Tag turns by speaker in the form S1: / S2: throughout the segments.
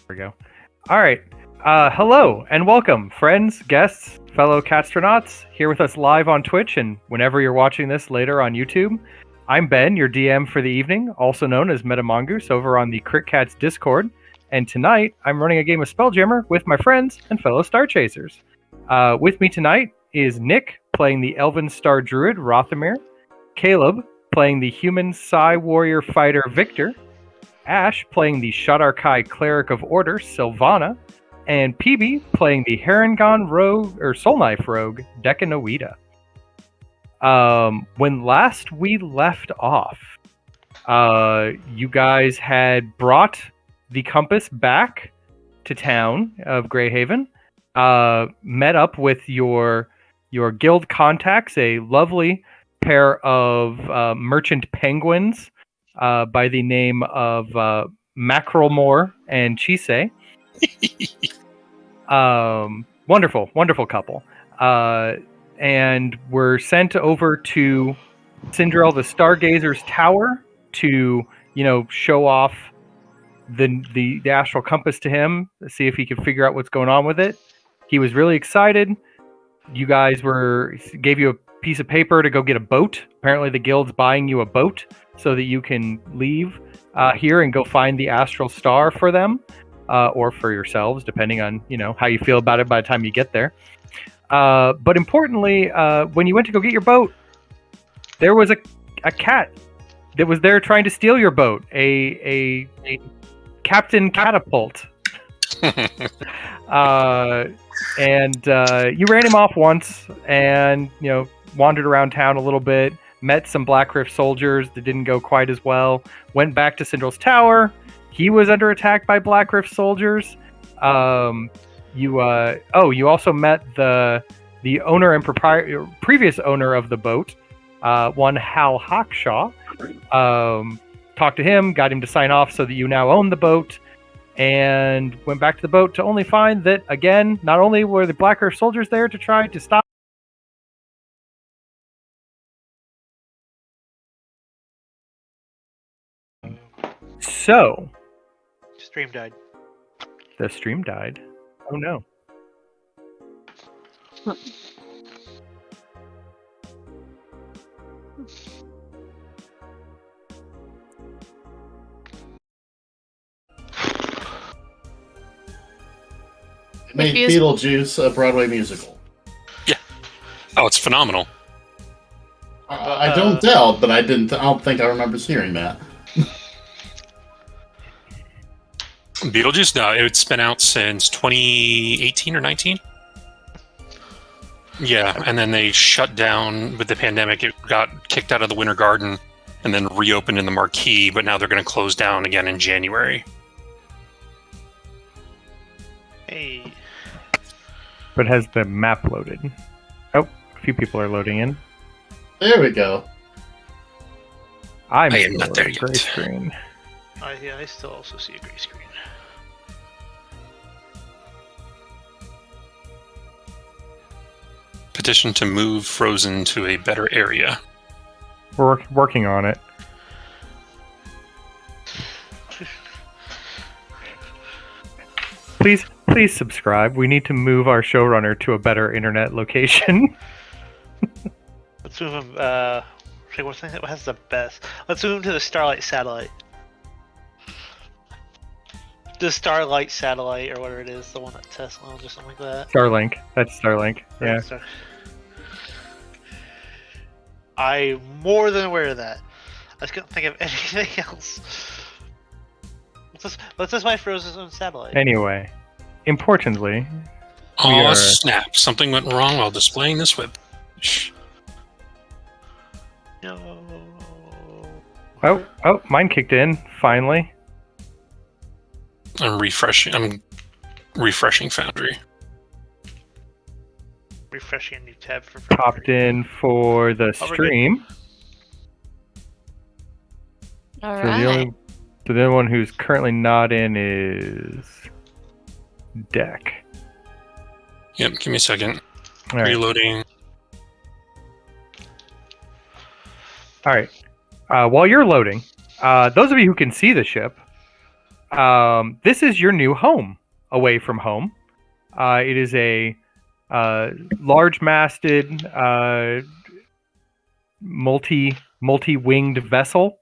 S1: we go. All right. Hello and welcome, friends, guests, fellow Catstronauts, here with us live on Twitch and whenever you're watching this later on YouTube. I'm Ben, your DM for the evening, also known as Metamongoose over on the Crit Cats Discord. And tonight, I'm running a game of Spelljammer with my friends and fellow Star Chasers. With me tonight is Nick, playing the Elven Star Druid, Rothamir. Caleb, playing the Human Psi Warrior Fighter, Victor. Ash, playing the Shadarkai Cleric of Order, Sylvana. And PB, playing the Harengon Rogue, or Soul Knife Rogue, Decanoida. When last we left off, you guys had brought the compass back to town of Greyhaven, met up with your guild contacts, a lovely pair of merchant penguins by the name of Mackerelmore and Chise. Wonderful couple. And were sent over to Cendrail the Stargazer's tower to, show off the astral compass to him, see if he could figure out what's going on with it. He was really excited. You guys gave you a piece of paper to go get a boat. Apparently the guild's buying you a boat so that you can leave here and go find the astral star for them, or for yourselves, depending on how you feel about it by the time you get there. But importantly, when you went to go get your boat, there was a cat that was there trying to steal your boat. A Captain Catapult. And you ran him off once and, wandered around town a little bit, met some Blackrift soldiers that didn't go quite as well, went back to Cindrail's tower. He was under attack by Blackrift soldiers. You also met the owner and previous owner of the boat, one Hal Hawkshaw. Talked to him, got him to sign off so that you now own the boat, and went back to the boat to only find that, again, not only were the Blackrift soldiers there to try to stop. So,
S2: Stream died.
S1: The stream died. Oh no.
S3: It made Beetlejuice a Broadway musical.
S4: Yeah. Oh, it's phenomenal.
S3: I don't doubt, but I don't think I remember hearing that.
S4: Beetlejuice? No, it's been out since 2018 or 19. Yeah, and then they shut down with the pandemic. It got kicked out of the Winter Garden and then reopened in the Marquee, but now they're going to close down again in January.
S2: Hey.
S1: But has the map loaded? Oh, a few people are loading in.
S3: There we go.
S1: I
S4: am not there yet.
S1: Gray screen.
S2: I still also see a gray screen.
S4: Petition to move Frozen to a better area.
S1: We're working on it. Please subscribe. We need to move our showrunner to a better internet location.
S2: Let's move him. What has the best? Let's move him to the Starlight satellite. The Starlight satellite, or whatever it is, the one that Tesla owns, or something like that.
S1: Starlink. That's Starlink. Yeah.
S2: I'm more than aware of that. I just couldn't think of anything else. Let's just buy Frozen's own satellite.
S1: Anyway, importantly,
S4: oh snap! Something went wrong while displaying this web.
S2: No.
S1: Oh! Mine kicked in finally.
S4: I'm refreshing Foundry.
S2: Refreshing a new tab for
S1: Popped in for the stream.
S5: Alright.
S1: So the only one who's currently not in is Deck.
S4: Yep, give me a second.
S1: All right.
S4: Reloading.
S1: All right. While you're loading, those of you who can see the ship, This is your new home away from home. It is a large-masted, multi-winged vessel.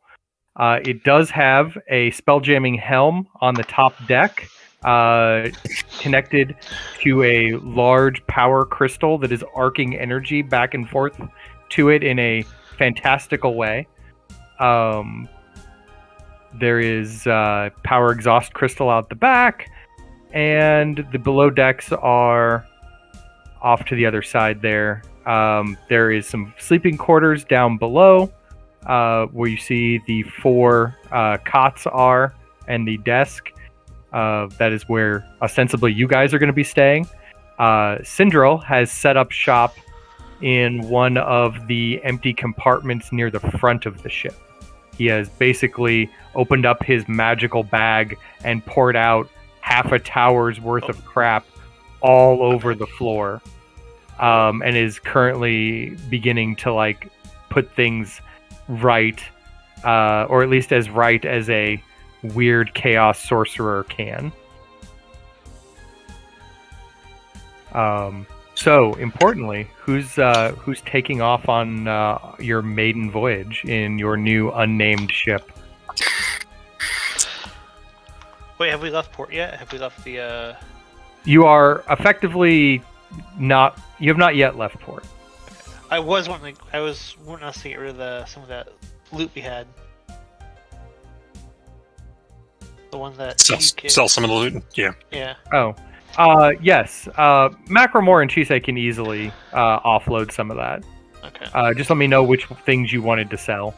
S1: It does have a spelljamming helm on the top deck, connected to a large power crystal that is arcing energy back and forth to it in a fantastical way. There is power exhaust crystal out the back, and the below decks are off to the other side there. There is some sleeping quarters down below, where you see the 4 cots are and the desk. That is where ostensibly you guys are going to be staying. Cendrail has set up shop in one of the empty compartments near the front of the ship. He has basically opened up his magical bag and poured out half a tower's worth of crap all over the floor, and is currently beginning to put things right, or at least as right as a weird chaos sorcerer can. So importantly, who's taking off on your maiden voyage in your new unnamed ship?
S2: Wait, have we left port yet? Have we left the?
S1: You are effectively not. You have not yet left port.
S2: I was wanting us to get rid of some of that loot we had. The one that
S4: sell some of the loot. Yeah.
S2: Yeah.
S1: Oh. Yes. Macromore and Chisei can easily offload some of that.
S2: Okay.
S1: Just let me know which things you wanted to sell.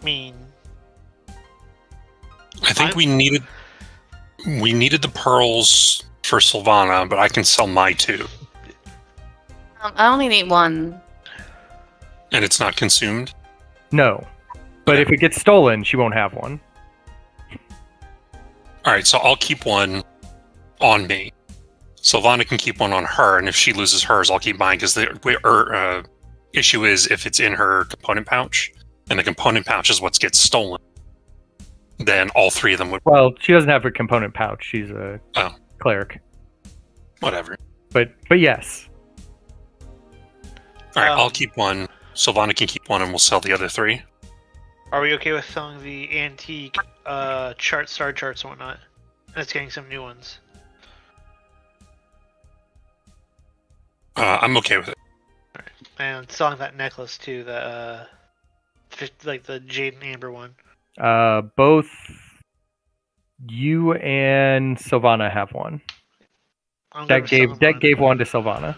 S2: I mean,
S4: I think we needed the pearls for Sylvana, but I can sell my 2.
S5: I only need 1.
S4: And it's not consumed?
S1: No. But if it gets stolen, she won't have one.
S4: Alright, so I'll keep 1 on me. Sylvana can keep 1 on her, and if she loses hers, I'll keep mine, because the issue is if it's in her component pouch, and the component pouch is what gets stolen, then all 3 of them would...
S1: Well, she doesn't have a component pouch. She's a cleric.
S4: Whatever.
S1: But yes.
S4: Alright, I'll keep 1. Sylvana can keep 1, and we'll sell the other 3.
S2: Are we okay with selling the antique star charts and whatnot? And it's getting some new ones.
S4: I'm okay with it.
S2: Alright. And selling that necklace too, the jade and amber one.
S1: Both you and Sylvana have one. Deck gave one to Sylvana.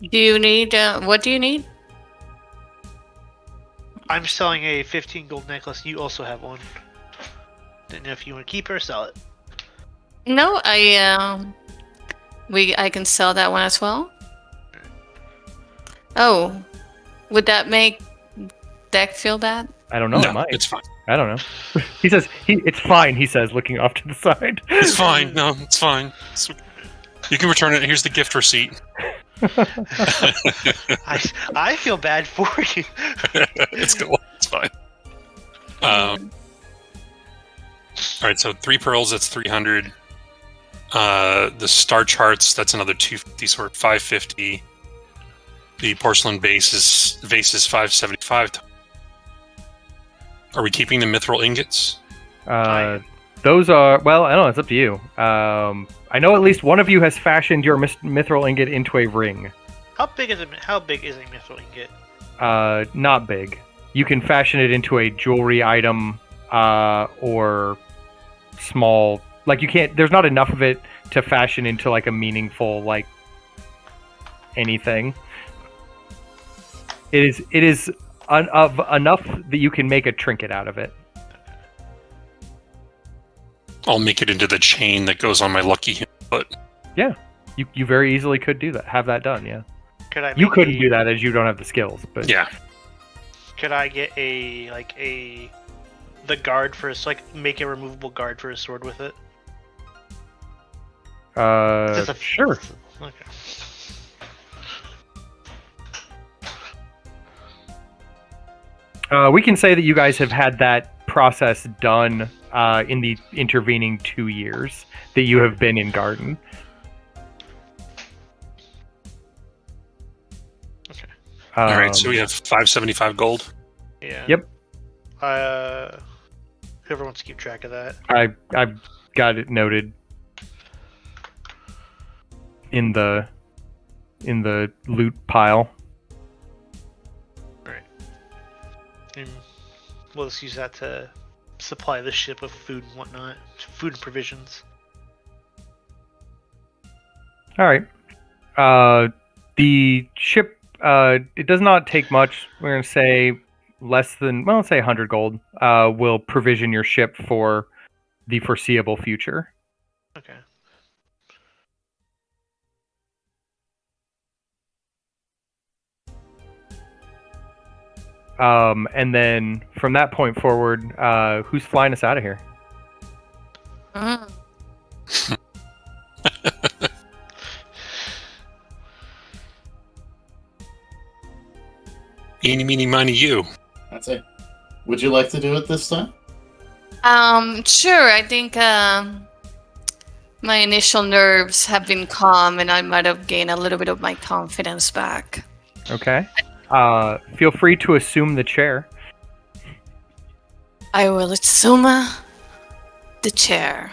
S5: Do you need, what do you need?
S2: I'm selling a 15 gold necklace. You also have one. Didn't know if you want to keep it or sell it.
S5: No, I can sell that one as well. Oh, would that make Deck feel bad?
S1: I don't know.
S4: No,
S1: it might.
S4: it's fine.
S1: I don't know. He says it's fine. He says, looking off to the side.
S4: It's fine. No, it's fine. You can return it. Here's the gift receipt.
S2: I feel bad for you.
S4: It's cool. It's fine. All right, so 3 pearls. That's 300. The star charts. That's another 250. So we're at 550. The porcelain vase is 575. Are we keeping the mithril ingots?
S1: Those are, well, I don't know. It's up to you. I know at least one of you has fashioned your mithril ingot into a ring.
S2: How big is a mithril ingot?
S1: Not big. You can fashion it into a jewelry item, or small. You can't. There's not enough of it to fashion into a meaningful anything. It is of enough that you can make a trinket out of it.
S4: I'll make it into the chain that goes on my lucky foot.
S1: Yeah, you very easily could do that. Have that done. Yeah.
S2: You
S1: couldn't do that as you don't have the skills, but
S4: yeah.
S2: Could I get the guard for make a removable guard for a sword with it?
S1: Sure.
S2: Okay.
S1: We can say that you guys have had that process done in the intervening 2 years that you have been in Garden.
S2: Okay.
S4: All right, so we have 575 gold.
S2: Yeah.
S1: Yep.
S2: Whoever wants to keep track of that.
S1: I've got it noted in the loot pile.
S2: Right. And we'll just use that to supply the ship with food and whatnot, food and provisions.
S1: All right. The ship, it does not take much. We're going to say less than, well, let's say 100 gold will provision your ship for the foreseeable future.
S2: Okay.
S1: And then from that point forward, who's flying us out of here?
S5: Mm.
S4: Eeny, meeny, miny, you.
S3: That's it. Would you like to do it this time?
S5: Sure. I think my initial nerves have been calm, and I might have gained a little bit of my confidence back.
S1: Okay. Feel free to assume the chair.
S5: I will assume the chair.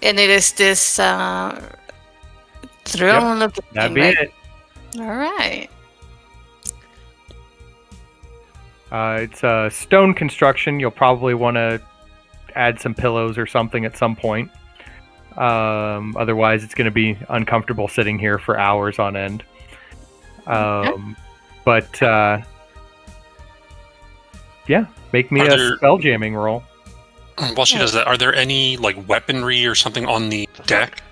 S5: And it is this throne looking
S1: That'd
S5: thing,
S1: be
S5: right?
S1: it.
S5: All right.
S1: It's a stone construction. You'll probably want to add some pillows or something at some point. Otherwise, it's going to be uncomfortable sitting here for hours on end. But yeah, make me a spell jamming roll.
S4: While she does that, are there any like weaponry or something on the deck?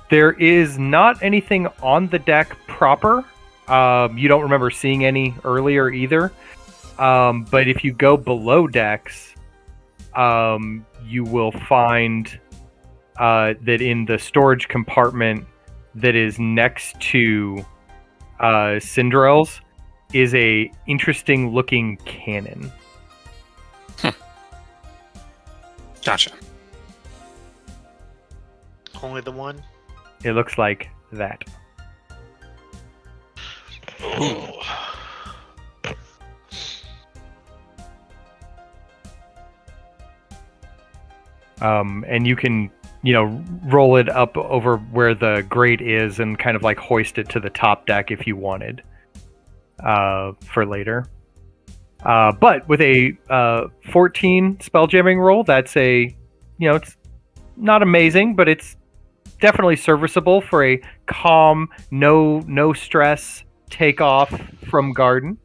S1: There is not anything on the deck proper. You don't remember seeing any earlier either. But if you go below decks, you will find that in the storage compartment that is next to Cendrail's is a interesting looking cannon.
S4: Gotcha.
S2: Only the one?
S1: It looks like that.
S2: Ooh.
S1: And you can, roll it up over where the grate is and kind of like hoist it to the top deck if you wanted for later. But with a 14 spell jamming roll, that's it's not amazing, but it's definitely serviceable for a calm, no stress takeoff from Garden.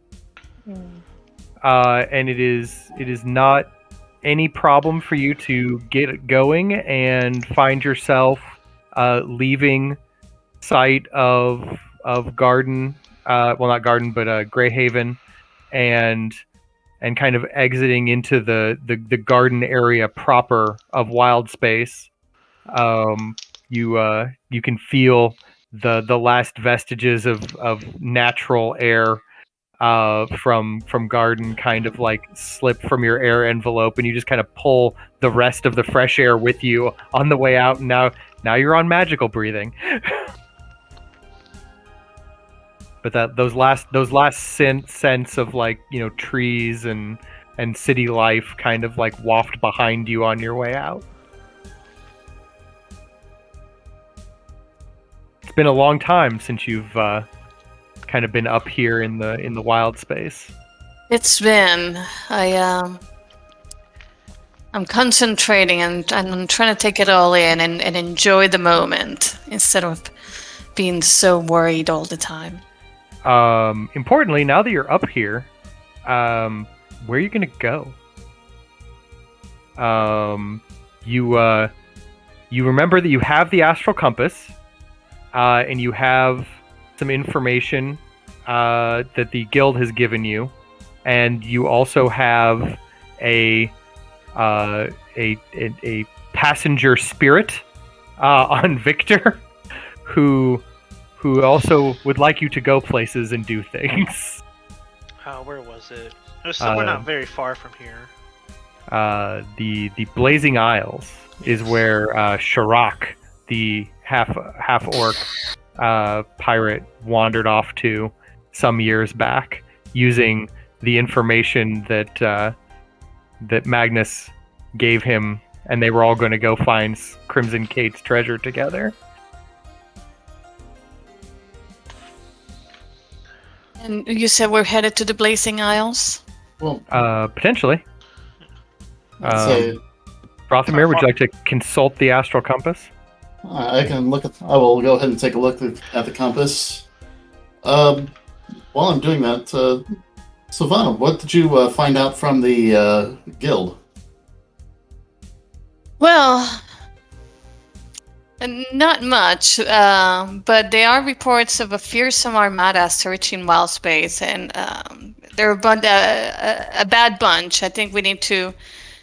S1: And it is not any problem for you to get going and find yourself leaving sight of Garden, well, not Garden, but Greyhaven, and kind of exiting into the garden area proper of Wild Space. You can feel the last vestiges of natural air from Garden kind of like slip from your air envelope, and you just kind of pull the rest of the fresh air with you on the way out. And now you're on magical breathing. But those last sense of like trees and city life kind of like waft behind you on your way out. It's been a long time since you've kind of been up here in the wild space.
S5: It's been. I'm concentrating and I'm trying to take it all in and enjoy the moment instead of being so worried all the time.
S1: Importantly, now that you're up here, where are you gonna go? You remember that you have the astral compass, and you have some information that the guild has given you, and you also have a passenger spirit on Victor, who who also would like you to go places and do things.
S2: Where was it? It was somewhere not very far from here.
S1: The Blazing Isles is where Sharak, the half orc pirate, wandered off to some years back, using the information that Magnus gave him, and they were all going to go find Crimson Kate's treasure together.
S5: And you said we're headed to the Blazing Isles?
S3: Well,
S1: Potentially.
S3: say,
S1: Rothamir, would you like to consult the astral compass?
S3: I can look at. I will go ahead and take a look at the compass. While I'm doing that, Silvana, what did you find out from the guild?
S5: Well, not much, but there are reports of a fearsome armada searching wild space, and they're a bad bunch. I think we need to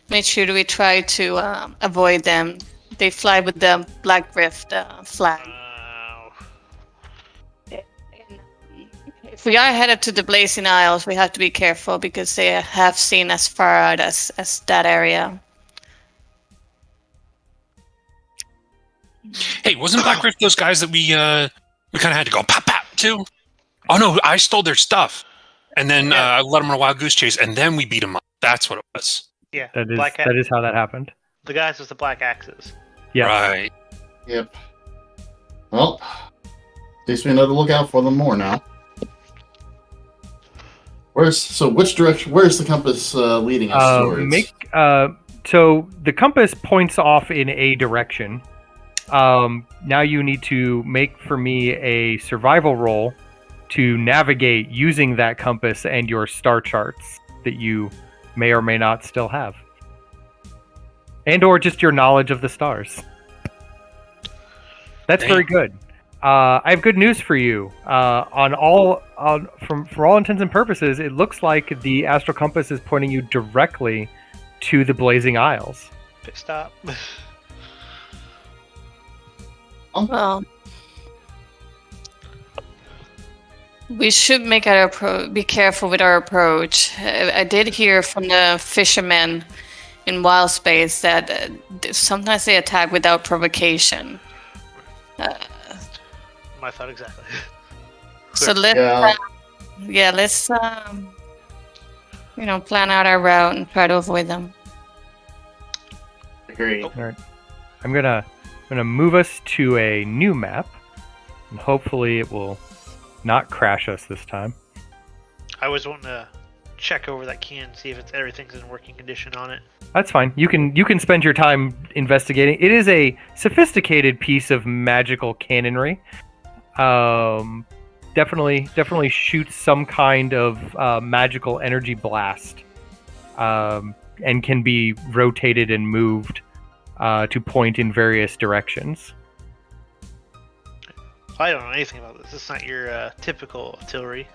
S5: make sure that we try to avoid them. They fly with the Blackrift flag. If we are headed to the Blazing Isles, we have to be careful because they have seen as far out as that area.
S4: Hey, wasn't Blackrift those guys that we kind of had to go pop to? Oh no, I stole their stuff, and then I led them on a wild goose chase, and then we beat them up. That's what it was.
S2: Yeah,
S1: That is how that happened.
S2: the guys with the black axes.
S1: Yeah.
S4: Right.
S3: Yep. Well, at least we know to look out for them more now. Which direction? Where's the compass leading us towards?
S1: So the compass points off in a direction. Now you need to make for me a survival roll to navigate using that compass and your star charts that you may or may not still have. And or just your knowledge of the stars. That's very good. I have good news for you. For all intents and purposes, it looks like the astral compass is pointing you directly to the Blazing Isles.
S2: Pit stop.
S5: Well, we should make our be careful with our approach. I did hear from the fishermen in wild space that sometimes they attack without provocation.
S2: My thought exactly.
S5: So let's plan out our route and try to avoid them.
S3: Agree.
S1: All right. I'm gonna move us to a new map, and hopefully it will not crash us this time.
S2: I was wanting to check over that can, see if everything's in working condition on it.
S1: That's fine. You can spend your time investigating. It is a sophisticated piece of magical cannonry. Definitely shoots some kind of magical energy blast, and can be rotated and moved to point in various directions.
S2: I don't know anything about this. This is not your typical artillery.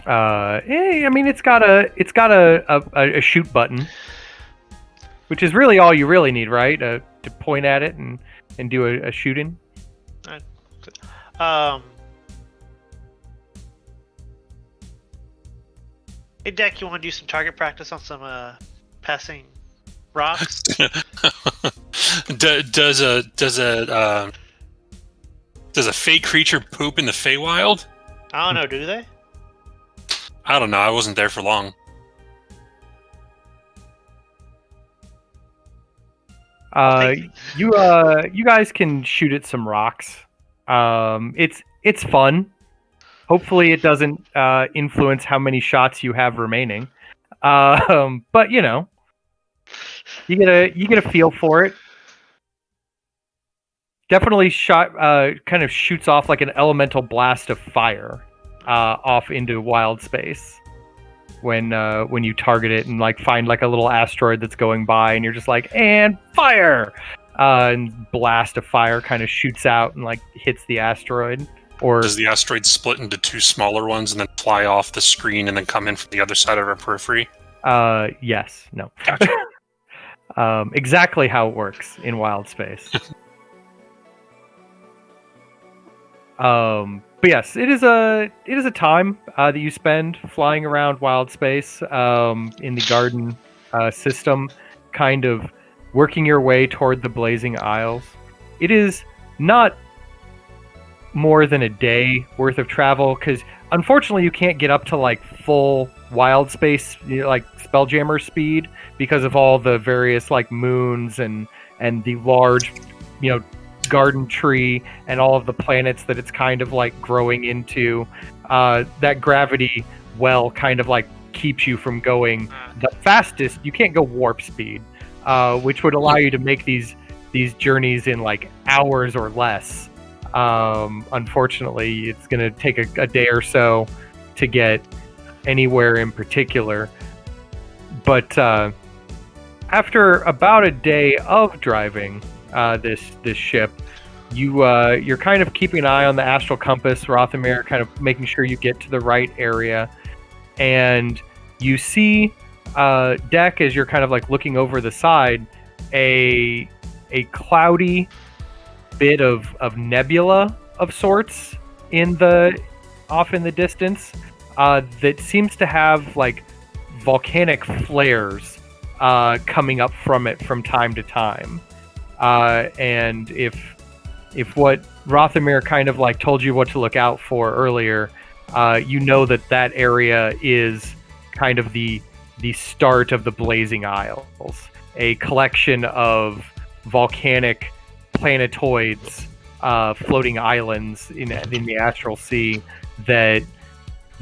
S1: I mean, it's got a shoot button, which is really all you really need, right? To point at it and do a shooting.
S2: Hey, Deck, you want to do some target practice on some passing rocks?
S4: Does a fake creature poop in the Feywild?
S2: I don't know. Do they?
S4: I don't know. I wasn't there for long.
S1: You guys can shoot at some rocks. It's fun. Hopefully, it doesn't influence how many shots you have remaining. But you know, you get a feel for it. Definitely kind of shoots off like an elemental blast of fire off into wild space when you target it and like find like a little asteroid that's going by, and you're just like, and fire, and blast of fire kind of shoots out and like hits the asteroid. Or
S4: does the asteroid split into two smaller ones and then fly off the screen and then come in from the other side of our periphery?
S1: Yes. No.
S4: Gotcha.
S1: Exactly how it works in wild space. But yes, it is a time that you spend flying around wild space in the garden system, kind of working your way toward the Blazing Isles. It is not more than a day worth of travel because unfortunately you can't get up to like full wild space, like Spelljammer speed, because of all the various like moons and the large, garden tree and all of the planets that it's kind of like growing into. That gravity well kind of like keeps you from going the fastest. You can't go warp speed, which would allow you to make these journeys in like hours or less. Unfortunately, it's going to take a day or so to get anywhere in particular. But after about a day of driving this ship, you're kind of keeping an eye on the astral compass, Rothamir, kind of making sure you get to the right area, and you see Deck as you're kind of like looking over the side, a cloudy bit of nebula of sorts off in the distance that seems to have like volcanic flares coming up from it from time to time. And if what Rothamir kind of like told you what to look out for earlier, you know that area is kind of the start of the Blazing Isles, a collection of volcanic planetoids, floating islands in the astral sea that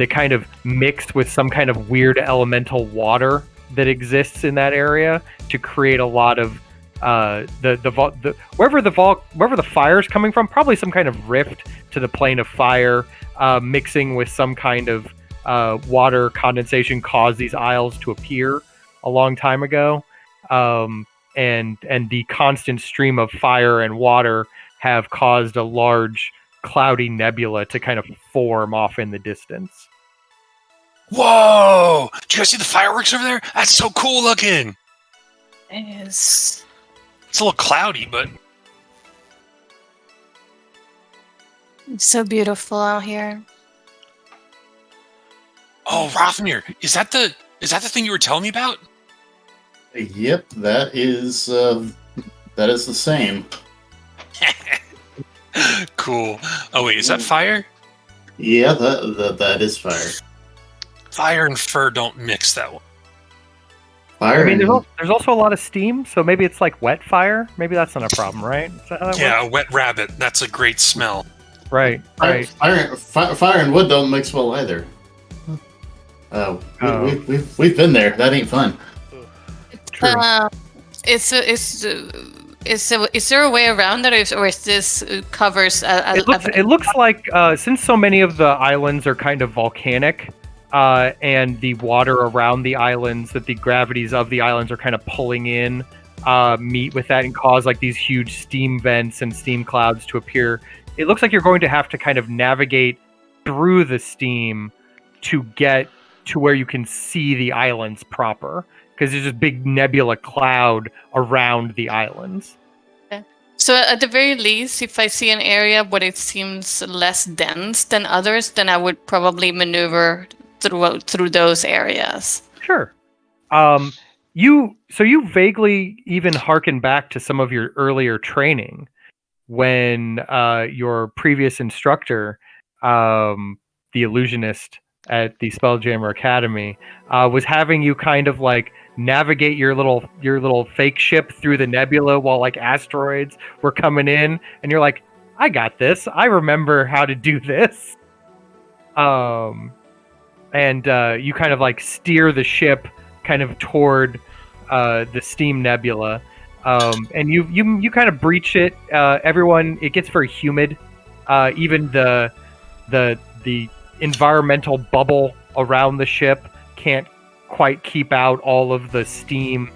S1: kind of mixed with some kind of weird elemental water that exists in that area to create a lot of wherever the fire is coming from, probably some kind of rift to the plane of fire, mixing with some kind of water condensation caused these isles to appear a long time ago. And the constant stream of fire and water have caused a large cloudy nebula to kind of form off in the distance.
S4: Whoa! Did you guys see the fireworks over there? That's so cool looking!
S5: It's
S4: a little cloudy, but...
S5: It's so beautiful out here.
S4: Oh, Rothamir, is that the thing you were telling me about?
S3: Yep, that is the same.
S4: Cool. Oh wait, is that fire?
S3: Yeah, that is fire.
S4: Fire and fur don't mix that one.
S3: Fire.
S1: I mean, there's also a lot of steam, so maybe it's like wet fire. Maybe that's not a problem, right? Is that how that
S4: Yeah,
S1: works?
S4: a wet rabbit. That's a great smell.
S1: Right.
S3: Fire and wood don't mix well either. We've been there. That ain't fun.
S1: True.
S5: Is there a way around that, or is this covers?
S1: It looks like since so many of the islands are kind of volcanic, and the water around the islands, that the gravities of the islands are kind of pulling in, meet with that and cause like these huge steam vents and steam clouds to appear. It looks like you're going to have to kind of navigate through the steam to get to where you can see the islands proper, because there's this big nebula cloud around the islands.
S5: Okay. So at the very least, if I see an area where it seems less dense than others, then I would probably maneuver through those areas.
S1: Sure. You vaguely even harken back to some of your earlier training when your previous instructor, the illusionist at the Spelljammer Academy, was having you kind of like navigate your little fake ship through the nebula while like asteroids were coming in, and you're like, I got this. I remember how to do this. And you kind of like steer the ship kind of toward the steam nebula, and you kind of breach it. Everyone, it gets very humid. Even the environmental bubble around the ship can't quite keep out all of the steam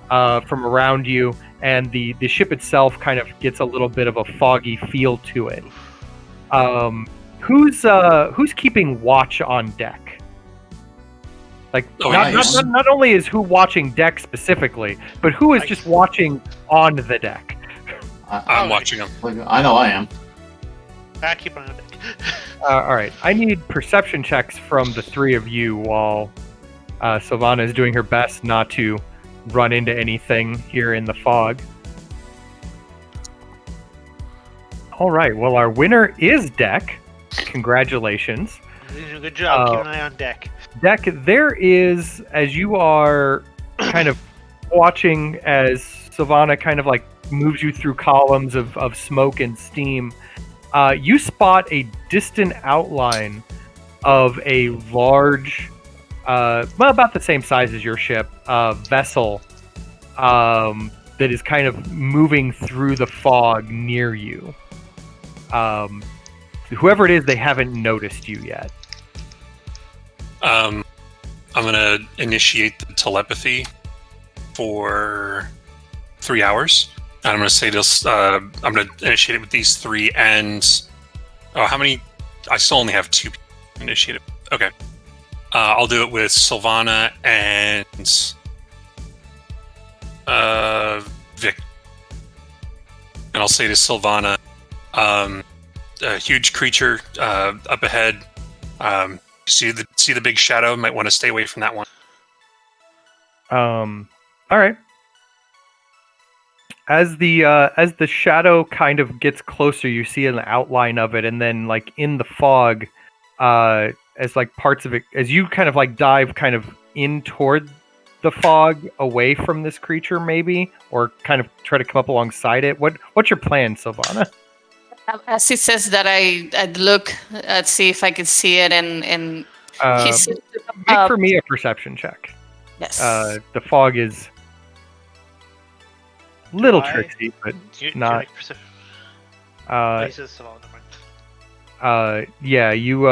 S1: from around you, and the ship itself kind of gets a little bit of a foggy feel to it. Who's keeping watch on deck? Like, not only is who watching deck specifically, but who is just watching on the deck?
S4: I'm watching them.
S3: I know I am.
S2: I keep on deck.
S1: All right. I need perception checks from the three of you while Sylvana is doing her best not to run into anything here in the fog. All right. Well, our winner is Deck. Congratulations.
S2: You're doing a good job. Keep an eye on Deck.
S1: Deck, there is, as you are kind of watching as Sylvana kind of like moves you through columns of smoke and steam, you spot a distant outline of a large, well, about the same size as your ship, vessel that is kind of moving through the fog near you. Whoever it is, they haven't noticed you yet.
S4: I'm gonna initiate the telepathy for 3 hours. And I'm gonna say this. I'm gonna initiate it with these three. And how many? I still only have 2 people initiated. Okay. I'll do it with Sylvana and Vic. And I'll say to Sylvana, a huge creature up ahead. See the big shadow. Might want to stay away from that one.
S1: All right. As the shadow kind of gets closer, you see an outline of it, and then like in the fog, as like parts of it, as you kind of like dive kind of in toward the fog, away from this creature, maybe, or kind of try to come up alongside it. What's your plan, Sylvana?
S5: As he says that, I'd look, see if I could see it, and he's
S1: make for me a perception check.
S5: Yes.
S1: The fog is a little
S2: Do I-
S1: tricky, but
S2: Do you
S1: not.
S2: make perception? He says Sylvana, never mind.
S1: Yeah, you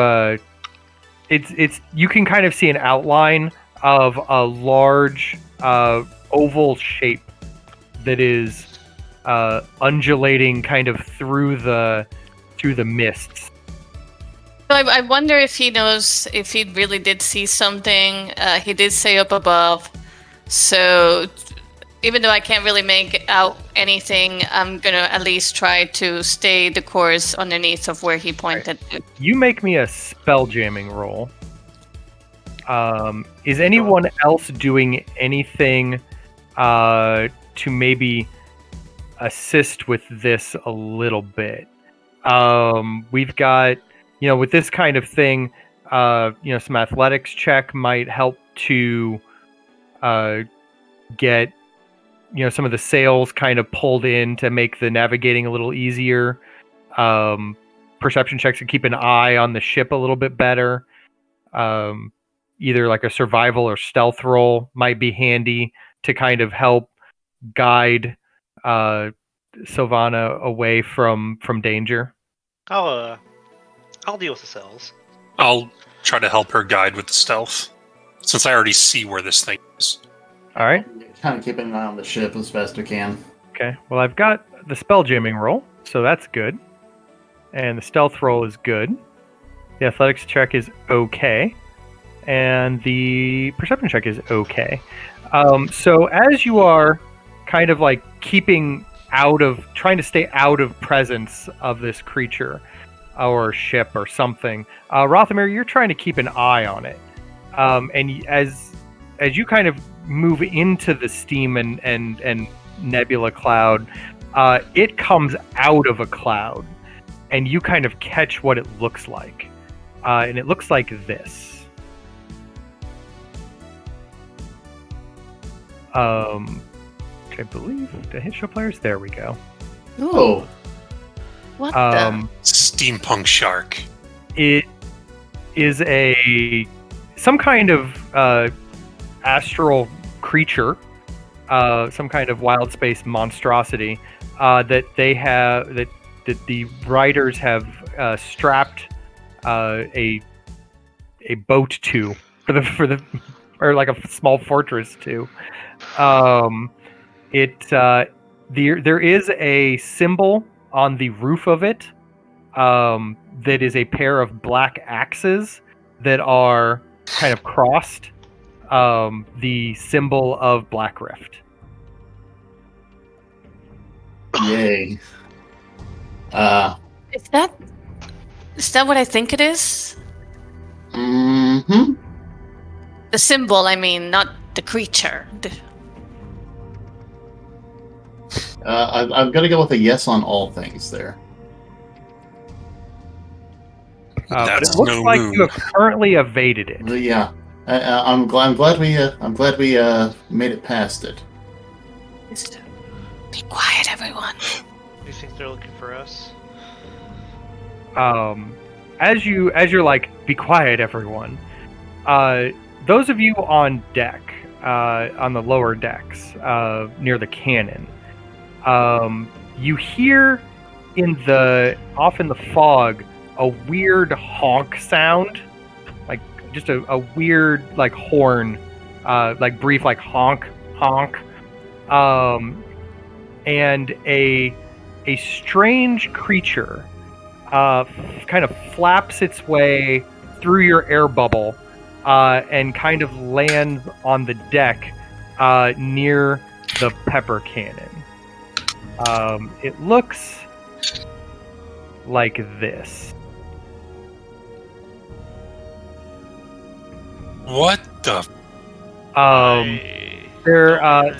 S1: it's you can kind of see an outline of a large oval shape that is undulating kind of through the mists.
S5: So I wonder if he knows if he really did see something. He did say up above. So even though I can't really make out anything, I'm gonna at least try to stay the course underneath of where he pointed to.
S1: You make me a spell jamming roll. Is anyone else doing anything to maybe assist with this a little bit? We've got, with this kind of thing, some athletics check might help to get, some of the sails kind of pulled in to make the navigating a little easier. Perception checks to keep an eye on the ship a little bit better. Either like a survival or stealth roll might be handy to kind of help guide Sylvana away from danger.
S2: I'll deal with the cells.
S4: I'll try to help her guide with the stealth, since I already see where this thing is.
S1: All right.
S3: Kind of keeping an eye on the ship as best we can.
S1: Okay. Well, I've got the spell jamming roll, so that's good. And the stealth roll is good. The athletics check is okay. And the perception check is okay. So as you are kind of like trying to stay out of presence of this creature or ship or something, Rothamir, you're trying to keep an eye on it. And as you kind of move into the steam and nebula cloud, it comes out of a cloud, and you kind of catch what it looks like. And it looks like this. Which I believe to hit show players. There we go.
S3: Oh,
S5: What the?
S4: Steampunk shark.
S1: It is some kind of astral creature, some kind of wild space monstrosity that they have that the writers have strapped a boat to for the or like a small fortress to. There is a symbol on the roof of it that is a pair of black axes that are kind of crossed, the symbol of Blackrift.
S3: yay.
S5: Is that Is that what I think it is?
S3: Mm-hmm.
S5: The symbol, I mean, not the creature.
S3: I'm going to go with a yes on all things there.
S1: But
S4: That's
S1: it looks
S4: no
S1: like
S4: moon.
S1: you have currently evaded it.
S3: Yeah, I'm glad we made it past it.
S5: Be quiet, everyone.
S2: Do you think they're looking for us?
S1: As you're like, be quiet, everyone. Those of you on deck, on the lower decks, near the cannon, you hear off in the fog a weird honk sound, like just a weird like horn, like brief like honk, and a strange creature kind of flaps its way through your air bubble and kind of lands on the deck near the pepper cannon. It looks like this.
S4: What the?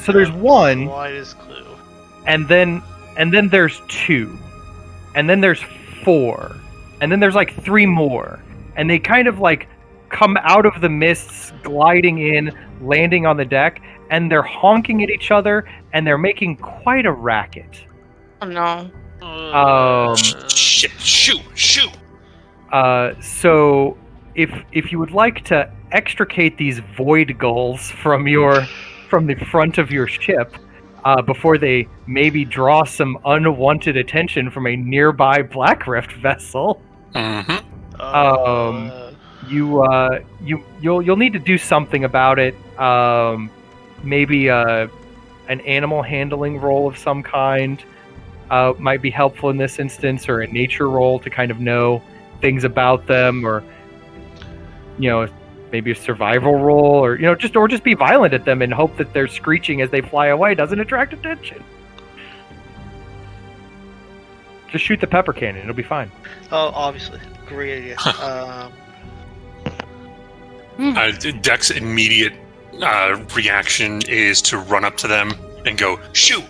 S1: So there's one,
S2: Slightest clue.
S1: and then there's two, and then there's four, and then there's like three more, and they kind of like come out of the mists, gliding in, landing on the deck, and they're honking at each other, and they're making quite a racket.
S5: Oh no.
S4: Shit! Shoot!
S1: So if you would like to extricate these void gulls from the front of your ship before they maybe draw some unwanted attention from a nearby Blackrift vessel,
S4: Mm-hmm.
S1: you'll need to do something about it. Maybe an animal handling roll of some kind might be helpful in this instance, or a nature roll to kind of know things about them, or maybe a survival roll, or just be violent at them and hope that their screeching as they fly away doesn't attract attention. Just shoot the pepper cannon; it'll be fine.
S2: Oh, obviously, great idea.
S4: Deck's immediate reaction is to run up to them and go, shoot!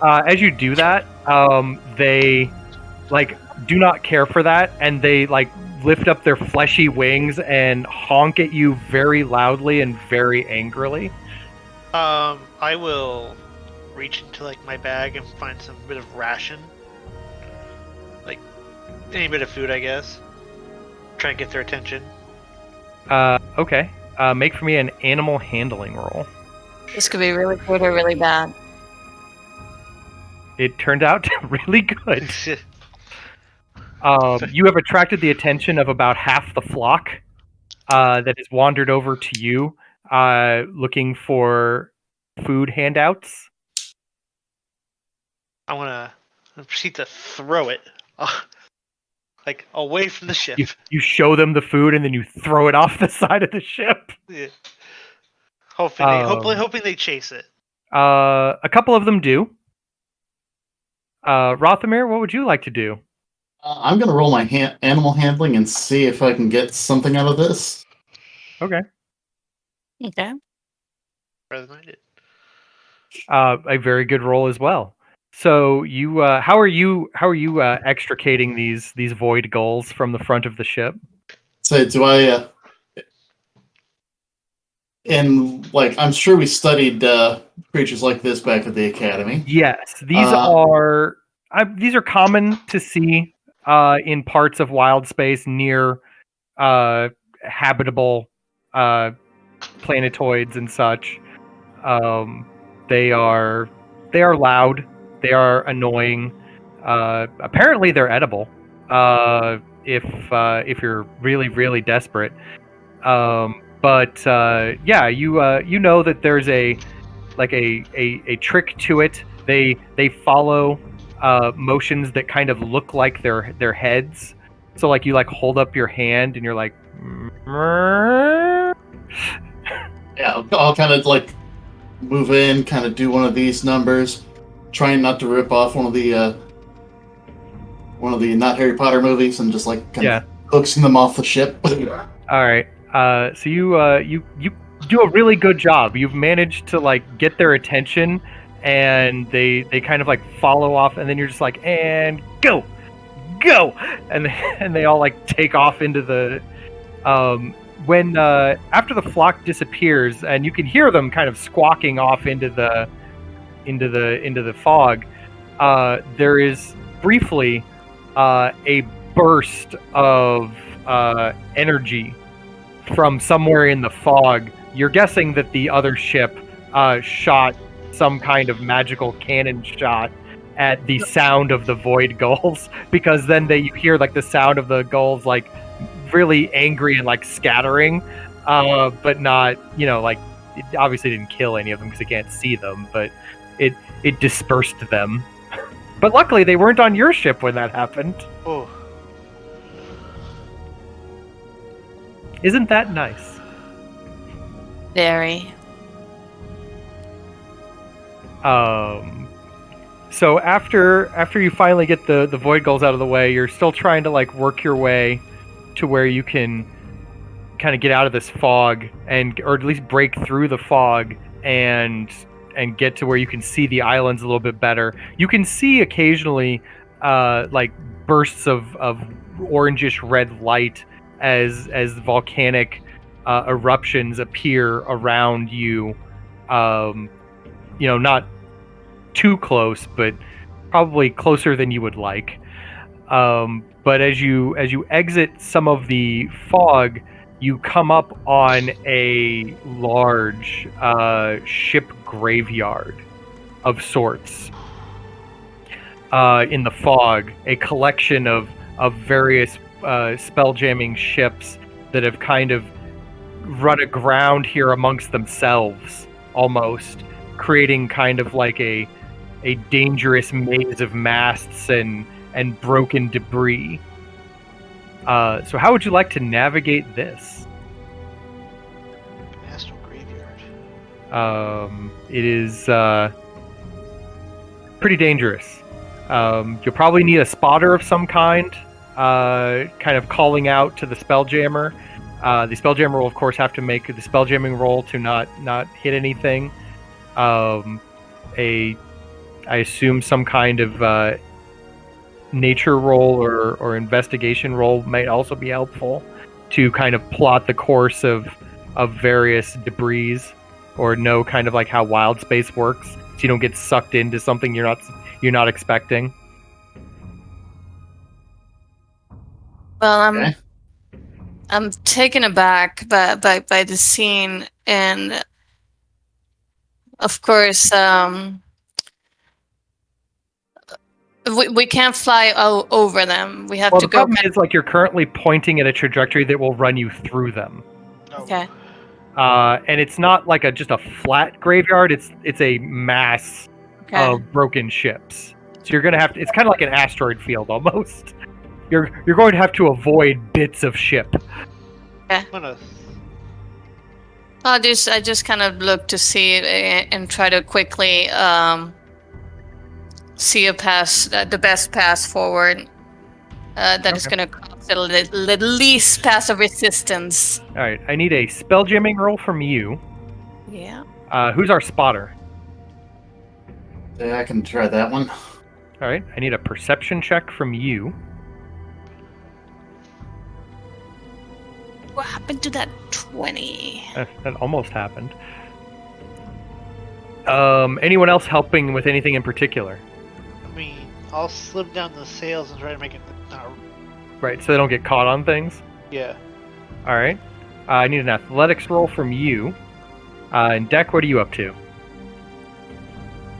S1: As you do that, they do not care for that, and they lift up their fleshy wings and honk at you very loudly and very angrily.
S2: I will reach into my bag and find some bit of ration, any bit of food, I guess. Try and get their attention.
S1: Okay. Make for me an animal handling roll.
S5: This could be really good or really bad.
S1: It turned out really good. You have attracted the attention of about half the flock that has wandered over to you looking for food handouts.
S2: I want to proceed to throw it away from the ship.
S1: You show them the food and then you throw it off the side of the ship.
S2: Yeah. Hoping they chase it.
S1: A couple of them do. Rothamir, what would you like to do?
S3: I'm going to roll my animal handling and see if I can get something out of this.
S1: Okay.
S5: Okay.
S2: Rather than I did.
S1: A very good roll as well. So you, how are you extricating these void gulls from the front of the ship?
S3: So do I? And I'm sure we studied creatures like this back at the academy.
S1: Yes, these are common to see in parts of wild space near habitable planetoids and such. They are loud. They are annoying. Apparently, they're edible. If you're really, really desperate. But you know that there's a trick to it. They follow motions that kind of look like their heads. So you hold up your hand and you're like,
S3: yeah, I'll kind of move in, kind of do one of these numbers, trying not to rip off one of the one of the not Harry Potter movies and just like kind
S1: Yeah.
S3: of coaxing them off the ship.
S1: All right. So you do a really good job. You've managed to like get their attention, and they kind of like follow off, and then you're just like, and go, and they all like take off into the when after the flock disappears, and you can hear them kind of squawking off into the fog. There is briefly a burst of energy from somewhere in the fog. You're guessing that the other ship shot some kind of magical cannon shot at the sound of the void gulls, because then you hear like the sound of the gulls like really angry and like scattering, but not, like it obviously didn't kill any of them because you can't see them, but it dispersed them. But luckily they weren't on your ship when that happened.
S2: Oh.
S1: Isn't that nice?
S5: Very.
S1: So after you finally get the void gulls out of the way, you're still trying to like work your way to where you can kind of get out of this fog, or at least break through the fog and get to where you can see the islands a little bit better. You can see occasionally like bursts of orangish red light as volcanic eruptions appear around you. Not too close, but probably closer than you would like. But as you exit some of the fog, you come up on a large ship graveyard of sorts. In the fog, a collection of various spelljamming ships that have kind of run aground here amongst themselves, almost creating kind of like a dangerous maze of masts and broken debris. So how would you like to navigate this?
S2: Astral Graveyard.
S1: It is pretty dangerous. You'll probably need a spotter of some kind, kind of calling out to the spelljammer. The spelljammer will of course have to make the spelljamming roll to not hit anything. I assume some kind of nature roll or investigation roll might also be helpful to kind of plot the course of various debris, or know kind of like how wild space works, so you don't get sucked into something you're not expecting.
S5: Well,
S3: Okay.
S5: I'm taken aback by the scene, and of course, we can't fly over them. We have
S1: Well,
S5: to
S1: the
S5: go.
S1: problem is like you're currently pointing at a trajectory that will run you through them.
S2: No.
S5: Okay.
S1: And it's not like just a flat graveyard. It's a mass
S5: Okay.
S1: of broken ships. So you're gonna have to. It's kind of like an asteroid field almost. You're going to have to avoid bits of ship.
S2: I'm gonna.
S5: I just kind of look to see it and try to quickly see a pass, the best pass forward that is
S1: Okay.
S5: going to cause the least pass of resistance.
S1: All right, I need a spelljamming roll from you.
S5: Yeah.
S1: Who's our spotter?
S3: Yeah, I can try that one.
S1: All right, I need a perception check from you.
S5: What happened to that 20?
S1: That almost happened. Anyone else helping with anything in particular?
S2: I mean, I'll slim down the sails and try to make it.
S1: Right, so they don't get caught on things.
S2: Yeah.
S1: All right. I need an athletics roll from you. And Deck, what are you up to?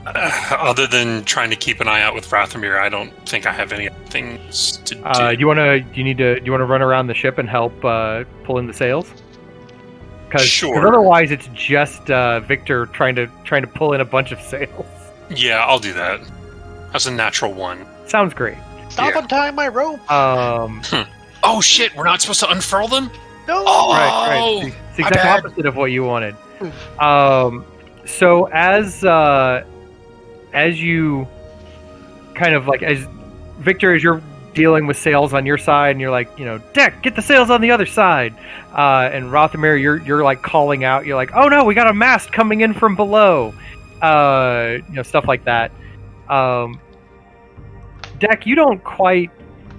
S4: Other than trying to keep an eye out with Rathomir, I don't think I have any things to do.
S1: Do you want to run around the ship and help pull in the sails? Because
S4: Sure.
S1: otherwise it's just Victor trying to pull in a bunch of sails.
S4: Yeah, I'll do that. That's a natural one.
S1: Sounds great.
S2: Stop
S4: Yeah.
S2: untying my rope!
S4: Oh shit, we're not supposed to unfurl them?
S2: No!
S4: Oh!
S1: Right. It's the
S4: my
S1: exact
S4: bad.
S1: opposite of what you wanted. So as you kind of like, as Victor, as you're dealing with sails on your side, and you're like, Deck, get the sails on the other side. And Rothamir, you're like calling out. You're like, oh no, we got a mast coming in from below. Stuff like that. Deck, you don't quite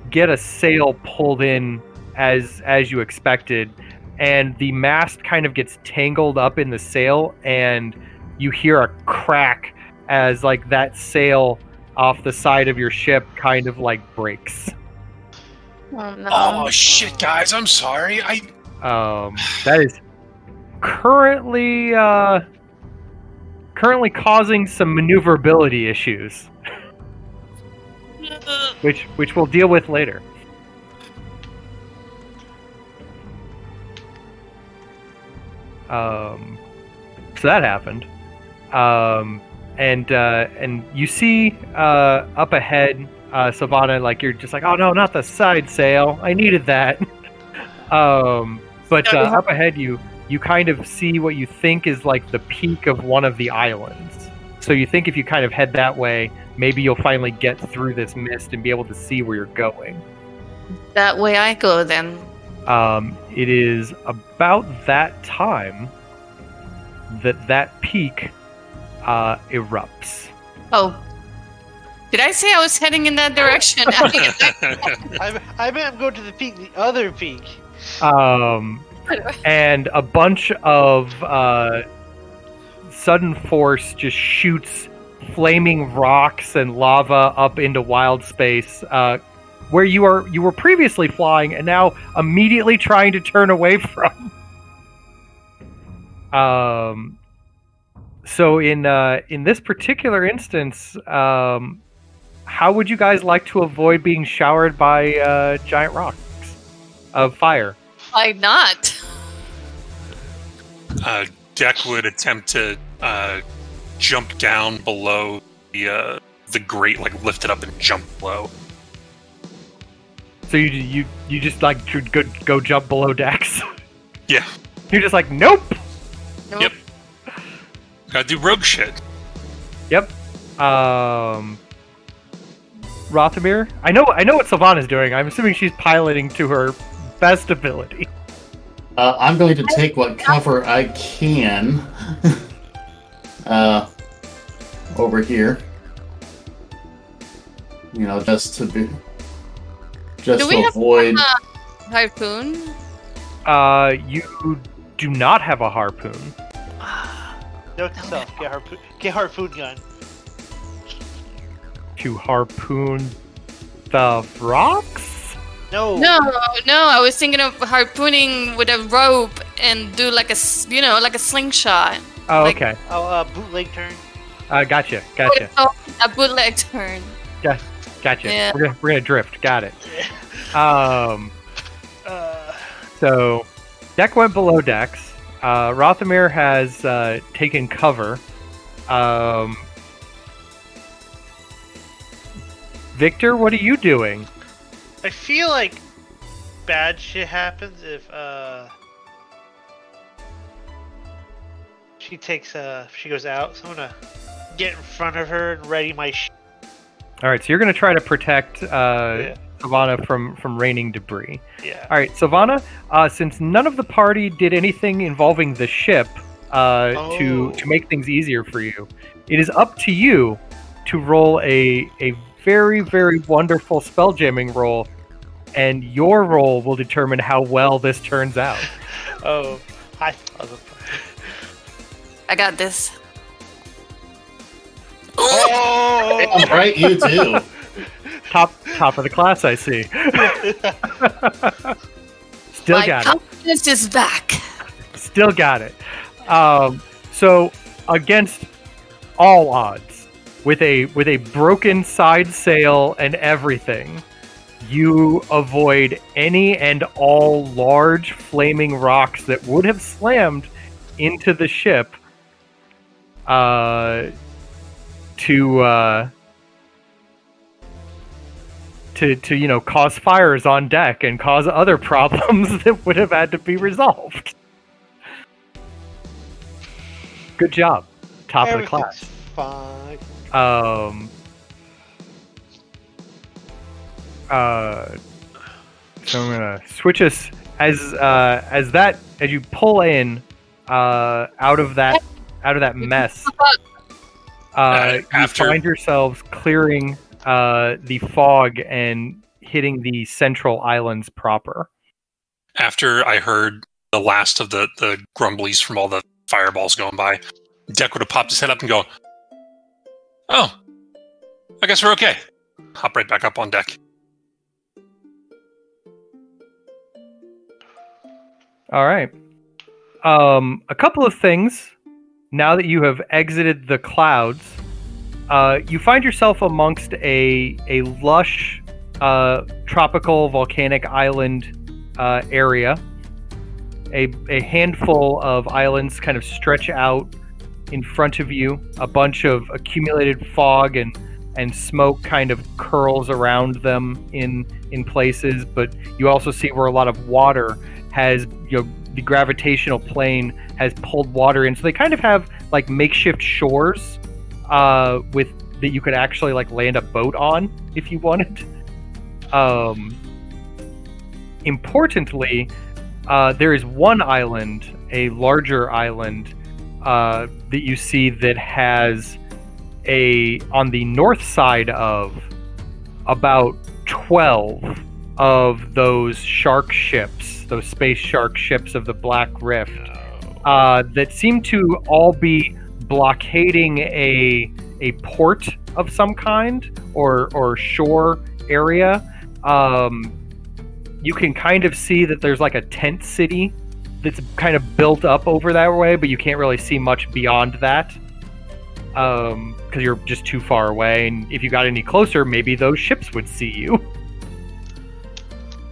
S1: get a sail pulled in as you expected, and the mast kind of gets tangled up in the sail, and you hear a crack as like that sail off the side of your ship kind of like breaks.
S5: Oh no.
S4: Oh shit, guys! I'm sorry.
S1: That is currently causing some maneuverability issues, which we'll deal with later. So that happened, and you see up ahead, Savannah, like you're just like, oh no, not the side sail. I needed that. But up ahead, you kind of see what you think is like the peak of one of the islands. So you think if you kind of head that way, maybe you'll finally get through this mist and be able to see where you're going.
S5: That way I go then.
S1: It is about that time that peak erupts.
S5: Oh. Did I say I was heading in that direction?
S2: I meant I'm going to the peak, the other peak.
S1: And a bunch of sudden force just shoots flaming rocks and lava up into wild space, where you were previously flying and now immediately trying to turn away from. So in this particular instance, how would you guys like to avoid being showered by giant rocks of fire?
S5: Why not?
S4: Deck would attempt to jump down below the grate, like lift it up and jump below.
S1: So you just like go jump below decks?
S4: Yeah.
S1: You're just like, nope.
S4: Yep. Gotta do rogue shit.
S1: Yep. Rothamir, I know what Savannah's doing. I'm assuming she's piloting to her best ability.
S3: I'm going to take what cover I can over here. Just to avoid.
S5: Harpoon?
S1: You do not have a harpoon.
S2: Note to self, get harpoon gun.
S1: To harpoon the rocks?
S2: No.
S5: No, I was thinking of harpooning with a rope and do like a slingshot.
S1: Oh,
S5: Like-
S1: okay.
S2: Bootleg turn.
S1: Gotcha.
S5: Oh, a bootleg turn.
S1: Gotcha.
S5: Yeah.
S1: We're gonna drift. Got it. So, Deck went below decks. Rothamir has taken cover. Victor, what are you doing?
S2: I feel like bad shit happens if she goes out. So I'm gonna get in front of her and ready my
S1: All right, so you're gonna try to protect
S2: Yeah.
S1: Savannah from raining debris.
S2: Yeah.
S1: All right, Savannah. Since none of the party did anything involving the ship to make things easier for you, it is up to you to roll a very, very wonderful spelljamming roll, and your roll will determine how well this turns out.
S2: Oh, I
S5: got this.
S2: Oh!
S3: Damn right, you do.
S1: Top of the class, I see. Still
S5: My
S1: got it.
S5: confidence is back.
S1: Still got it. So against all odds, with a broken side sail and everything, you avoid any and all large flaming rocks that would have slammed into the ship to cause fires on deck and cause other problems that would have had to be resolved. Good job. Top of the class.
S2: Fine.
S1: All So I'm gonna switch us as you pull in out of that mess. You
S4: After-
S1: find yourselves clearing the fog and hitting the central islands proper.
S4: After I heard the last of the grumblies from all the fireballs going by, Deck would have popped his head up and go, "Oh, I guess we're okay." Hop right back up on deck.
S1: All right. A couple of things. Now that you have exited the clouds, you find yourself amongst a lush tropical volcanic island area. A handful of islands kind of stretch out in front of you. A bunch of accumulated fog and smoke kind of curls around them in places, but you also see where a lot of water has, the gravitational plane has pulled water in, so they kind of have like makeshift shores with that you could actually like land a boat on if you wanted. Importantly, there is one island, a larger island that you see that has on the north side of about 12 of those shark ships, those space shark ships of the Blackrift, that seem to all be blockading a port of some kind or shore area. You can kind of see that there's like a tent city that's kind of built up over that way, but you can't really see much beyond that because you're just too far away. And if you got any closer, maybe those ships would see you.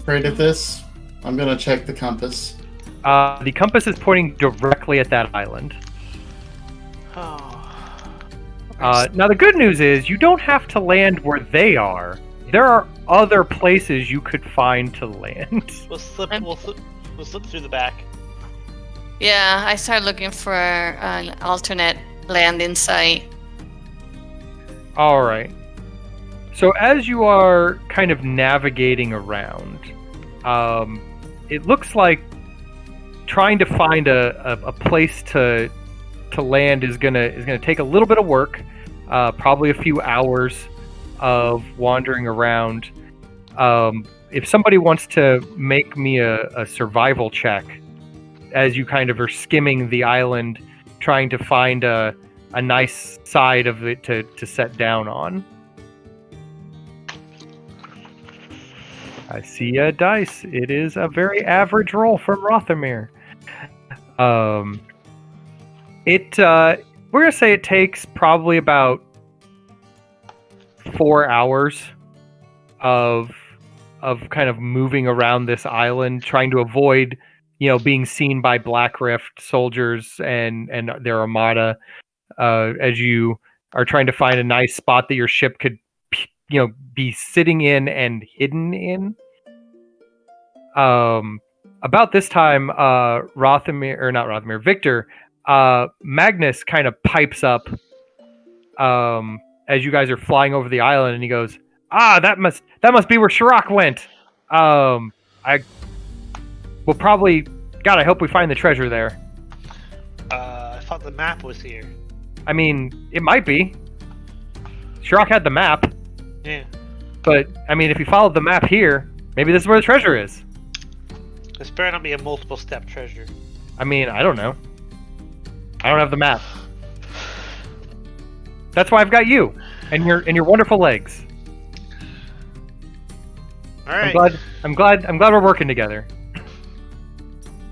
S3: Great at this. I'm gonna check the compass.
S1: The compass is pointing directly at that island. Now the good news is you don't have to land where they are. There are other places you could find to land.
S2: We'll slip through the back.
S5: Yeah, I started looking for an alternate landing site.
S1: All right. So as you are kind of navigating around, it looks like trying to find a place to land is gonna take a little bit of work, probably a few hours of wandering around. If somebody wants to make me a survival check, as you kind of are skimming the island, trying to find a nice side of it to set down on. I see a dice. It is a very average roll from Rothamir. We're gonna say it takes probably about 4 hours of kind of moving around this island, trying to avoid, being seen by Blackrift soldiers and their armada, as you are trying to find a nice spot that your ship could, be sitting in and hidden in. About this time, Victor, Magnus kind of pipes up as you guys are flying over the island, and he goes, that must be where Shirok went. I hope we find the treasure there.
S2: I thought the map was here.
S1: I mean, it might be. Shirok had the map.
S2: Yeah.
S1: But, I mean, if you followed the map here, maybe this is where the treasure is.
S2: This better not be a multiple step treasure.
S1: I mean, I don't know. I don't have the map. That's why I've got you and your wonderful legs.
S2: All right.
S1: I'm glad we're working together.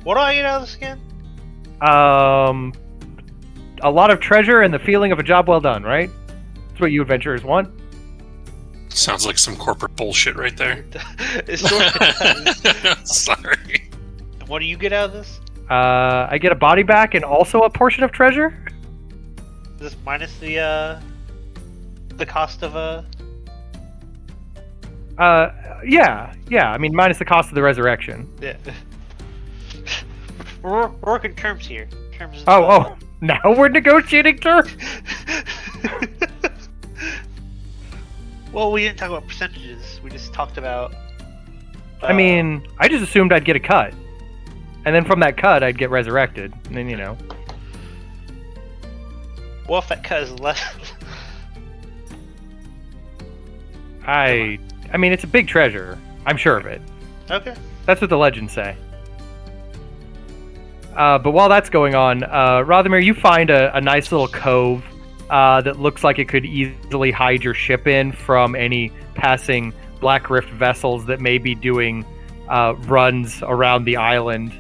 S2: What do I get out of this again?
S1: A lot of treasure and the feeling of a job well done, right? That's what you adventurers want.
S4: Sounds like some corporate bullshit right there.
S2: It sort of does.
S4: Sorry.
S2: And what do you get out of this?
S1: I get a body back and also a portion of treasure.
S2: Is this minus the cost of
S1: Yeah. I mean, minus the cost of the resurrection.
S2: Yeah. We're working terms here. Terms.
S1: Now we're negotiating terms.
S2: Well, we didn't talk about percentages. We just talked about.
S1: I mean, I just assumed I'd get a cut, and then from that cut, I'd get resurrected, and then
S2: Well, if that cut is less.
S1: I mean, it's a big treasure. I'm sure of it.
S2: Okay.
S1: That's what the legends say. But while that's going on, Rothamir, you find a nice little cove that looks like it could easily hide your ship in from any passing Blackrift vessels that may be doing runs around the island.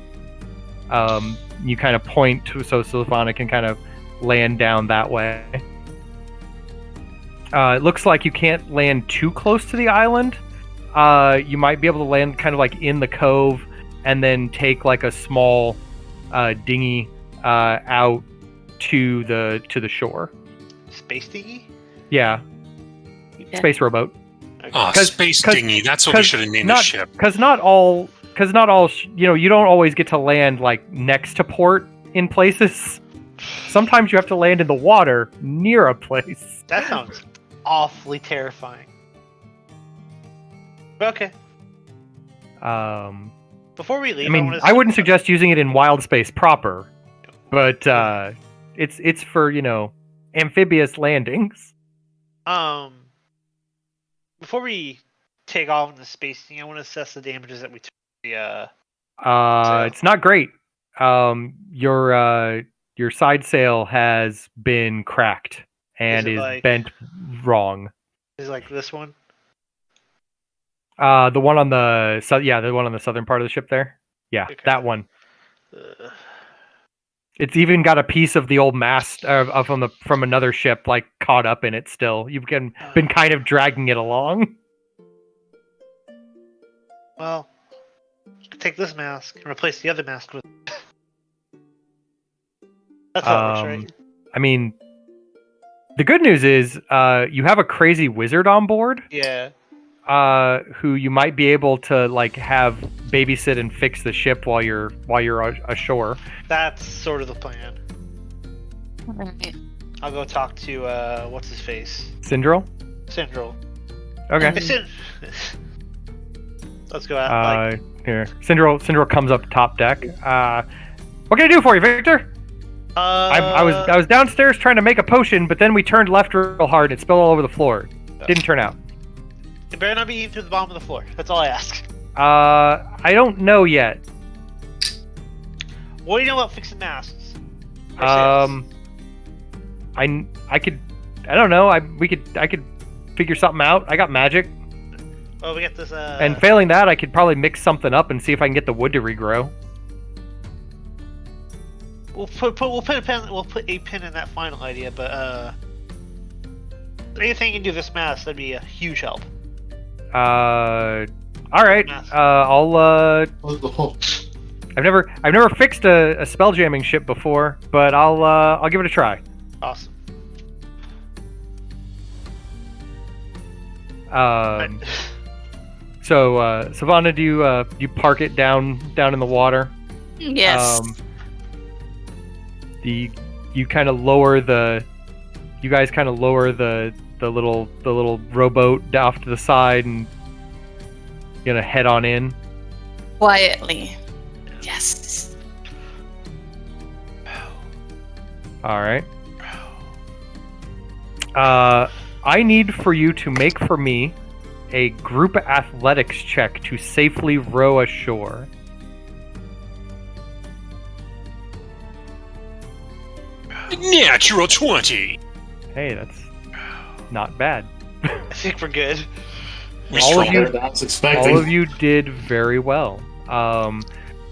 S1: You kind of point to so Sylvana can kind of land down that way. It looks like you can't land too close to the island. You might be able to land kind of like in the cove and then take like a small dinghy out to the shore.
S2: Space dinghy?
S1: Yeah. Space rowboat.
S4: Oh, space dinghy. That's what we should have named the ship.
S1: Because not all, you don't always get to land like next to port in places. Sometimes you have to land in the water near a place.
S2: That sounds awfully terrifying. Okay. Before we leave,
S1: I mean, I wouldn't suggest using it in wild space proper, but it's for amphibious landings.
S2: Before we take off in the space thing, I want to assess the damages that we took.
S1: It's not great. Your side sail has been cracked and is bent wrong.
S2: Is it like this one?
S1: The one on the the one on the southern part of the ship there. Yeah, okay. That one. It's even got a piece of the old mast from another ship like caught up in it still. You've been kind of dragging it along.
S2: Well, take this mask and replace the other mask with. That's how it works, right?
S1: I mean, the good news is you have a crazy wizard on board.
S2: Yeah.
S1: Who you might be able to like have babysit and fix the ship while you're ashore.
S2: That's sort of the plan.
S5: Right.
S2: I'll go talk to what's his face?
S1: Cendrail?
S2: Cendrail.
S1: Okay.
S2: Let's go out.
S1: Here. Cendrail comes up top deck. What can I do for you, Victor? I was downstairs trying to make a potion, but then we turned left real hard and it spilled all over the floor. Didn't turn out.
S2: It better not be eaten through the bottom of the floor. That's all I ask.
S1: I don't know yet.
S2: What do you know about fixing masks?
S1: I could. I don't know. I could figure something out. I got magic.
S2: Oh, we got this.
S1: And failing that, I could probably mix something up and see if I can get the wood to regrow.
S2: We'll put a pin in that final idea, but anything you can do this mask, that'd be a huge help.
S1: All right. I've never fixed a spell jamming ship before, but I'll give it a try.
S2: Awesome.
S1: So Savannah, do you park it down in the water?
S5: Yes.
S1: You guys kind of lower the little rowboat off to the side and gonna head on in
S5: Quietly. Yes.
S1: All right. I need for you to make for me a group athletics check to safely row ashore.
S4: Natural 20.
S1: Hey, that's not bad.
S2: I think we're good.
S1: All of you did very well.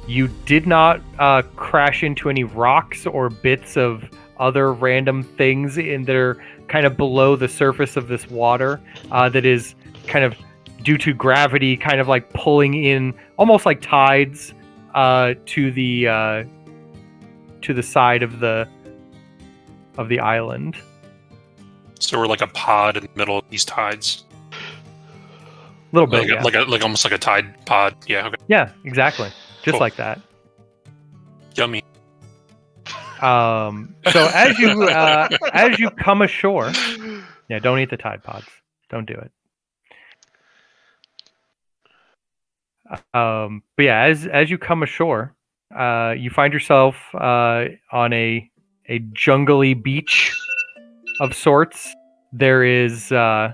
S1: You did not crash into any rocks or bits of other random things that are kind of below the surface of this water that is kind of due to gravity kind of like pulling in almost like tides to the side of the island.
S4: So we're like a pod in the middle of these tides.
S1: A little bit,
S4: like almost like a tide pod. Yeah. Okay.
S1: Yeah, exactly. Just
S4: Cool.
S1: like that.
S4: Yummy.
S1: So as you come ashore, yeah, don't eat the Tide Pods. Don't do it. But yeah, as you come ashore, you find yourself on a jungly beach of sorts. There is a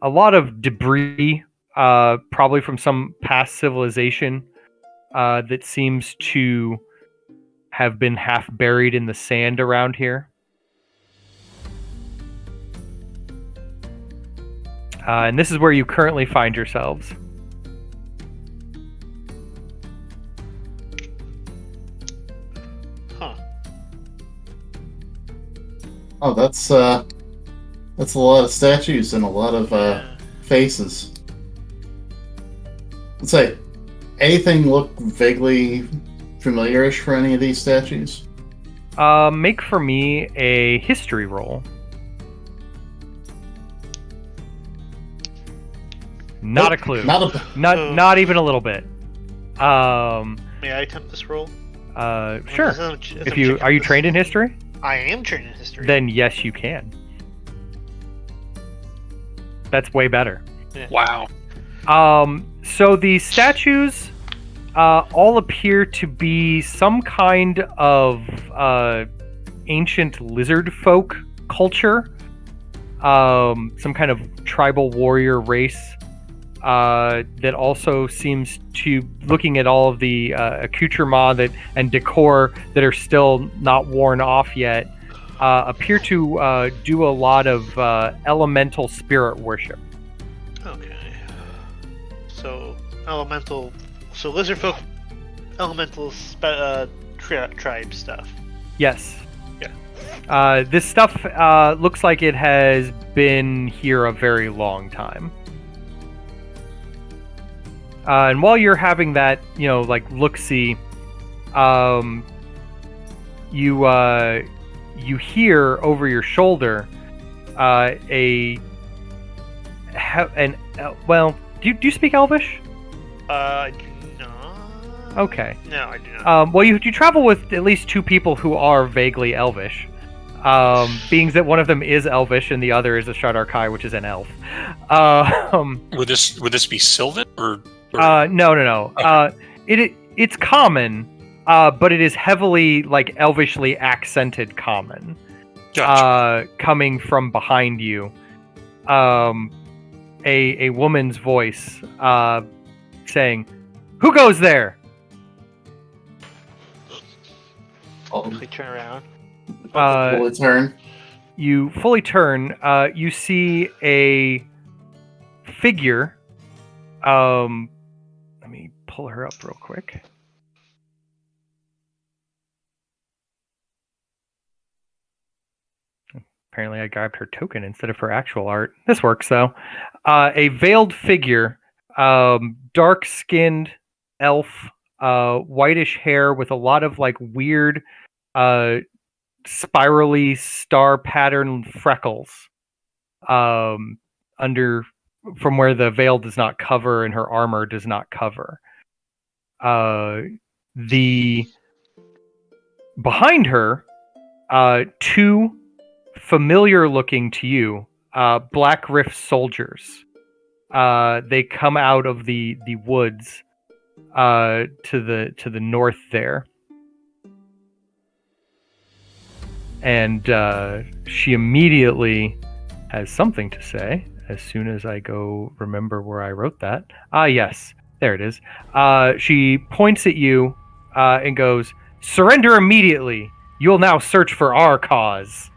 S1: lot of debris, probably from some past civilization, that seems to have been half buried in the sand around here. And this is where you currently find yourselves.
S2: Huh.
S3: Oh, that's a lot of statues and a lot of faces. Let's say, anything look vaguely familiarish for any of these statues?
S1: Make for me a history roll. Not a clue. Not even a little bit.
S2: May I attempt this roll?
S1: Sure. Are you trained in history?
S2: I am trained in history.
S1: Then yes, you can. That's way better.
S2: Yeah.
S4: Wow.
S1: So the statues all appear to be some kind of ancient lizard folk culture. Some kind of tribal warrior race that also seems to, looking at all of the accoutrement and decor that are still not worn off yet, appear to do a lot of elemental spirit worship.
S2: Okay. So lizard folk, elemental tribe stuff.
S1: Yes.
S2: Yeah.
S1: This stuff looks like it has been here a very long time. And while you're having that, look-see, you hear over your shoulder do you speak Elvish?
S2: No.
S1: Okay.
S2: No, I do not.
S1: Well, you travel with at least two people who are vaguely Elvish. Being that one of them is Elvish and the other is a Shadar-kai, which is an elf.
S4: Would this be Sylvan or?
S1: No.
S4: Okay.
S1: It's common, but it is heavily elvishly accented common.
S4: Gotcha.
S1: Coming from behind you, a woman's voice saying, "Who goes there?"
S2: Quickly turn around.
S3: Fully turn.
S1: You fully turn. You see a figure. Let me pull her up real quick. Apparently, I grabbed her token instead of her actual art. This works though. A veiled figure, dark-skinned elf, whitish hair with a lot of weird, spirally star pattern freckles. Under from where the veil does not cover and her armor does not cover. Behind her, two familiar looking to you, Blackrift soldiers. They come out of the woods to the north there. And she immediately has something to say as soon as I go remember where I wrote that. Yes, there it is. She points at you and goes, "Surrender immediately. You will now search for our cause."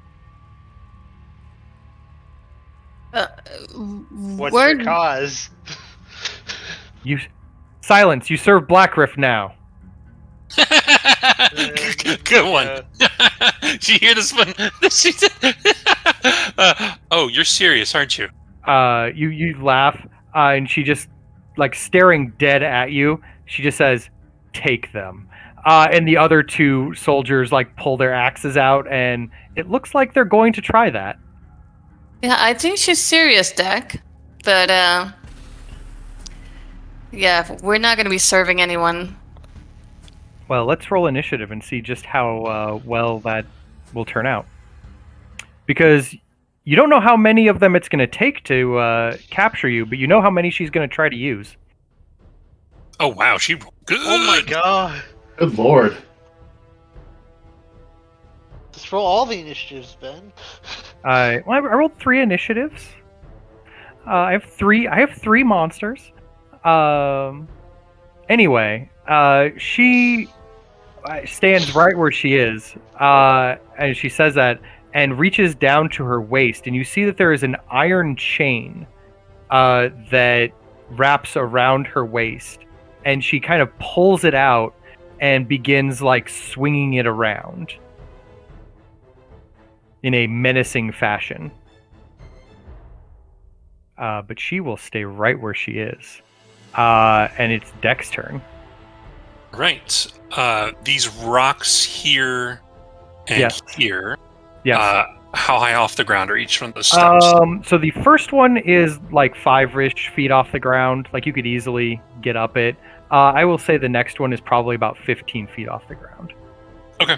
S2: What's your cause?
S1: Silence. You serve Blackrift now.
S4: Good one. Did you hear this one? Oh, you're serious, aren't you?
S1: You laugh, and she just staring dead at you. She just says, "Take them." And the other two soldiers pull their axes out, and it looks like they're going to try that.
S5: Yeah, I think she's serious, Dak. But yeah, we're not going to be serving anyone.
S1: Well, let's roll initiative and see just how well that will turn out. Because you don't know how many of them it's going to take to capture you, but you know how many she's going to try to use.
S4: Oh wow, she rolled good.
S2: Oh my god.
S3: Good lord.
S2: Just roll all the initiatives, Ben.
S1: I rolled 3 initiatives. I have three monsters. Anyway, she stands right where she is, and she says that, and reaches down to her waist, and you see that there is an iron chain that wraps around her waist, and she kind of pulls it out and begins like swinging it around in a menacing fashion. But she will stay right where she is. And it's Deck's turn.
S4: Right. These rocks here and
S1: Yes.
S4: here.
S1: Yes.
S4: How high off the ground are each one of those steps?
S1: So the first one is like 5-ish feet off the ground. Like you could easily get up it. I will say the next one is probably about 15 feet off the ground.
S4: Okay.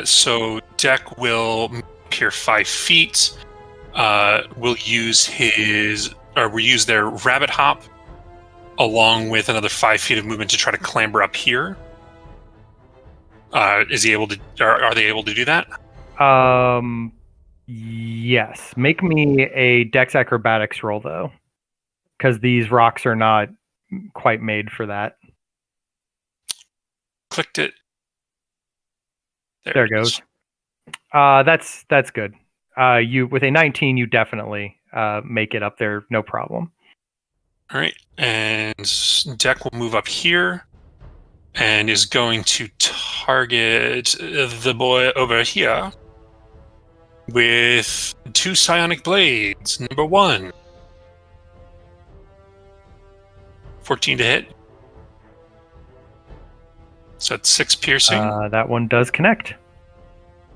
S4: So Deck will move here 5 feet. We'll use their rabbit hop along with another 5 feet of movement to try to clamber up here. Is he able to? Are they able to do that?
S1: Yes. Make me a Dex acrobatics roll though, because these rocks are not quite made for that.
S4: Clicked it.
S1: There it goes. That's good. You with a 19, you definitely make it up there, no problem.
S4: All right, and Deck will move up here and is going to target the boy over here with 2 psionic blades. Number 1. 14 to hit. So that's 6 piercing.
S1: That one does connect.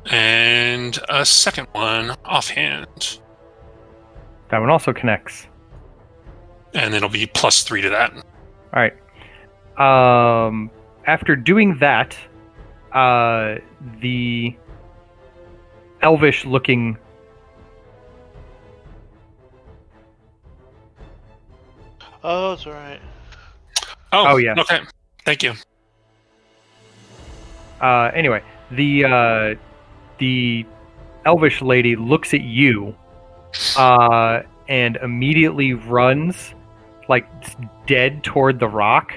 S4: And a second one offhand.
S1: That one also connects.
S4: And it'll be +3 to that.
S1: All right. After doing that, the elvish-looking
S2: Oh, it's alright.
S4: Oh,
S1: yes.
S4: Okay. Thank you.
S1: Anyway, the elvish lady looks at you, and immediately runs, like dead toward the rock,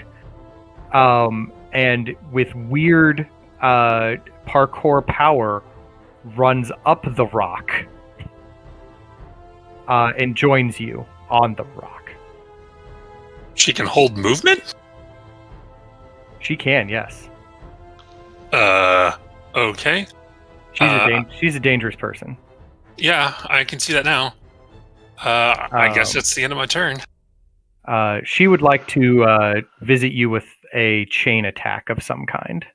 S1: and with weird parkour power, runs up the rock, and joins you on the rock.
S4: She can hold movement?
S1: She can, yes.
S4: Okay.
S1: She's a dangerous person.
S4: Yeah, I can see that now. I guess that's the end of my turn.
S1: She would like to visit you with a chain attack of some kind.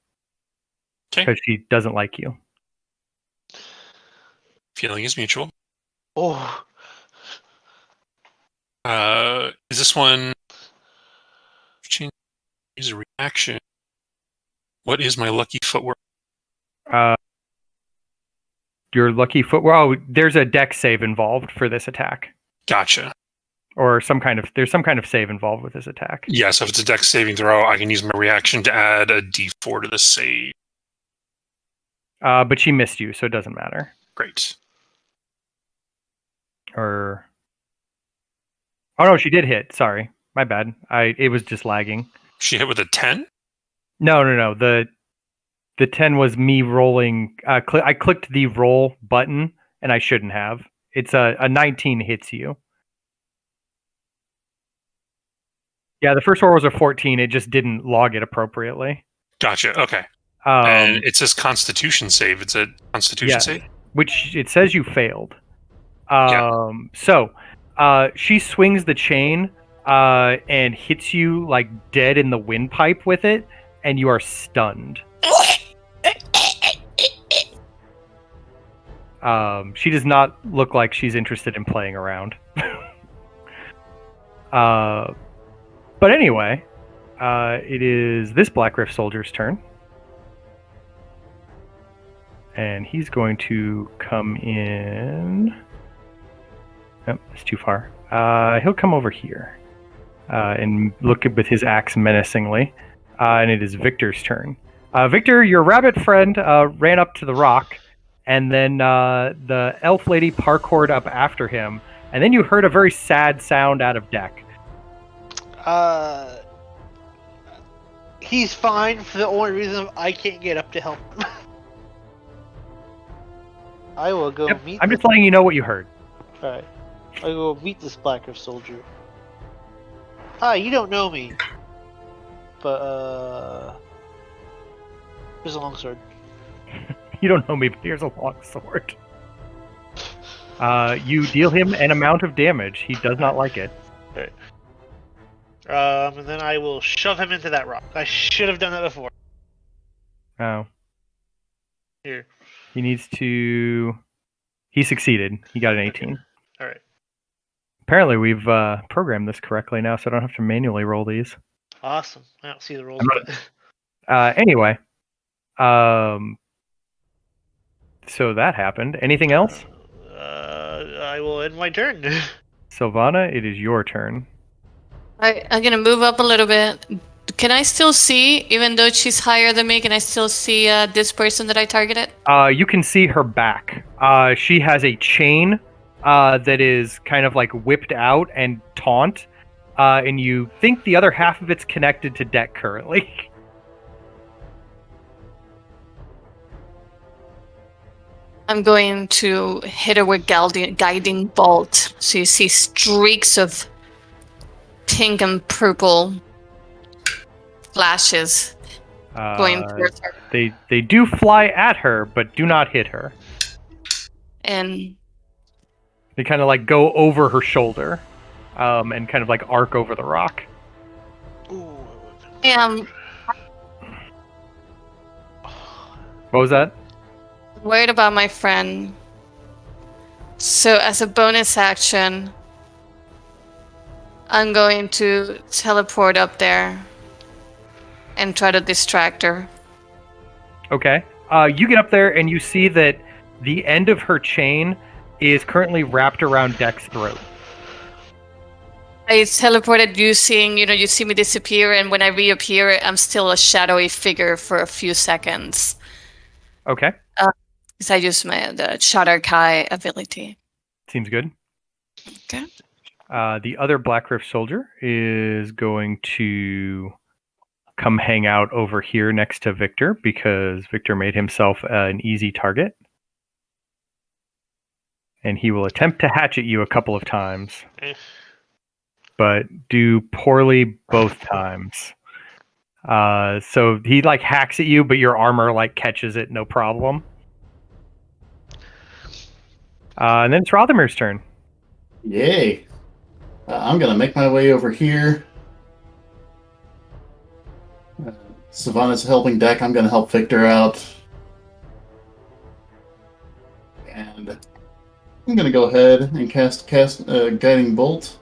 S4: Okay.
S1: Because she doesn't like you.
S4: Feeling is mutual.
S2: Oh.
S4: Is this one... Use a reaction. What is my lucky footwork?
S1: Your lucky foot. Well, there's a dex save involved for this attack.
S4: Gotcha.
S1: Or there's some kind of save involved with this attack.
S4: Yeah, so if it's a dex saving throw, I can use my reaction to add a d4 to the save.
S1: But she missed you, so it doesn't matter.
S4: Great.
S1: Oh no, she did hit. Sorry, my bad. It was just lagging.
S4: She hit with a 10?
S1: No. The 10 was me rolling. I clicked the roll button, and I shouldn't have. It's a 19 hits you. Yeah, the first roll was a 14. It just didn't log it appropriately.
S4: Gotcha. Okay. And it says Constitution save. It's a Constitution save?
S1: Which it says you failed.
S4: Yeah.
S1: So she swings the chain and hits you like dead in the windpipe with it, and you are stunned. She does not look like she's interested in playing around. But anyway, it is this Blackrift soldier's turn. And he's going to come in... Oh, it's too far. He'll come over here. and look with his axe menacingly. And it is Victor's turn. Victor, your rabbit friend ran up to the rock, and then the elf lady parkoured up after him, and then you heard a very sad sound out of deck.
S2: He's fine for the only reason I can't get up to help him. I will go meet.
S1: I'm just letting you know what you heard.
S2: Alright. I will meet this Blackrift soldier. Hi, you don't know me. But, here's a long sword.
S1: You don't know me, but here's a long sword. You deal him an amount of damage. He does not like it.
S2: Alright. And then I will shove him into that rock. I should have done that before.
S1: Oh.
S2: Here.
S1: He needs to... He succeeded. He got an 18.
S2: Alright.
S1: Apparently we've programmed this correctly now, so I don't have to manually roll these.
S2: Awesome. I don't see the rolls.
S1: Anyway. So that happened. Anything else?
S2: I will end my turn.
S1: Sylvana, it is your turn.
S5: I'm gonna move up a little bit. Can I still see, even though she's higher than me, can I still see this person that I targeted?
S1: You can see her back. She has a chain that is kind of like whipped out and taunt, and you think the other half of it's connected to deck currently.
S5: I'm going to hit her with guiding bolt. So you see streaks of pink and purple flashes going towards her.
S1: They do fly at her, but do not hit her.
S5: And
S1: they kind of like go over her shoulder, and kind of like arc over the rock.
S5: I'm
S1: What was that?
S5: worried about my friend. So as a bonus action, I'm going to teleport up there and try to distract her.
S1: Okay. You get up there and you see that the end of her chain is currently wrapped around Deck's throat.
S5: I teleported you see me disappear, and when I reappear, I'm still a shadowy figure for a few seconds.
S1: Okay.
S5: Because I use the Shatter Kai ability.
S1: Seems good.
S5: Okay.
S1: The other Blackrift soldier is going to come hang out over here next to Victor because Victor made himself an easy target. And he will attempt to hatchet you a couple of times, but do poorly both times. So he like hacks at you, but your armor like catches it, no problem. And then it's Rothermere's turn.
S3: Yay. I'm going to make my way over here. Savannah's helping Deck. I'm going to help Victor out. And I'm going to go ahead and cast Guiding Bolt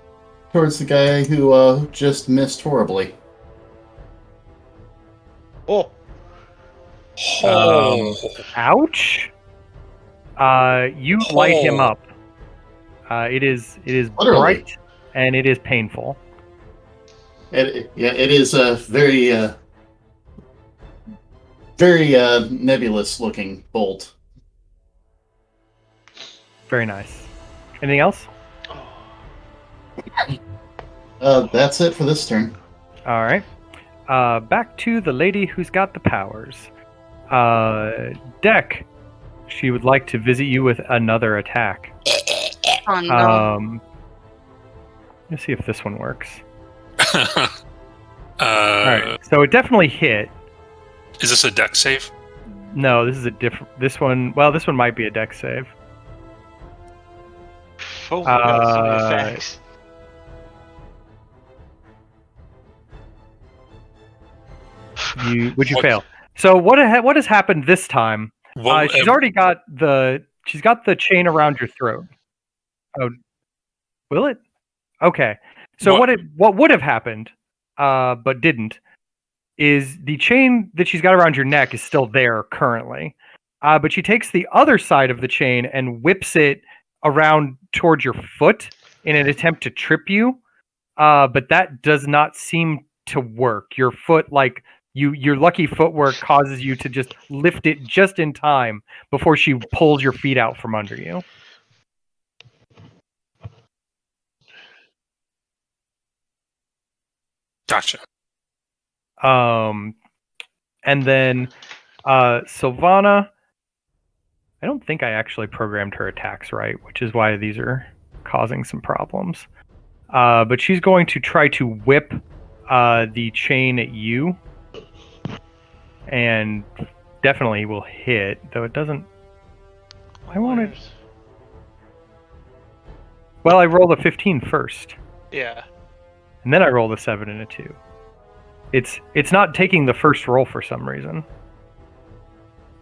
S3: towards the guy who just missed horribly.
S2: Oh.
S1: Ouch. You light him up. It is
S3: Literally.
S1: bright and it is painful.
S3: It is a very nebulous looking bolt.
S1: Very nice. Anything else?
S3: That's it for this turn.
S1: All right. Back to the lady who's got the powers. Deck, she would like to visit you with another attack.
S5: Oh no.
S1: Let's see if this one works.
S4: All
S1: Alright, so it definitely hit.
S4: Is this a deck save?
S1: No, this is a different. This one might be a deck save.
S2: Oh my god, so many effects.
S1: Would you fail? So what has happened this time? She's already got the chain around your throat. Oh, will it? Okay. So what would have happened, but didn't, is the chain that she's got around your neck is still there currently, but she takes the other side of the chain and whips it around towards your foot in an attempt to trip you. but that does not seem to work. Your foot, like your lucky footwork, causes you to just lift it just in time before she pulls your feet out from under you.
S4: Gotcha.
S1: And then Sylvana, I don't think I actually programmed her attacks right, which is why these are causing some problems. But she's going to try to whip the chain at you, and definitely will hit, though it doesn't. I want it. Well, I rolled a 15 first.
S2: Yeah.
S1: And then I rolled a 7 and a 2. It's not taking the first roll for some reason.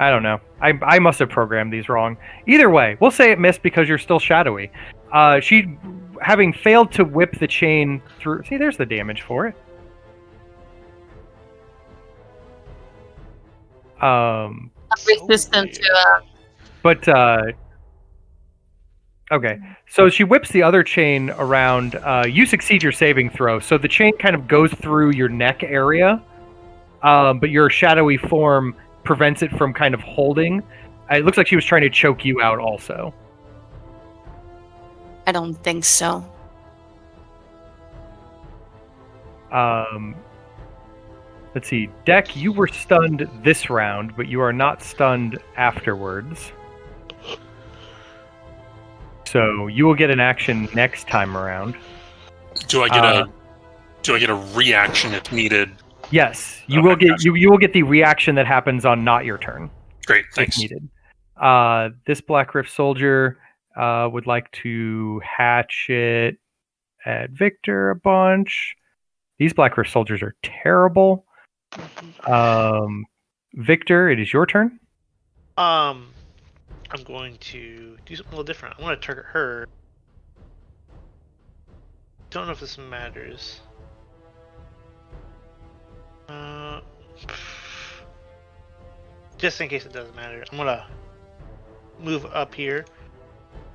S1: I don't know. I must have programmed these wrong. Either way, we'll say it missed because you're still shadowy. She, having failed to whip the chain through... See, there's the damage for it.
S5: Resistant to...
S1: But, okay. So she whips the other chain around. You succeed your saving throw. So the chain kind of goes through your neck area, but your shadowy form prevents it from kind of holding. It looks like she was trying to choke you out also.
S5: I don't think so.
S1: Let's see. Deck, you were stunned this round, but you are not stunned afterwards. So you will get an action next time around.
S4: Do I get a reaction if needed?
S1: Yes, you will get
S4: gotcha.
S1: you will get the reaction that happens on not your turn.
S4: Great,
S1: If
S4: thanks.
S1: needed. This Blackrift soldier would like to hatchet at Victor a bunch. These Blackrift soldiers are terrible. Victor, it is your turn.
S2: I'm going to do something a little different. I want to target her. Don't know if this matters. Just in case it doesn't matter, I'm gonna move up here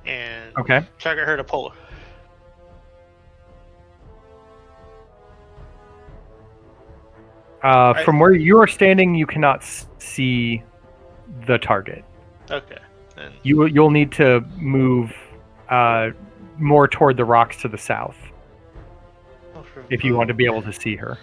S2: and
S1: Okay.
S2: target her to pull her.
S1: From where you are standing, you cannot see the target.
S2: Okay. Then
S1: You'll need to move more toward the rocks to the south if you want to be able to see her.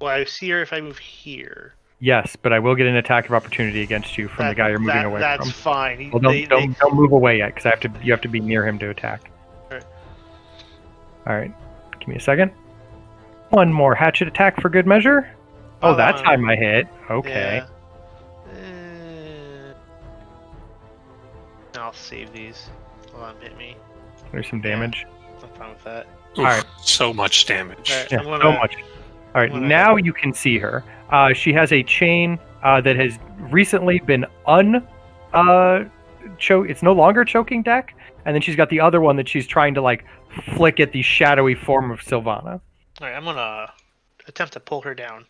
S2: Well, I see her if I move here.
S1: Yes, but I will get an attack of opportunity against you from the guy you're moving away
S2: that's
S1: from.
S2: fine.
S1: Well, don't move away yet, because you have to be near him to attack.
S2: Alright.
S1: All right. Give me a second. One more hatchet attack for good measure. Oh, that time I hit. Okay.
S2: Yeah. I'll save these. Hold on, hit me.
S1: There's some damage.
S2: I'm fine with that.
S4: Oof,
S1: Alright.
S4: So much damage.
S2: Alright.
S1: Yeah,
S2: I'm gonna-
S1: so much. All right, now you can see her. She has a chain that has recently been it's no longer choking Deck, and then she's got the other one that she's trying to like flick at the shadowy form of Sylvana.
S2: Alright, I'm gonna attempt to pull her down.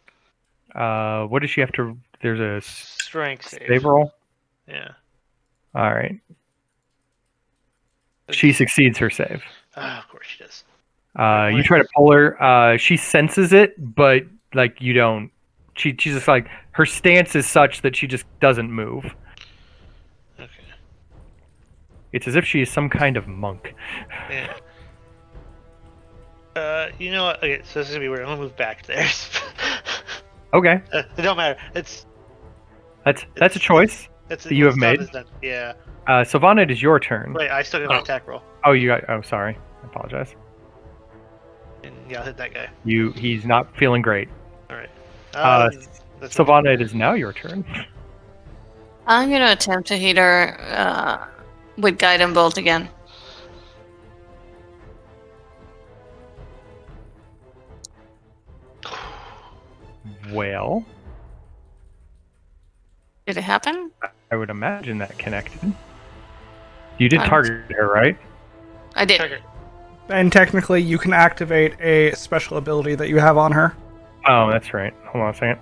S1: What does she have to? There's a
S2: Strength save.
S1: save roll.
S2: Yeah.
S1: All right. She succeeds her save.
S2: Of course she does.
S1: You try to pull her. She senses it, but like you don't. She's just like her stance is such that she just doesn't move.
S2: Okay.
S1: It's as if she is some kind of monk.
S2: Yeah. You know what? Okay, so this is gonna be weird. I'm gonna move back there.
S1: Okay,
S2: It don't matter. That's
S1: a choice that you have made.
S2: Yeah.
S1: Sylvana, it is your turn.
S2: Wait, I still got my attack roll.
S1: Oh, you got. Oh, sorry. I apologize.
S2: And yeah, I'll hit that guy.
S1: He's not feeling great.
S2: All right. That's
S1: Sylvana, it is now your turn.
S5: I'm gonna attempt to hit her with Guiding Bolt again.
S1: Well,
S5: Did it happen?
S1: I would imagine that connected. You did
S5: Right.
S1: target her, right?
S5: I did.
S2: target.
S6: And technically, you can activate a special ability that you have on her.
S1: Oh, that's right. Hold on a second.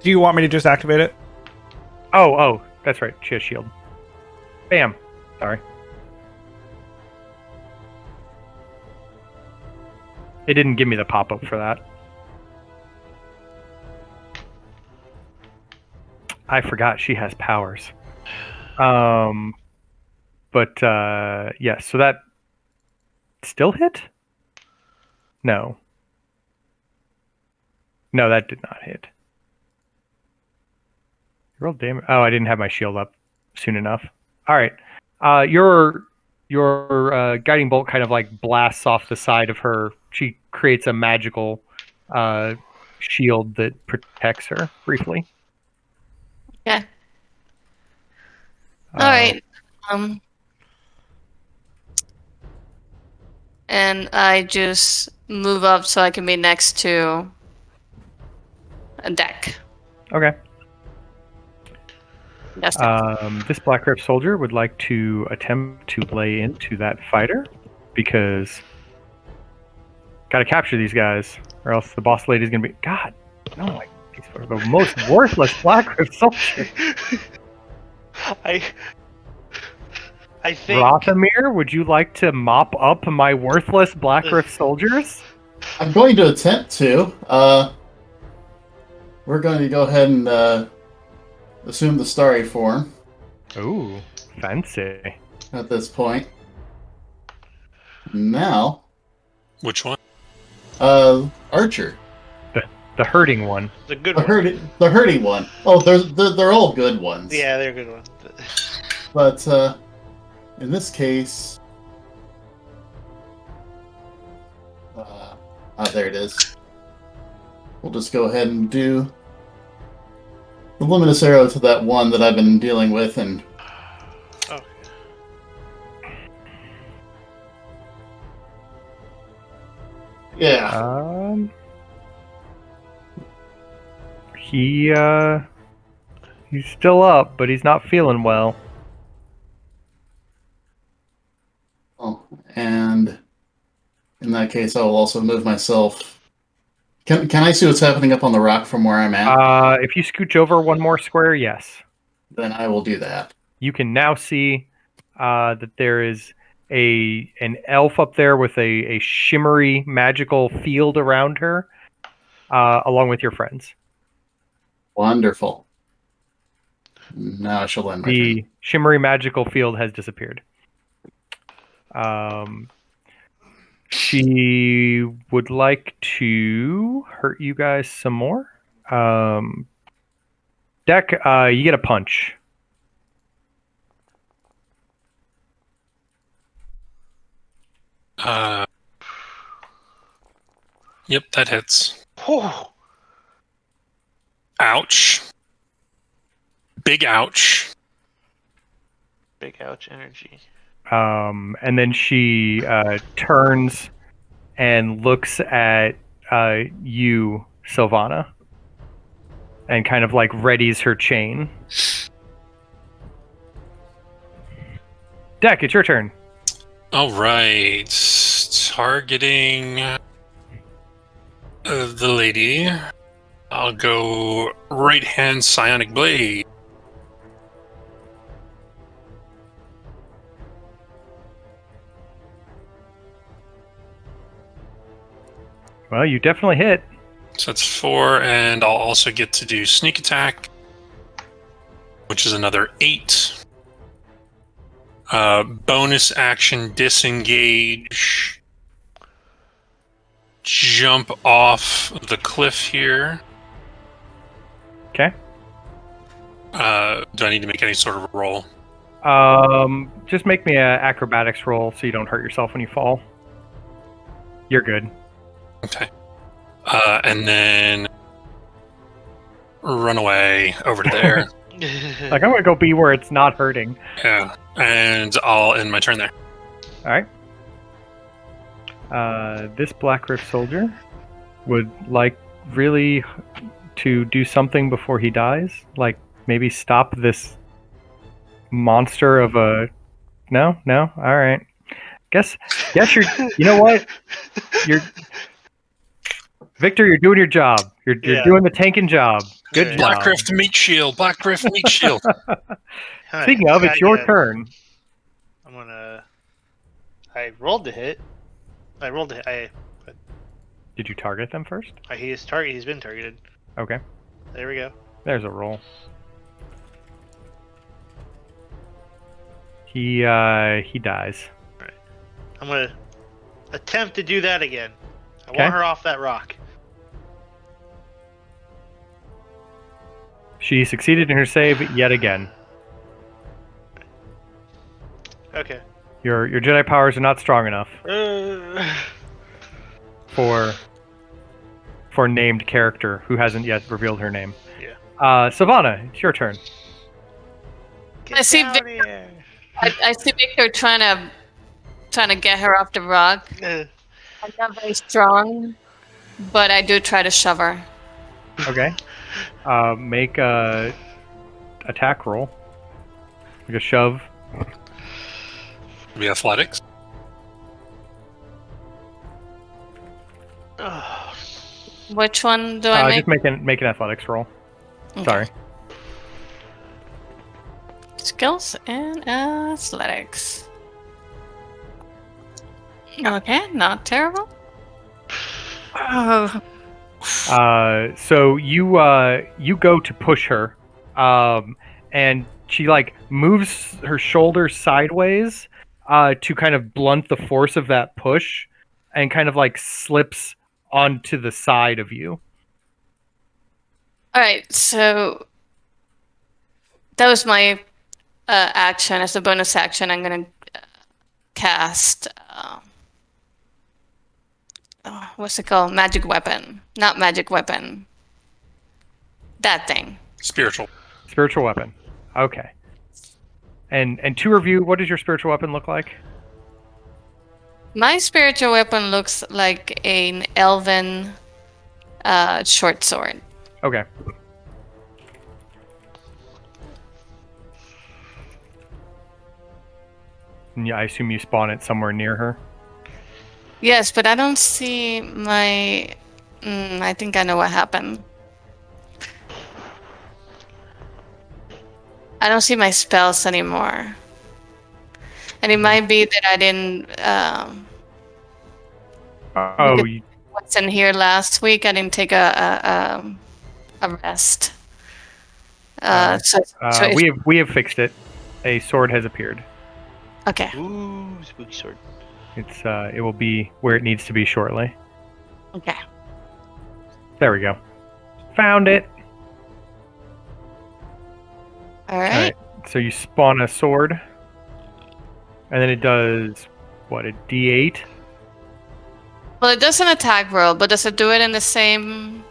S6: Do you want me to just activate it?
S1: Oh, that's right. She has shield. Bam. Sorry. It didn't give me the pop-up for that. I forgot she has powers. But yes, so that still hit? No. No, that did not hit. Roll damage. Oh, I didn't have my shield up soon enough. All right. Your guiding bolt kind of like blasts off the side of her. She creates a magical shield that protects her briefly.
S5: Yeah. All right. And I just move up so I can be next to a deck.
S1: Okay.
S5: That's
S1: This Blackrift soldier would like to attempt to lay into that fighter because got to capture these guys, or else the boss lady's gonna be. God, no, like these are the most worthless Blackrift soldier.
S2: I think
S1: Rothamir, would you like to mop up my worthless Blackrift soldiers?
S3: I'm going to attempt to. We're going to go ahead and assume the starry form
S1: Ooh, fancy.
S3: at this point. Now,
S4: Which one?
S3: Archer.
S1: The hurting one.
S2: the good
S3: The
S2: one.
S3: hurting one. Oh, they're all good ones.
S2: Yeah, they're good ones.
S3: But in this case, there it is. We'll just go ahead and do the luminous arrow to that one that I've been dealing with, and
S2: Oh,
S3: yeah,
S1: He's still up, but he's not feeling well.
S3: oh, and in that case, I will also move myself. Can I see what's happening up on the rock from where I'm at?
S1: If you scooch over one more square, yes.
S3: Then I will do that.
S1: You can now see that there is an elf up there with a shimmery magical field around her, along with your friends.
S3: Wonderful. Now I shall end my turn.
S1: The shimmery magical field has disappeared. She would like to hurt you guys some more. Deck, you get a punch.
S4: Yep, that hits.
S2: Whew.
S4: Ouch. Big ouch.
S2: Big ouch energy.
S1: And then she turns and looks at you, Sylvana, and kind of like readies her chain. Deck, it's your turn.
S4: All right. Targeting the lady. I'll go right hand psionic blade.
S1: Well, you definitely hit.
S4: So that's 4, and I'll also get to do sneak attack, which is another 8. Bonus action disengage. Jump off the cliff here.
S1: Okay.
S4: Do I need to make any sort of a roll?
S1: Just make me an acrobatics roll so you don't hurt yourself when you fall. You're good.
S4: Okay. And then run away over to there.
S1: Like, I'm gonna go be where it's not hurting.
S4: Yeah. And I'll end my turn there.
S1: All right. This Blackrift soldier would like really to do something before he dies. Like maybe stop this monster of a. No. All right. Guess you're. You know what? You're. Victor, you're doing your job. You're
S2: Yeah.
S1: doing the tanking job. Good
S2: Good.
S1: job.
S4: Blackrift meat shield. Blackrift meat shield.
S1: Speaking of, it's your turn.
S2: I'm gonna. I rolled the hit. I rolled the hit.
S1: Did you target them first?
S2: He is target. He's been targeted.
S1: Okay.
S2: There we go.
S1: There's a roll. He dies.
S2: I'm gonna attempt to do that again. I
S1: Okay.
S2: want her off that rock.
S1: She succeeded in her save yet again.
S2: Okay.
S1: Your Jedi powers are not strong enough for named character who hasn't yet revealed her name.
S2: Yeah.
S1: Savannah, it's your turn.
S2: Get
S5: I see
S2: down
S5: Victor-
S2: here.
S5: I see Victor trying to get her off the rock.
S2: Uh,
S5: I'm not very strong, but I do try to shove her.
S1: Okay. Make a attack roll. Like a shove.
S4: Be athletics.
S2: oh,
S5: Which one do I make?
S1: Just make an athletics roll.
S5: Okay.
S1: Sorry.
S5: Skills and athletics. Okay, not terrible. Oh,
S1: So you go to push her, and she like moves her shoulder sideways to kind of blunt the force of that push, and kind of like slips onto the side of you.
S5: all right, so that was my action. As a bonus action, I'm gonna cast. What's it called? Magic weapon. Not magic weapon. That thing.
S4: Spiritual.
S1: Spiritual weapon. Okay. And to review, what does your spiritual weapon look like?
S5: My spiritual weapon looks like an elven short sword.
S1: Okay. And yeah, I assume you spawn it somewhere near her.
S5: Yes, but I don't see my. I think I know what happened. I don't see my spells anymore. And it might be that I didn't.
S1: Oh,
S5: What's in here last week? I didn't take a rest. So
S1: we have fixed it. A sword has appeared.
S5: okay.
S2: ooh, spooky sword.
S1: It will be where it needs to be shortly.
S5: Okay.
S1: There we go. Found it.
S5: All right.
S1: So you spawn a sword, and then it does what, a D8?
S5: Well, it does an attack roll, but does it do it in the same?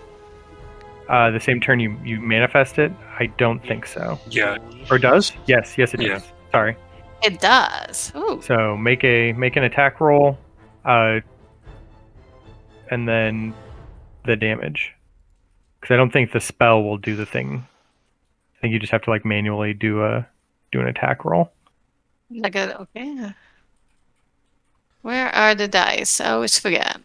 S1: The same turn you manifest it? I don't think so.
S4: Yeah.
S1: Or does? Yes, it
S4: Yeah.
S1: does. Sorry.
S5: It does. Ooh.
S1: So make an attack roll, and then the damage. Because I don't think the spell will do the thing. I think you just have to like manually do an attack roll.
S5: Okay. Where are the dice? I always forget.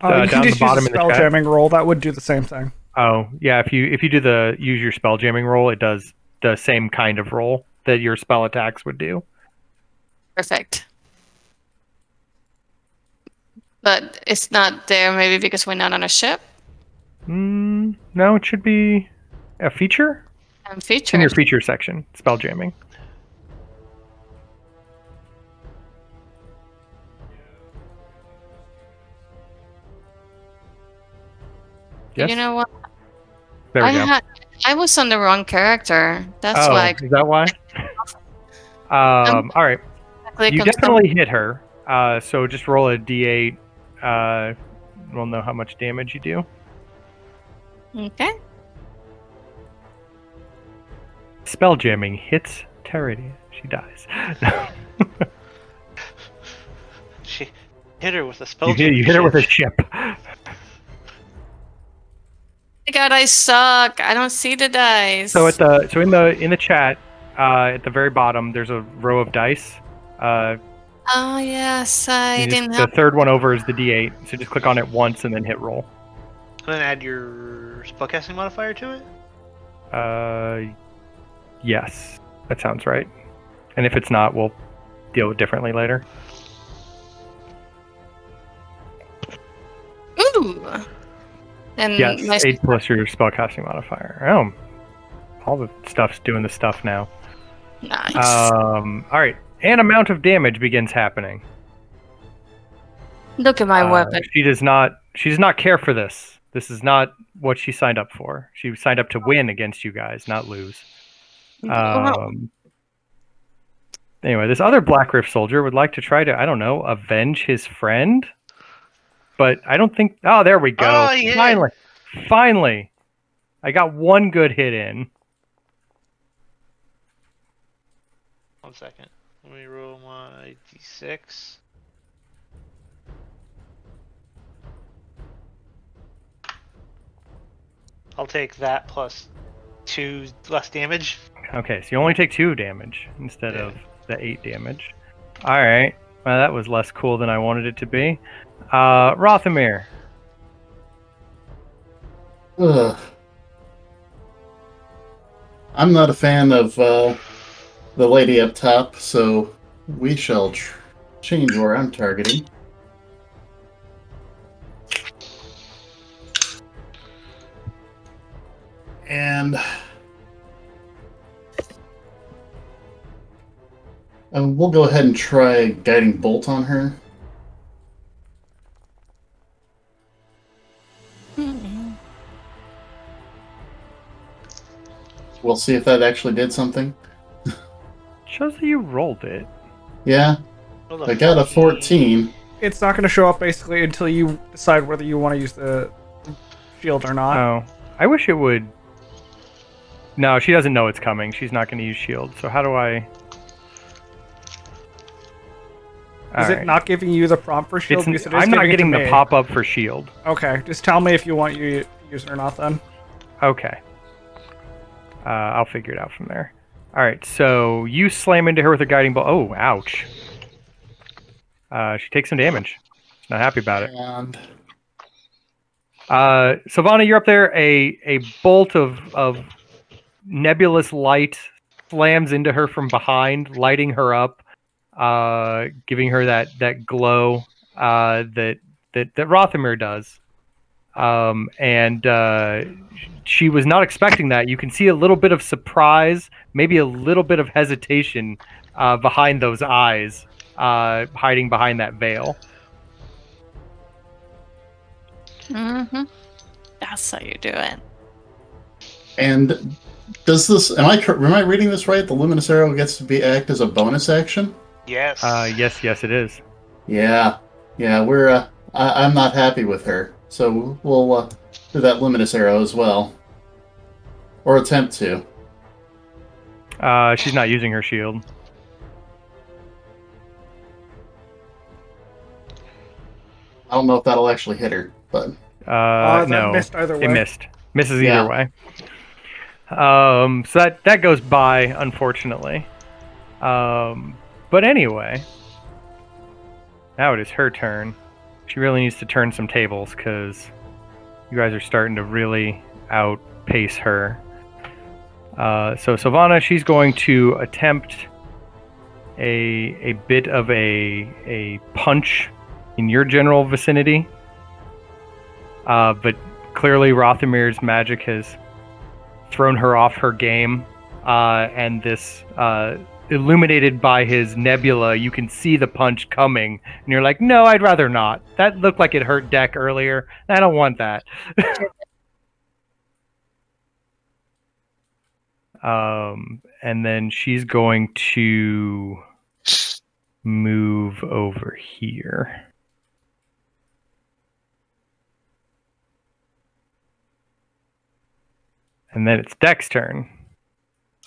S6: You
S1: down
S6: can
S1: the
S6: just
S1: bottom
S6: use
S1: in
S6: a
S1: the
S6: spell
S1: chat.
S6: jamming roll. That would do the same thing.
S1: Oh yeah, if you do use your spell jamming roll, it does the same kind of roll that your spell attacks would do.
S5: Perfect. But it's not there maybe because we're not on a ship.
S1: No, it should be a feature.
S5: I'm
S1: It's in
S5: featured.
S1: your feature section, spell jamming. Yes.
S5: You know what?
S1: There we go.
S5: I was on the wrong character. That's
S1: Oh,
S5: why
S1: is that why? All right.
S5: I click
S1: You
S5: on
S1: definitely hit her. So just roll a d8. We'll know how much damage you do.
S5: Okay.
S1: Spell jamming hits Terity. She dies.
S2: She hit her with a spell.
S1: You hit her with a ship.
S5: God, I suck. I don't see the dice.
S1: So in the chat, at the very bottom, there's a row of dice.
S5: Oh yes, I didn't
S1: The
S5: have.
S1: third one over is the d8. So just click on it once and then hit roll.
S2: And then add your spellcasting modifier to it.
S1: Yes, that sounds right. And if it's not, we'll deal with it differently later.
S5: Ooh. And
S1: Yes,
S5: my
S1: 8 plus your spellcasting modifier. Oh, all the stuff's doing the stuff now.
S5: nice.
S1: All right, an amount of damage begins happening.
S5: Look at my weapon.
S1: She does not care for this. This is not what she signed up for. She signed up to win against you guys, not lose. Anyway, this other Blackrift soldier would like to try to, I don't know, avenge his friend. But I don't think. Oh, there we go.
S2: Oh, yeah.
S1: Finally, I got one good hit in.
S2: 1 second. Let me roll my d6. I'll take that plus 2 less damage.
S1: Okay, so you only take 2 damage instead of the 8 damage. All right. Well, that was less cool than I wanted it to be. Rothamir.
S3: Ugh. I'm not a fan of the lady up top, so we shall change where I'm targeting. And we'll go ahead and try Guiding Bolt on her. We'll see if that actually did something.
S1: Shows that you rolled it.
S3: Yeah, I got a 14.
S6: It's not going to show up basically until you decide whether you want to use the shield or not.
S1: Oh, I wish it would. No, she doesn't know it's coming. She's not going to use shield. So how do I?
S6: Is it not giving you the prompt for shield? Because it is
S1: I'm not
S6: giving it
S1: getting
S6: to
S1: the
S6: me.
S1: pop-up for shield.
S6: Okay, just tell me if you want you to use it or not then.
S1: Okay. I'll figure it out from there. All right, so you slam into her with a guiding bolt. Oh, ouch. She takes some damage. Not happy about it.
S3: And
S1: Sylvana, you're up there. A bolt of nebulous light slams into her from behind, lighting her up, giving her that glow that Rothamir does. And she was not expecting that. You can see a little bit of surprise, maybe a little bit of hesitation behind those eyes, hiding behind that veil.
S5: Mm-hmm. That's how you do it.
S3: And does this? Am I reading this right? The luminous arrow gets to act as a bonus action.
S2: Yes.
S1: Yes, it is.
S3: Yeah. We're. I'm not happy with her, so we'll do that luminous arrow as well, or attempt to.
S1: She's not using her shield.
S3: I don't know if that'll actually hit her, but
S6: That
S1: No,
S6: missed either way.
S1: it missed. Misses
S3: Yeah.
S1: either way. So that goes by, unfortunately. But anyway, now it is her turn. She really needs to turn some tables because you guys are starting to really outpace her. So Sylvana, she's going to attempt a bit of a punch in your general vicinity. But clearly Rothamir's magic has thrown her off her game, and this illuminated by his nebula, you can see the punch coming, and you're like, no, I'd rather not. That looked like it hurt Deck earlier. I don't want that. And then she's going to move over here. And then it's Deck's turn.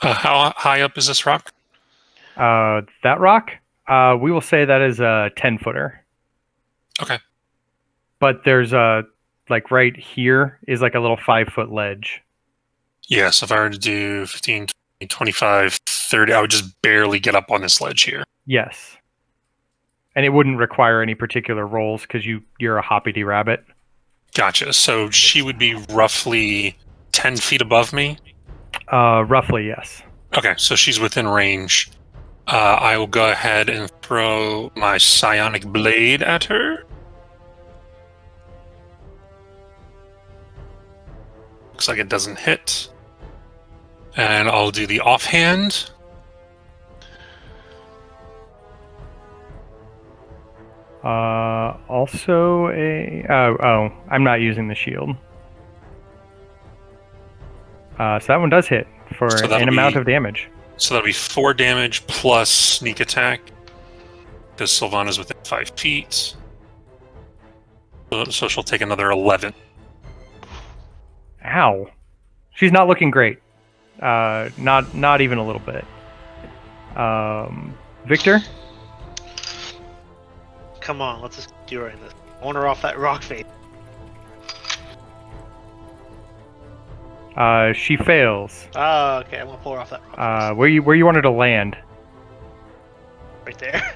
S4: How high up is this rock?
S1: That rock, we will say that is a 10-footer.
S4: Okay.
S1: But there's like right here is like a little 5-foot ledge.
S4: Yeah, so if I were to do 15, 20, 25, 30, I would just barely get up on this ledge here.
S1: Yes. And it wouldn't require any particular rolls because you're a hoppity rabbit.
S4: Gotcha. So she would be roughly 10 feet above me?
S1: Roughly, yes.
S4: Okay, so she's within range. I will go ahead and throw my psionic blade at her. Looks like it doesn't hit. And I'll do the offhand.
S1: Also a... Oh, I'm not using the shield. So that one does hit for
S4: So that'll
S1: an amount
S4: be-
S1: of damage.
S4: So that'll be 4 damage plus sneak attack. Because Sylvana's within 5 feet. So she'll take another 11.
S1: Ow. She's not looking great. Not even a little bit. Victor?
S2: Come on, let's just do this. I want her off that rock face.
S1: She fails.
S2: Oh, okay. I'm gonna pull her off that rock
S1: Where you want her to land?
S2: face. Right there.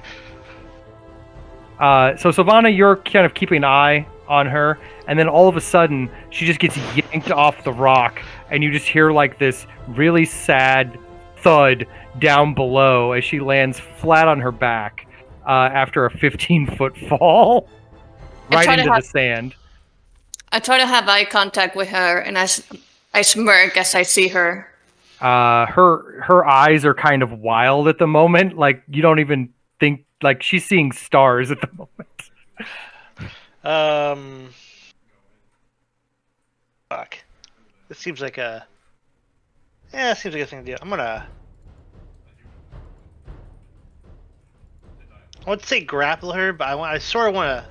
S1: So Sylvana, you're kind of keeping an eye on her, and then all of a sudden, she just gets yanked off the rock, and you just hear like this really sad thud down below as she lands flat on her back after a 15-foot fall right into the sand.
S5: I try to have eye contact with her, and I smirk as I see her.
S1: Her eyes are kind of wild at the moment. Like you don't even think like she's seeing stars at the moment.
S2: Fuck. This seems like a... Yeah, it seems like a thing to do. I'm gonna... I would say grapple her, but I sort of want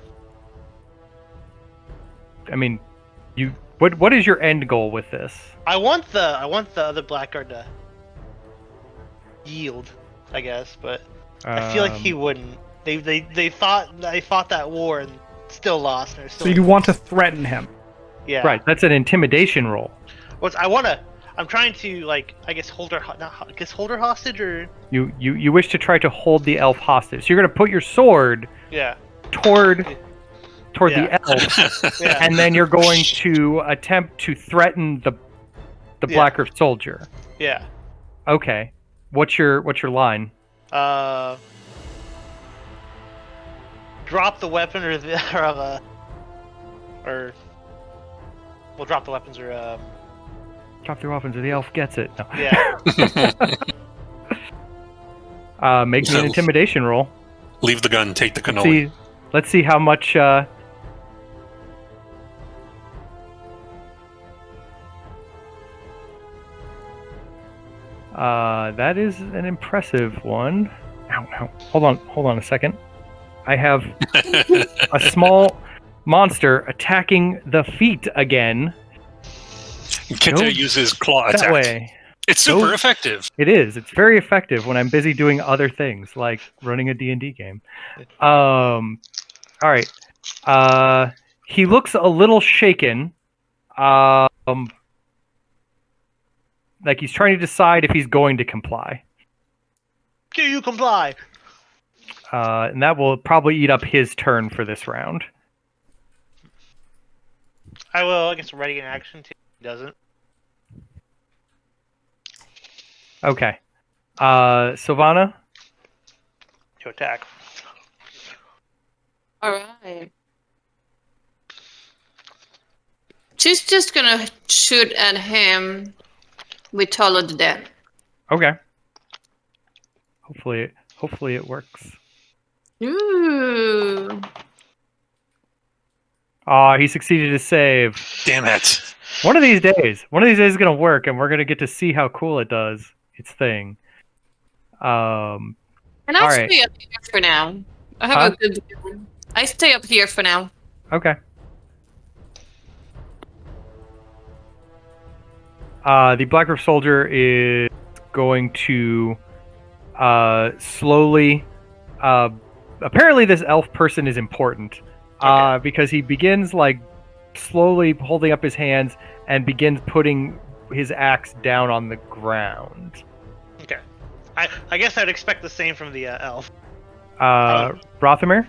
S2: to...
S1: I mean, what is your end goal with this?
S2: I want the other blackguard to yield, I guess, but I feel like he wouldn't. They fought that war and still lost. And
S6: So you want to threaten him.
S2: Yeah.
S1: Right, that's an intimidation roll.
S2: I'm trying to, like, I guess hold her hostage, or...
S1: You wish to try to hold the elf hostage. So you're going to put your sword
S2: Yeah.
S1: toward
S2: Yeah.
S1: the elf,
S2: Yeah.
S1: and then you're going to attempt to threaten the
S2: Yeah.
S1: Blackrift soldier.
S2: Yeah.
S1: Okay. What's your line?
S2: Drop the weapon, or we'll drop the weapons, or
S1: Drop their weapons or the elf gets it. No.
S2: yeah.
S1: Make me an intimidation roll.
S4: Leave the gun, take the cannoli.
S1: Let's see how much. That is an impressive one. Ow. Hold on a second. I have a small monster attacking the feet again.
S4: Kenta uses claw attack.
S1: That way.
S4: It's super effective.
S1: It is. It's very effective when I'm busy doing other things, like running a D&D game. All right. He looks a little shaken. Like he's trying to decide if he's going to comply.
S2: Do you comply?
S1: And that will probably eat up his turn for this round.
S2: I will, I guess, ready in action too. He doesn't.
S1: Okay. Sylvana?
S2: To attack.
S5: Alright. She's just gonna shoot at him with Toll of the Dead.
S1: Okay. Hopefully it works.
S5: Ooh.
S1: He succeeded to save.
S4: Damn it.
S1: One of these days is gonna work, and we're gonna get to see how cool it does its thing.
S5: And I
S1: Alright.
S5: stay up here for now. I have a good view. I stay up here for now.
S1: Okay. The Blackrift soldier is going to slowly. Apparently, this elf person is important because he begins like slowly holding up his hands and begins putting his axe down on the ground.
S2: Okay. I guess I'd expect the same from the elf.
S1: Rothamir?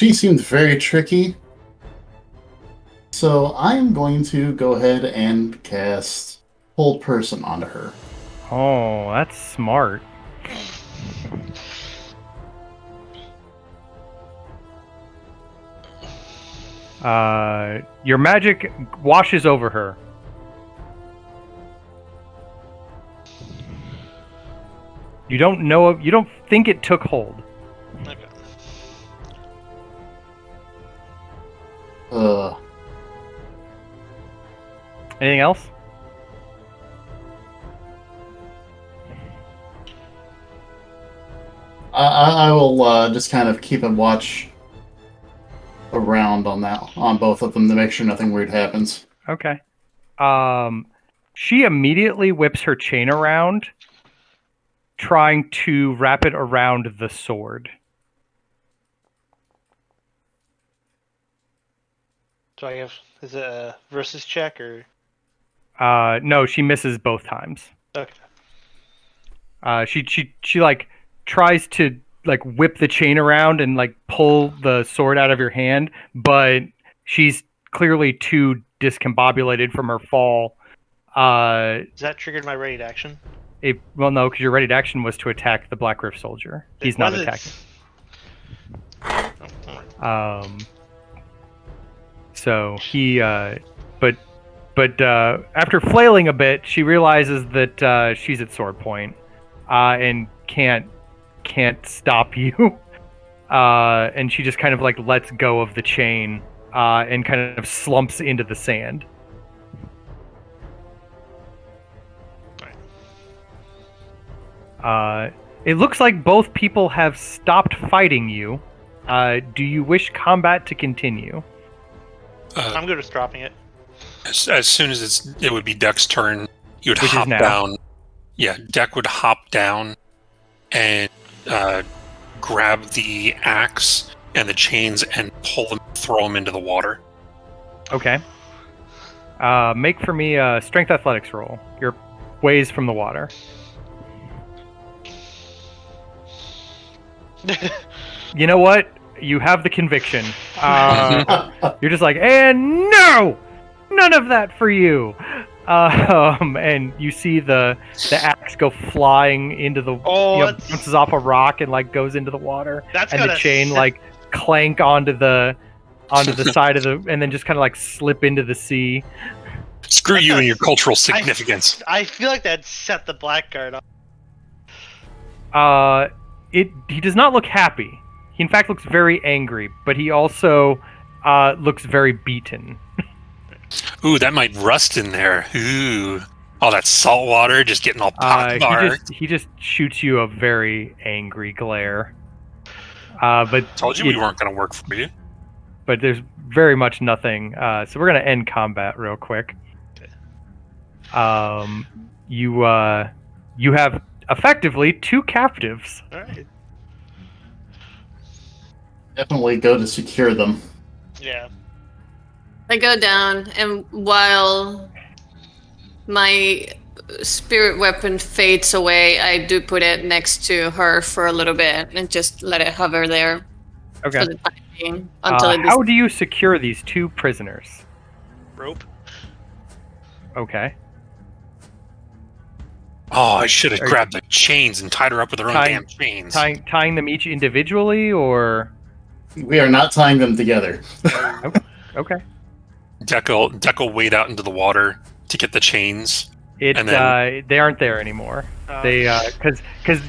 S3: she seemed very tricky. So I'm going to go ahead and cast Hold Person onto her.
S1: Oh, that's smart. Your magic washes over her. You don't know. You don't think it took hold.
S2: Okay.
S1: Anything else?
S3: I will just kind of keep a watch around on both of them to make sure nothing weird happens.
S1: Okay. She immediately whips her chain around, trying to wrap it around the sword.
S2: Do I have? Is it a versus check or?
S1: No, she misses both times.
S2: Okay.
S1: She like tries to like whip the chain around and like pull the sword out of your hand, but she's clearly too discombobulated from her fall.
S2: Does that triggered my ready to action?
S1: Well, no, because your ready to action was to attack the Blackrift soldier. He's not attacking. So he, but after flailing a bit, she realizes that she's at sword point, and can't stop you. And she just kind of like lets go of the chain, and kind of slumps into the sand. It looks like both people have stopped fighting you. Do you wish combat to continue?
S2: I'm good with dropping it.
S4: As soon as it would be Deck's turn, you would
S1: Which is
S4: hop
S1: now.
S4: down. Yeah, Deck would hop down and grab the axe and the chains and pull them, throw them into the water.
S1: Okay. Make for me a strength athletics roll. Your ways from the water. You know what? You have the conviction. You're just like, and no! None of that for you! And you see the axe go flying into the... bounces off a rock and like goes into the water. And the chain like clank onto the side of the... and then just kind of like slip into the sea.
S4: Screw you and your cultural significance.
S2: I feel like that set the blackguard
S1: off. He does not look happy. He in fact looks very angry, but he also looks very beaten.
S4: Ooh, that might rust in there. Ooh. All that salt water just getting all pockmarked.
S1: He just shoots you a very angry glare. But
S4: told you we weren't going to work for you.
S1: But there's very much nothing. So we're going to end combat real quick. You have effectively 2 captives.
S2: All right.
S3: Definitely go to secure them.
S2: Yeah.
S5: I go down, and while my spirit weapon fades away, I do put it next to her for a little bit and just let it hover there.
S1: Okay.
S5: For the time being, until
S1: how do you secure these 2 prisoners?
S2: Rope.
S1: Okay.
S4: Oh, I should have grabbed the chains and tied her up with her own damn chains.
S1: Tying them each individually, or?
S3: We are not tying them together.
S1: Okay.
S4: Deck will wade out into the water to get the chains.
S1: And then... they aren't there anymore. They because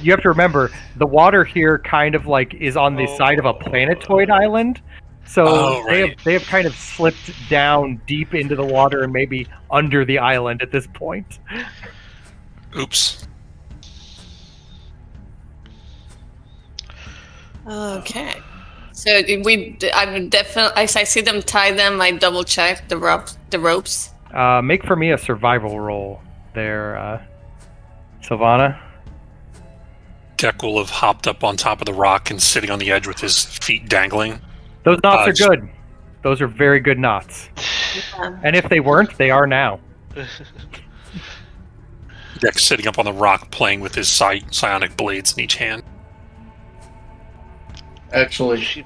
S1: you have to remember the water here kind of like is on the side of a planetoid island, so they have kind of slipped down deep into the water and maybe under the island at this point.
S4: Oops.
S5: Okay. So I would definitely, as I see them tie them, I double check the ropes.
S1: Make for me a survival roll there, Sylvana.
S4: Deck will have hopped up on top of the rock and sitting on the edge with his feet dangling.
S1: Those knots are good. Those are very good knots.
S5: Yeah.
S1: And if they weren't, they are now.
S4: Deck's sitting up on the rock playing with his psionic blades in each hand.
S3: Actually,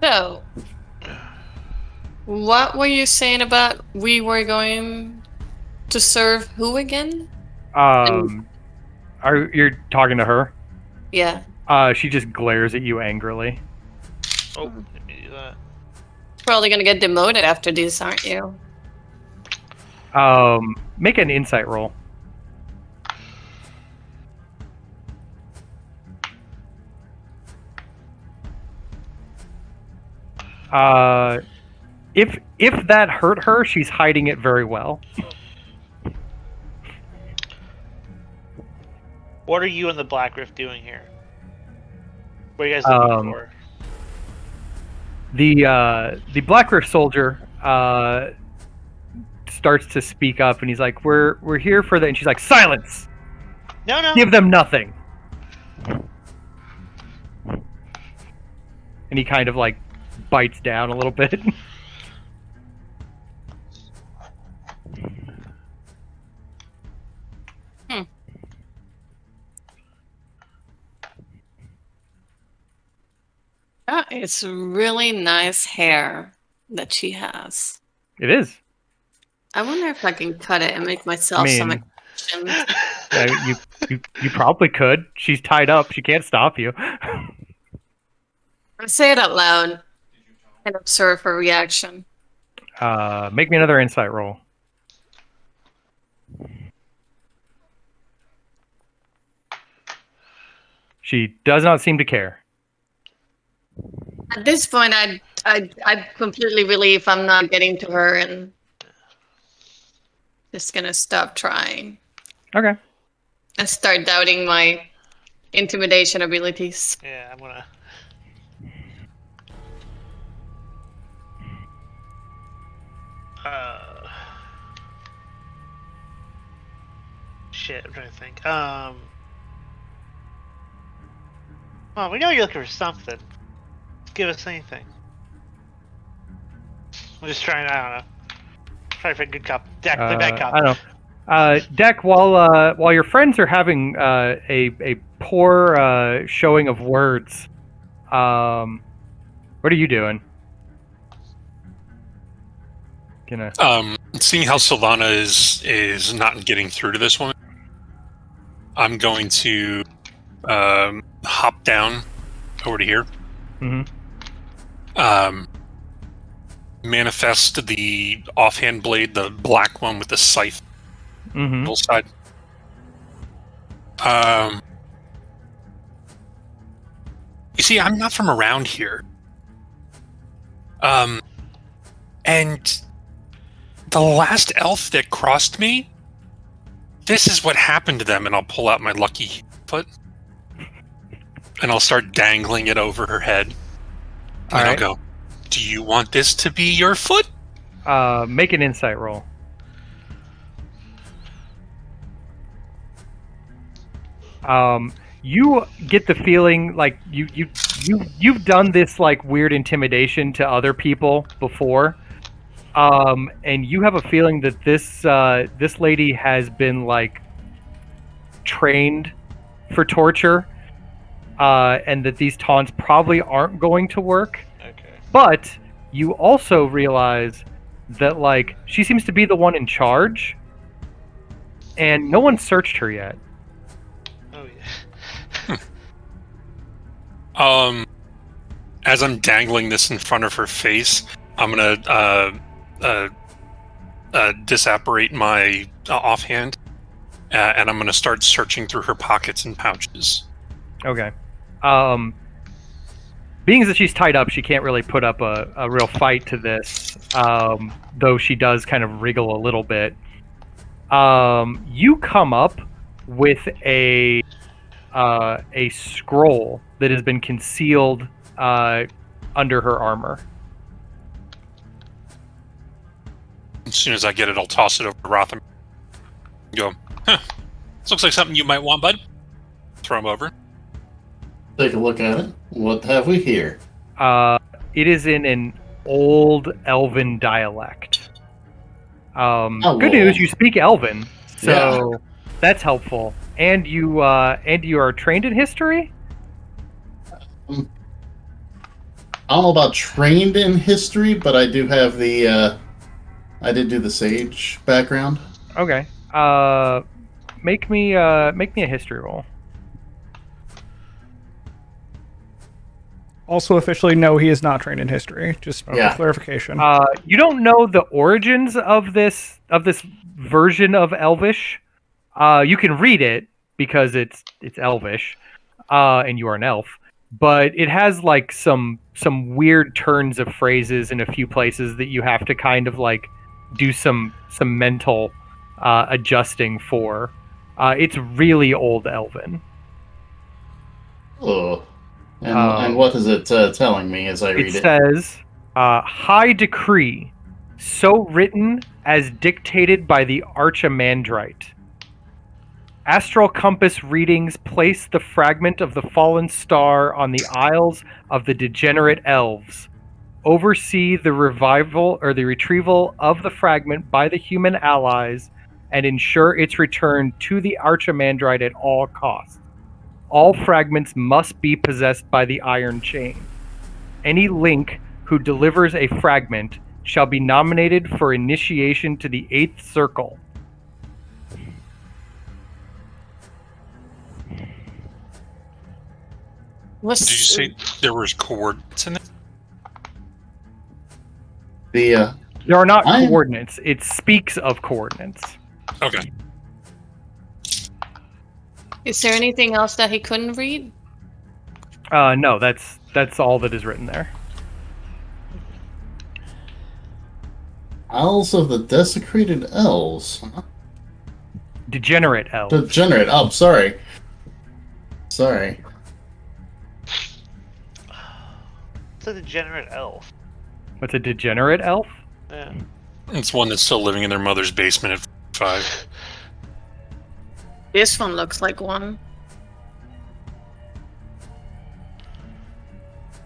S5: So, what were you saying about we were going to serve who again?
S1: You're talking to her?
S5: Yeah.
S1: She just glares at you angrily.
S2: Oh, let me do that.
S5: Probably gonna get demoted after this, aren't you?
S1: Make an insight roll. If that hurt her, she's hiding it very well.
S2: What are you and the Blackrift doing here? What are you guys looking for?
S1: The Blackrift soldier starts to speak up, and he's like, "We're here for the," and she's like, "Silence!
S2: No.
S1: Give them nothing." And he kind of like bites down a little bit.
S5: It's really nice hair that she has.
S1: It is.
S5: I wonder if I can cut it and make myself some extensions.
S1: You probably could. She's tied up. She can't stop you.
S5: I say it out loud and observe her reaction.
S1: Make me another insight roll. She does not seem to care.
S5: At this point, I'm completely relieved I'm not getting to her and just gonna stop trying.
S1: Okay.
S5: And start doubting my intimidation abilities.
S2: Yeah, I'm gonna. Shit, I'm trying to think. Well, we know you're looking for something. Give us anything. I'm just trying. I don't know. Trying to find a good cop. Deck, play bad cop.
S1: I don't know. Deck, while your friends are having a poor showing of words, what are you doing?
S4: Seeing how Sylvana is not getting through to this woman, I'm going to hop down over to here.
S1: Mm-hmm.
S4: Manifest the offhand blade, the black one with the scythe middle side. You see, I'm not from around here. And the last elf that crossed me, this is what happened to them, and I'll pull out my lucky foot. And I'll start dangling it over her head. And I'll go, "Do you want this to be your foot?"
S1: Make an insight roll. You get the feeling like you've done this like weird intimidation to other people before, and you have a feeling that this lady has been like trained for torture, and that these taunts probably aren't going to work.
S2: Okay.
S1: But you also realize that like she seems to be the one in charge, and no one searched her yet.
S2: Oh yeah.
S4: As I'm dangling this in front of her face, I'm gonna disapparate my offhand, and I'm gonna start searching through her pockets and pouches.
S1: Okay. Being that she's tied up, she can't really put up a real fight to this, though she does kind of wriggle a little bit. You come up with a scroll that has been concealed under her armor.
S4: As soon as I get it, I'll toss it over to Rotham. Go, this looks like something you might want, bud. Throw him over.
S3: Take a look at it. What have we here?
S1: It is in an old Elven dialect. Good news, you speak Elven, so that's helpful. And you are trained in history?
S3: I don't know about trained in history, but I do have the. I did do the sage background.
S1: Okay. Make me a history roll.
S6: Also, officially, no, he is not trained in history. Just for
S3: Yeah.
S6: clarification.
S1: You don't know the origins of this version of Elvish. You can read it because it's Elvish, and you are an elf. But it has like some weird turns of phrases in a few places that you have to kind of like do some mental adjusting for. It's really old Elven.
S3: Oh. And what is it telling me as I read
S1: It
S3: it?
S1: says, "High decree, so written as dictated by the Archimandrite. Astral compass readings place the fragment of the fallen star on the Isles of the Degenerate Elves. Oversee the revival or the retrieval of the fragment by the human allies and ensure its return to the Archimandrite at all costs. All fragments must be possessed by the Iron Chain. Any link who delivers a fragment shall be nominated for initiation to the 8th Circle."
S5: What's,
S4: Did you say there was coordinates in it?
S3: The
S1: There are not
S3: I am-
S1: coordinates. It speaks of coordinates.
S4: Okay.
S5: is there anything else that he couldn't read?
S1: No, that's all that is written there.
S3: Isles of the Desecrated Elves. Huh?
S1: Degenerate elves.
S3: Degenerate. Oh, sorry. Sorry.
S2: It's a degenerate elf.
S1: What's a degenerate elf?
S2: Yeah.
S4: It's one that's still living in their mother's basement at 5.
S5: This one looks like one.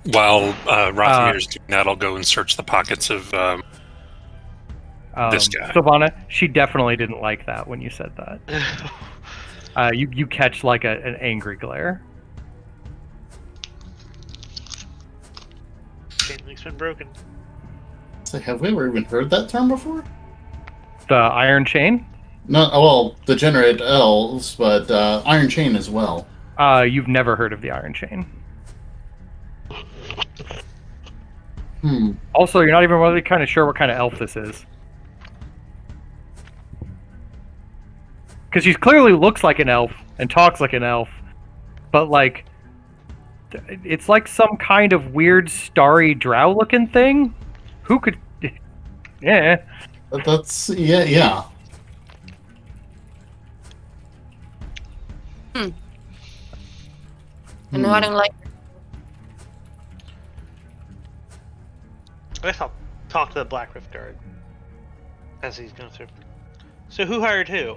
S4: While Rothimir's doing that, I'll go and search the pockets of this guy.
S1: Sylvana, she definitely didn't like that when you said that. You catch like an angry glare.
S2: Chain link's been broken.
S3: So have we ever even heard that term before?
S1: The Iron Chain?
S3: No, well, Degenerate Elves, but Iron Chain as well.
S1: You've never heard of the Iron Chain. Also, you're not even really kind of sure what kind of elf this is. Because she clearly looks like an elf and talks like an elf, but like, it's like some kind of weird starry drow-looking thing. Who could? Yeah.
S3: But that's yeah.
S5: I know I don't like.
S2: I guess I'll talk to the Blackrift guard as he's going through. So who hired who?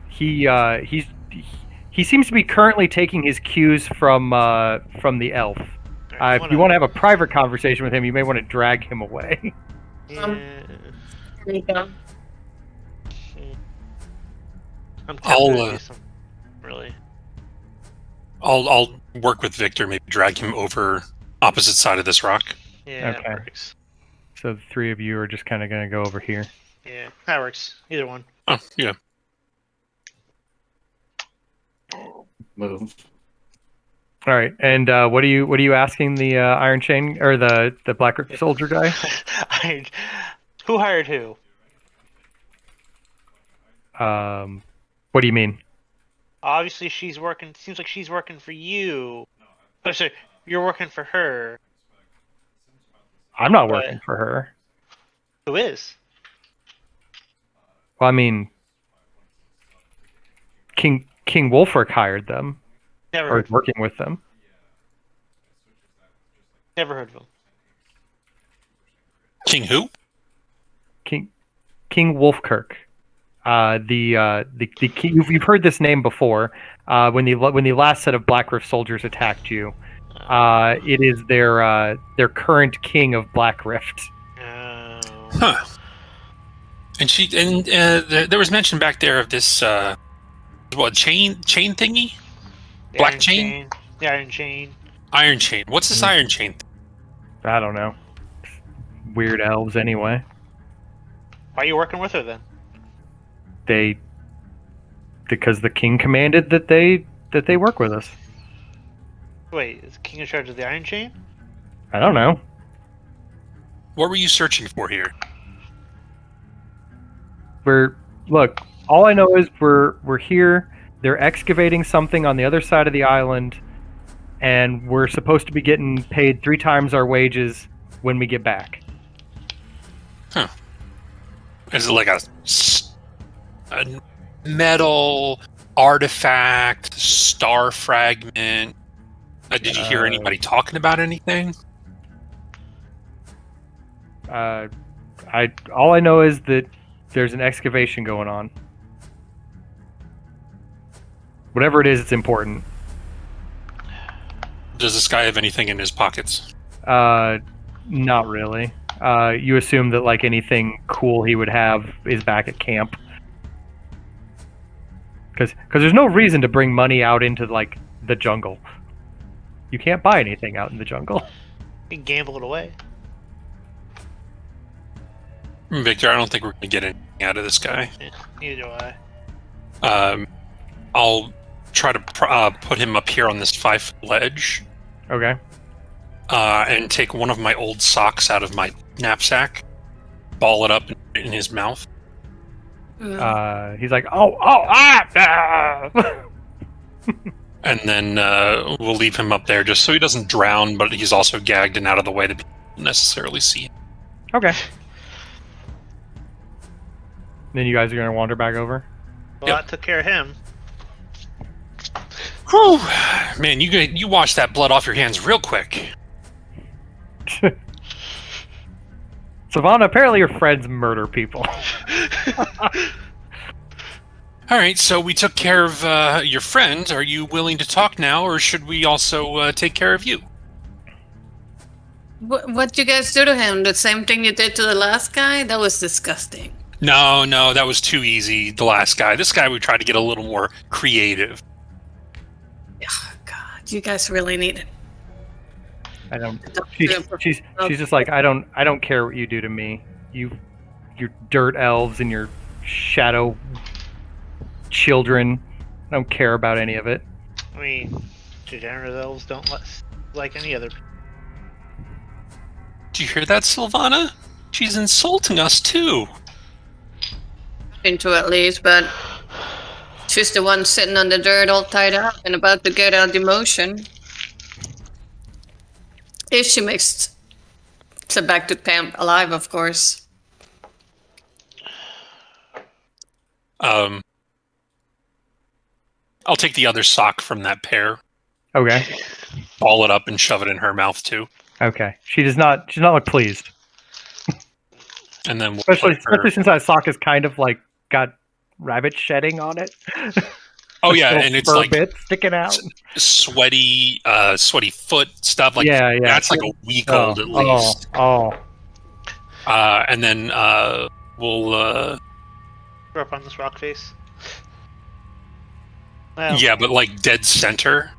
S1: He seems to be currently taking his cues from the elf.
S2: Alright,
S1: If you want to have a private conversation with him, you may want to drag him away.
S2: Yeah.
S5: There you go.
S2: I'm
S4: I'll,
S2: tempted to do some, really.
S4: I'll work with Victor, maybe drag him over opposite side of this rock.
S2: Yeah,
S1: Okay.
S2: that works.
S1: So the three of you are just kind of going to go over here.
S2: Yeah, that works. Either one.
S4: Oh, yeah.
S3: Move.
S1: All right, and what are you asking the Iron Chain or the Blackrift soldier guy?
S2: Who hired who?
S1: What do you mean?
S2: Obviously, she's working. Seems like she's working for you. Oh, sorry, you're working for her.
S1: I'm not working for her.
S2: Who is?
S1: Well, I mean, King Wolfric hired them,
S2: Never
S1: or
S2: heard.
S1: is working with them.
S2: Never heard of him.
S4: King who?
S1: King Wolfkirk. The king, you've heard this name before. When the last set of Blackrift soldiers attacked you, it is their current king of Blackrift.
S2: Oh.
S4: Huh. And there was mention back there of this chain thingy.
S2: The
S4: Black
S2: iron
S4: chain?
S2: The iron chain.
S4: Iron chain. What's this iron chain?
S1: I don't know. Weird elves, anyway.
S2: Why are you working with her then?
S1: Because the king commanded that they work with us.
S2: Wait, is the king in charge of the iron chain?
S1: I don't know.
S4: What were you searching for here?
S1: Look. All I know is we're here. They're excavating something on the other side of the island, and we're supposed to be getting paid 3 times our wages when we get back.
S4: Huh. Is it like a metal artifact, star fragment? Did you hear anybody talking about anything?
S1: All I know is that there's an excavation going on. Whatever it is, it's important.
S4: Does this guy have anything in his pockets?
S1: Not really. You assume that like anything cool he would have is back at camp. Because there's no reason to bring money out into like the jungle. You can't buy anything out in the jungle.
S2: You can gamble it away.
S4: Victor, I don't think we're going to get anything out of this guy.
S2: Yeah, neither do I.
S4: I'll try to put him up here on this 5-foot ledge.
S1: Okay.
S4: And take one of my old socks out of my knapsack, ball it up in his mouth.
S1: He's like, ah!
S4: And then we'll leave him up there just so he doesn't drown, but he's also gagged and out of the way that people don't necessarily see him.
S1: Okay. Then you guys are gonna wander back over.
S2: Well,
S4: Yep.
S2: that took care of him.
S4: Whew. Man, you wash that blood off your hands real quick.
S1: Savannah, apparently your friends murder people.
S4: All right, so we took care of your friend. Are you willing to talk now, or should we also take care of you?
S5: What you guys do to him? The same thing you did to the last guy? That was disgusting.
S4: No, that was too easy, the last guy. This guy we tried to get a little more creative.
S5: Oh, God, you guys really need it.
S1: I don't. She's just like, I don't care what you do to me. Your dirt elves and your shadow children. I don't care about any of it.
S2: I mean, degenerate elves don't like any other.
S4: Do you hear that, Sylvana? She's insulting us too.
S5: Into at least, but she's the one sitting on the dirt all tied up and about to get out emotion. If she makes it back to camp alive, of course.
S4: I'll take the other sock from that pair,
S1: Okay.
S4: ball it up, and shove it in her mouth too.
S1: Okay. She's not look pleased.
S4: And then we'll
S1: Especially
S4: put her...
S1: since that sock is kind of like got rabbit shedding on it.
S4: Oh yeah,
S1: Little
S4: and it's
S1: fur
S4: like
S1: bits sticking out.
S4: sweaty foot stuff. Like
S1: Yeah.
S4: that's like a week old at least. And then we'll
S2: We're up on this rock face. Well,
S4: yeah, but like dead center.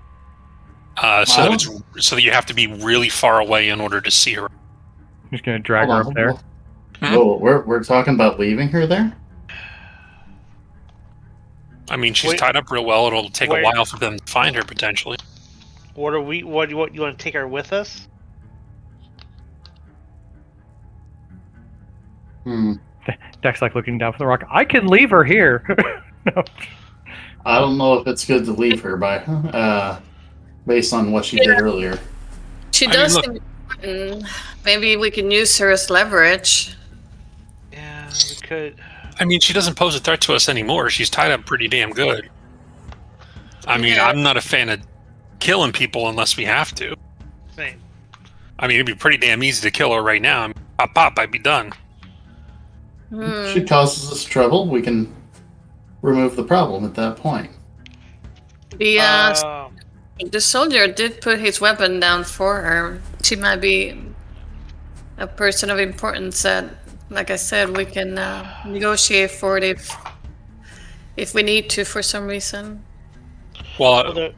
S4: So that you have to be really far away in order to see her.
S1: I'm just gonna drag her up there.
S3: Oh, we're talking about leaving her there?
S4: I mean, she's
S2: Wait.
S4: tied up real well. It'll take
S2: Wait.
S4: a while for them to find her potentially.
S2: What do you want to take her with us?
S1: Dex like looking down from the rock. I can leave her here. No.
S3: I don't know if it's good to leave her based on what she did earlier.
S5: She
S4: I
S5: does
S4: mean,
S5: seem important. Maybe we can use her as leverage.
S2: Yeah, we could.
S4: I mean, she doesn't pose a threat to us anymore. She's tied up pretty damn good. I mean,
S5: Yeah.
S4: I'm not a fan of killing people unless we have to.
S2: Same.
S4: I mean, it'd be pretty damn easy to kill her right now. I mean, pop, I'd be done.
S3: If she causes us trouble, we can remove the problem at that point.
S5: The soldier did put his weapon down for her. She might be a person of importance that, like I said, we can negotiate for it if we need to for some reason.
S4: Well,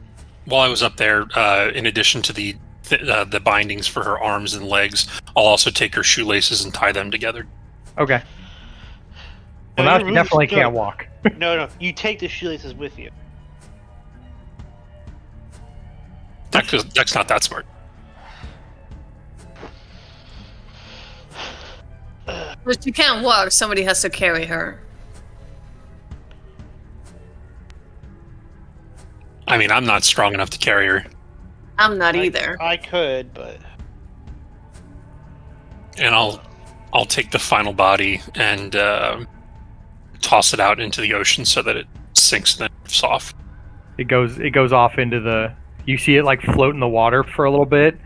S4: While I was up there, in addition to the bindings for her arms and legs, I'll also take her shoelaces and tie them together.
S1: Okay. Well,
S2: No,
S1: now
S2: you
S1: she
S2: remove-
S1: definitely
S2: no.
S1: can't walk.
S2: No, you take the shoelaces with you.
S4: Deck's not that smart.
S5: But she can't walk. Somebody has to carry her.
S4: I mean, I'm not strong enough to carry her.
S5: I'm not either.
S2: I could, but
S4: And I'll take the final body and toss it out into the ocean so that it sinks and then drifts off.
S1: It goes off into the. You see it like float in the water for a little bit,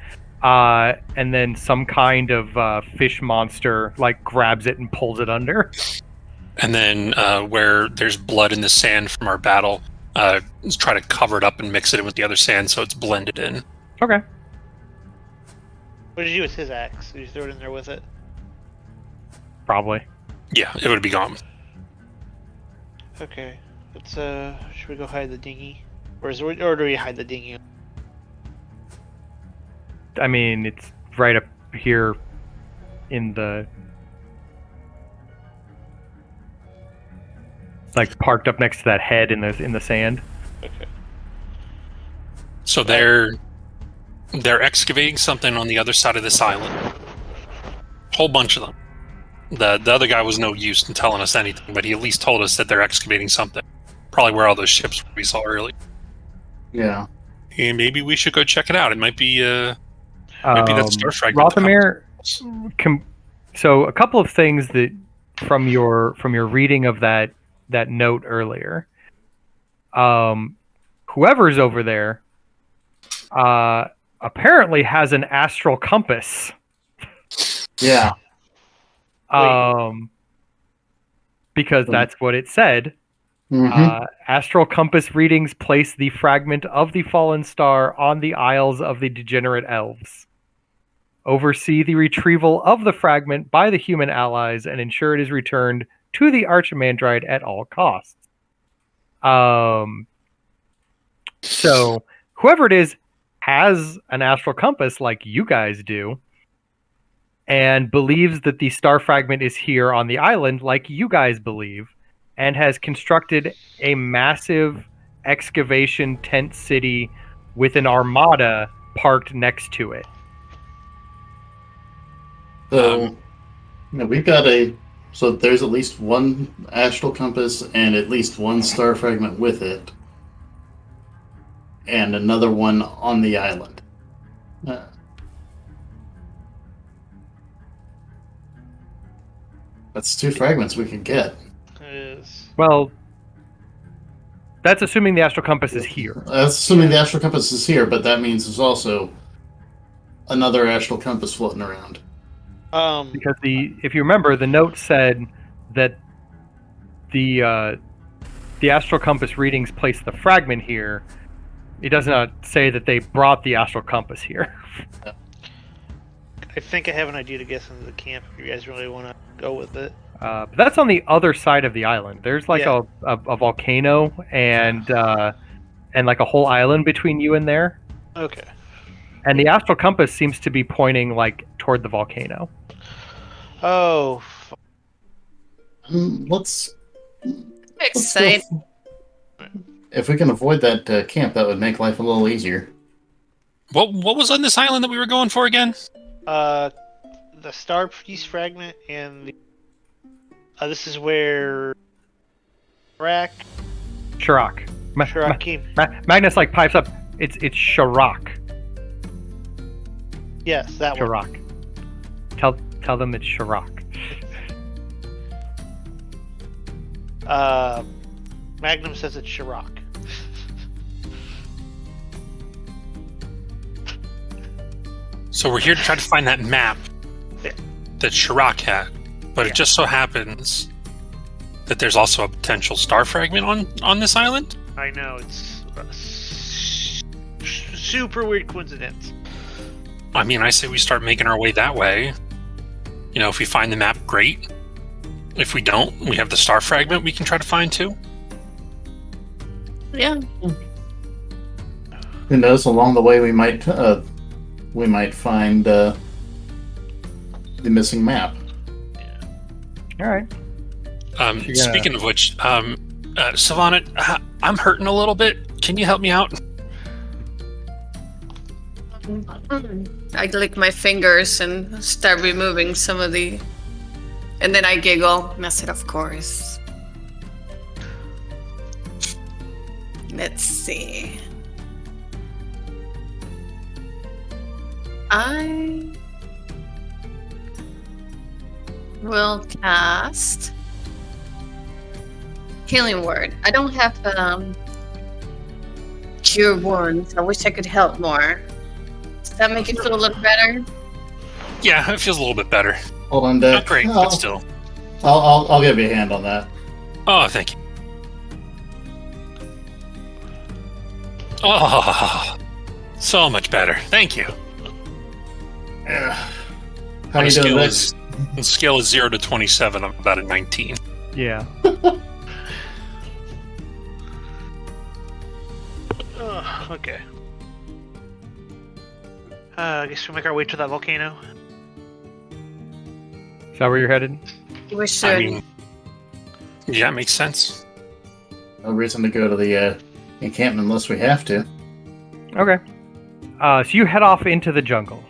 S1: and then some kind of fish monster like grabs it and pulls it under.
S4: And then where there's blood in the sand from our battle, let's try to cover it up and mix it in with the other sand so it's blended in.
S1: Okay.
S2: what did you do with his axe? Did you throw it in there with it?
S1: Probably.
S4: Yeah, it would be gone.
S2: Okay. Let's should we go hide the dinghy? Or do we hide the dinghy?
S1: I mean, it's right up here in the. Like parked up next to that head in the sand.
S2: Okay.
S4: So they're excavating something on the other side of this island. Whole bunch of them. The other guy was no use in telling us anything, but he at least told us that they're excavating something. Probably where all those ships we saw earlier.
S3: Yeah.
S4: And maybe we should go check it out. It might be that star fragment.
S1: Rothamir, so a couple of things that from your reading of that note earlier. Whoever's over there apparently has an astral compass.
S3: Yeah.
S1: Because that's what it said.
S3: Mhm.
S1: Astral compass readings place the fragment of the fallen star on the Isles of the Degenerate Elves. Oversee the retrieval of the fragment by the human allies and ensure it is returned to the Archimandrite at all costs. So whoever it is has an astral compass like you guys do, and believes that the star fragment is here on the island like you guys believe, and has constructed a massive excavation tent city with an armada parked next to it.
S3: So, we've got so there's at least one astral compass and at least one star fragment with it, and another one on the island. That's two fragments we could get.
S2: Is
S1: Well, that's assuming the astral compass is here.
S3: That's assuming the astral compass is here, but that means there's also another astral compass floating around.
S1: Because if you remember, the note said that the astral compass readings place the fragment here. It does not say that they brought the astral compass here.
S2: I think I have an idea to get into the camp if you guys really want to go with it.
S1: But that's on the other side of the island. There's like
S2: Yeah.
S1: a volcano and like a whole island between you and there.
S2: Okay.
S1: And the astral compass seems to be pointing like toward the volcano.
S2: Oh,
S3: Let's
S5: Excited.
S3: if we can avoid that camp, that would make life a little easier.
S4: What was on this island that we were going for again?
S2: the star piece fragment and the. This is where.
S1: Shirak.
S2: Shirakim.
S1: Magnus like pipes up. It's Shirak.
S2: Yes, that one.
S1: Shirak. Tell them it's Shirak.
S2: Magnum says it's Shirak.
S4: So we're here to try to find that map that Shirak had, but it just so happens that there's also a potential star fragment on this island.
S2: I know, it's a super weird coincidence.
S4: I mean, I say we start making our way that way. You know, if we find the map, great. If we don't, we have the star fragment we can try to find too.
S5: Yeah.
S3: Who knows? Along the way, we might find the missing map.
S1: All right.
S4: Speaking of which, Savannah, I'm hurting a little bit. Can you help me out?
S5: I lick my fingers and start removing some of the... And then I giggle. And I said, of course. Let's see. I will cast Healing Word. I don't have Cure Wounds. I wish I could help more. Does that make it feel a little better?
S4: Yeah, it feels a little bit better.
S3: Hold on, Deck.
S4: Not great, but still.
S3: I'll give you a hand on that.
S4: Oh, thank you. Oh, so much better. Thank you.
S3: Yeah. How
S4: On
S3: you
S4: a
S3: doing,
S4: scale
S3: Deck?
S4: on a scale of 0 to 27, I'm about a 19.
S1: Yeah.
S2: Okay. I guess we'll make our way to that volcano.
S1: Is that where you're headed?
S5: We should.
S4: I mean, yeah, it makes sense.
S3: No reason to go to the encampment unless we have to.
S1: Okay. So you head off into the jungle,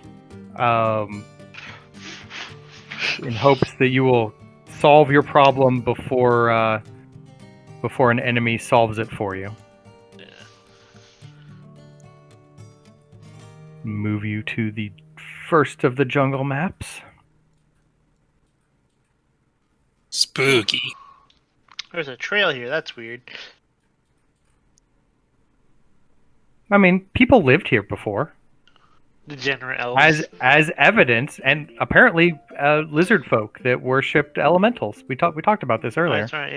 S1: in hopes that you will solve your problem before an enemy solves it for you.
S2: Yeah.
S1: Move you to the first of the jungle maps.
S4: Spooky.
S2: There's a trail here. That's weird.
S1: I mean, people lived here before,
S2: Degenerate elves.
S1: as evidence, and apparently lizard folk that worshipped elementals. We talked about this
S2: Oh,
S1: earlier.
S2: that's right.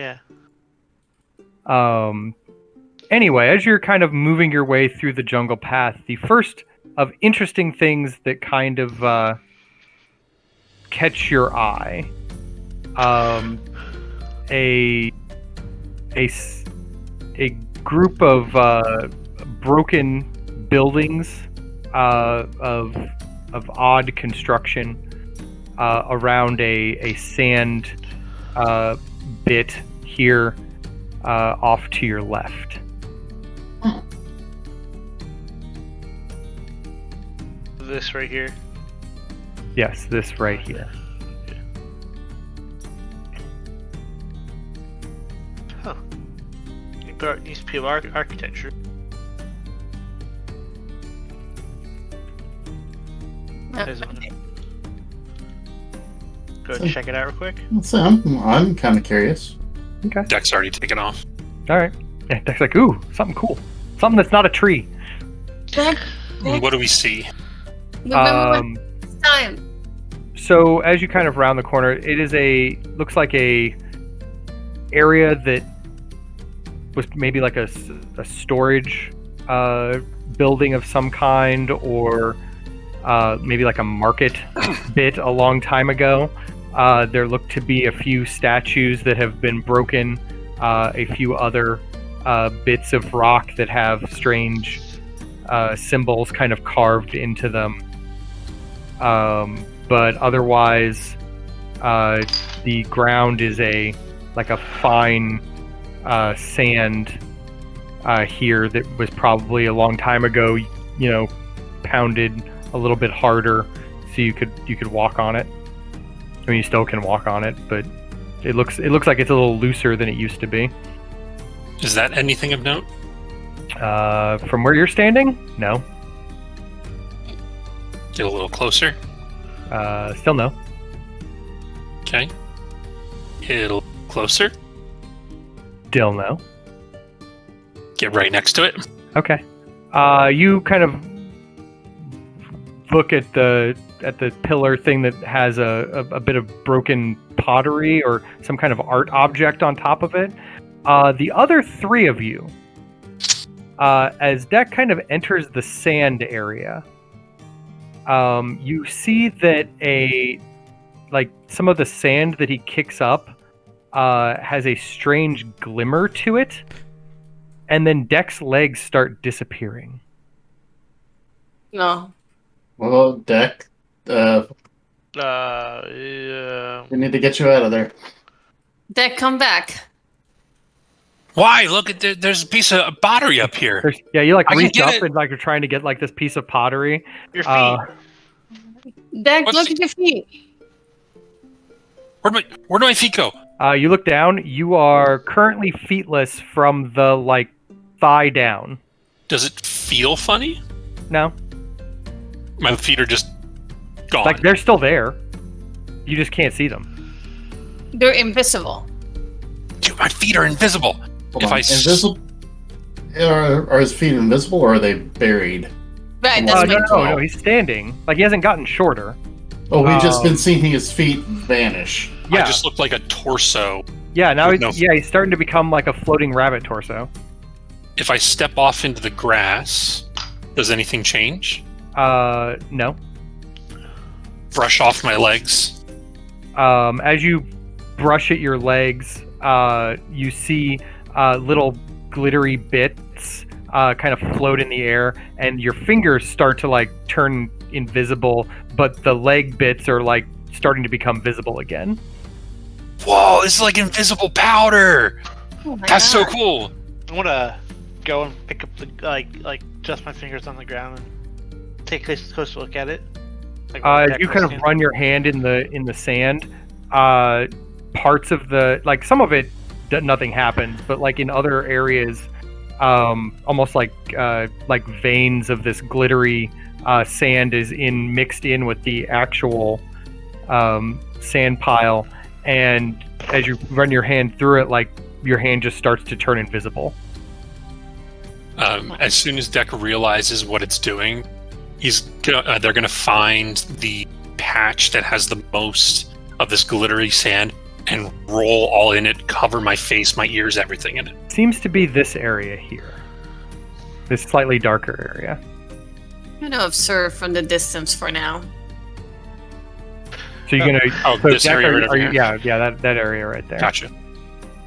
S2: Yeah.
S1: Anyway, as you're kind of moving your way through the jungle path, the first of interesting things that kind of catch your eye, a group of broken buildings of odd construction around a sand bit here off to your left.
S2: This right here.
S1: Yes, this right here.
S2: Huh. Needs to be architecture. There's one. Go ahead and check it out real quick.
S3: So I'm kind of curious.
S1: Okay.
S4: Deck's already taken off.
S1: All right. Yeah, Deck's like, ooh, something cool. Something that's not a tree.
S5: Deck,
S4: What do we see?
S5: remember what time?
S1: So as you kind of round the corner, it is looks like a area that was maybe like a storage building of some kind, or maybe like a market bit a long time ago. There look to be a few statues that have been broken, a few other bits of rock that have strange symbols kind of carved into them. But otherwise, the ground is like a fine sand here that was probably a long time ago, pounded a little bit harder so you could walk on it. I mean, you still can walk on it, but it looks like it's a little looser than it used to be.
S4: Is that anything of note?
S1: From where you're standing, no.
S4: Get a little closer.
S1: Still no.
S4: Okay. Get a little closer.
S1: Still no.
S4: Get right next to it.
S1: Okay. You kind of look at the pillar thing that has a bit of broken pottery or some kind of art object on top of it. The other three of you, as Deck kind of enters the sand area, you see that some of the sand that he kicks up has a strange glimmer to it, and then Deck's legs start disappearing.
S5: No.
S3: Well, Deck,
S2: Yeah.
S3: we need to get you out of there.
S5: Deck, come back.
S4: Why? Look at there's a piece of pottery up here.
S1: Yeah, you like
S4: I can
S1: reach
S4: get
S1: up
S4: it.
S1: and like you're trying to get like this piece of pottery.
S2: Your feet.
S5: Deck,
S4: What's-
S5: look at your feet.
S4: Where do my feet go?
S1: You look down. You are currently feetless from the like thigh down.
S4: Does it feel funny?
S1: No,
S4: My feet are just gone.
S1: like they're still there. You just can't see them.
S5: They're invisible.
S4: Dude, my feet are invisible.
S3: Hold
S4: If
S3: on.
S4: I s-
S3: Invisible? Are his feet invisible or are they buried?
S5: Right,
S1: No,
S5: that's
S1: no,
S5: my
S1: no, he's standing. Like he hasn't gotten shorter.
S3: Oh, we've just been
S1: Um,
S3: seeing his feet vanish.
S1: Yeah,
S4: I just look like a torso.
S1: yeah. Now
S4: with
S1: he's
S4: no-
S1: he's starting to become like a floating rabbit torso.
S4: If I step off into the grass, does anything change?
S1: No.
S4: Brush off my legs.
S1: As you brush at your legs, you see little glittery bits kind of float in the air, and your fingers start to like turn invisible, but the leg bits are like starting to become visible again.
S4: Whoa, this is like invisible powder.
S5: Oh my
S4: That's so
S5: God.
S4: cool.
S2: I want to go and pick up the like just my fingers on the ground and take a closer look at it. Like,
S1: You kind of run your hand in the sand. Parts of the like some of it, nothing happens, but like in other areas, almost like veins of this glittery sand is mixed in with the actual sand pile, and as you run your hand through it, like your hand just starts to turn invisible.
S4: As soon as Deck realizes what it's doing, they're gonna find the patch that has the most of this glittery sand and roll all in it, cover my face, my ears, everything in it.
S1: Seems to be this area here, this slightly darker area.
S5: I'm gonna observe from the distance for now.
S1: So you're gonna
S4: Oh,
S1: so
S4: this
S1: Deck,
S4: area
S1: are-
S4: right
S1: are you-
S4: over
S1: yeah, that area right there.
S4: Gotcha.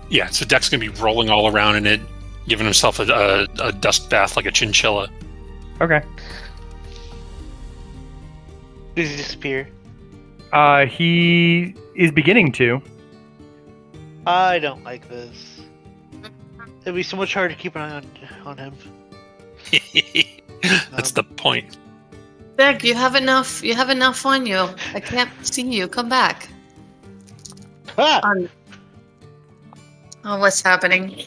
S4: Yeah, so Deck's gonna be rolling all around in it, giving himself a dust bath like a chinchilla.
S1: Okay.
S2: Does he disappear?
S1: He is beginning to.
S2: I don't like this. It'd be so much harder to keep an eye on him.
S4: That's the point.
S5: Deck, you have enough. You have enough on you. I can't see you. Come back.
S2: Ah!
S5: Oh, what's happening?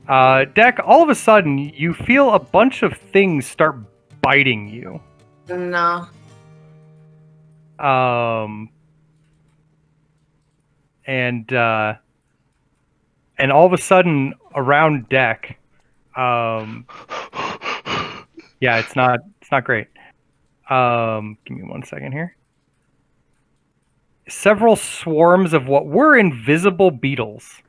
S1: Deck, all of a sudden, you feel a bunch of things start biting you.
S5: No.
S1: And all of a sudden, around Deck, yeah, it's not great. Give me 1 second here. Several swarms of what were invisible beetles.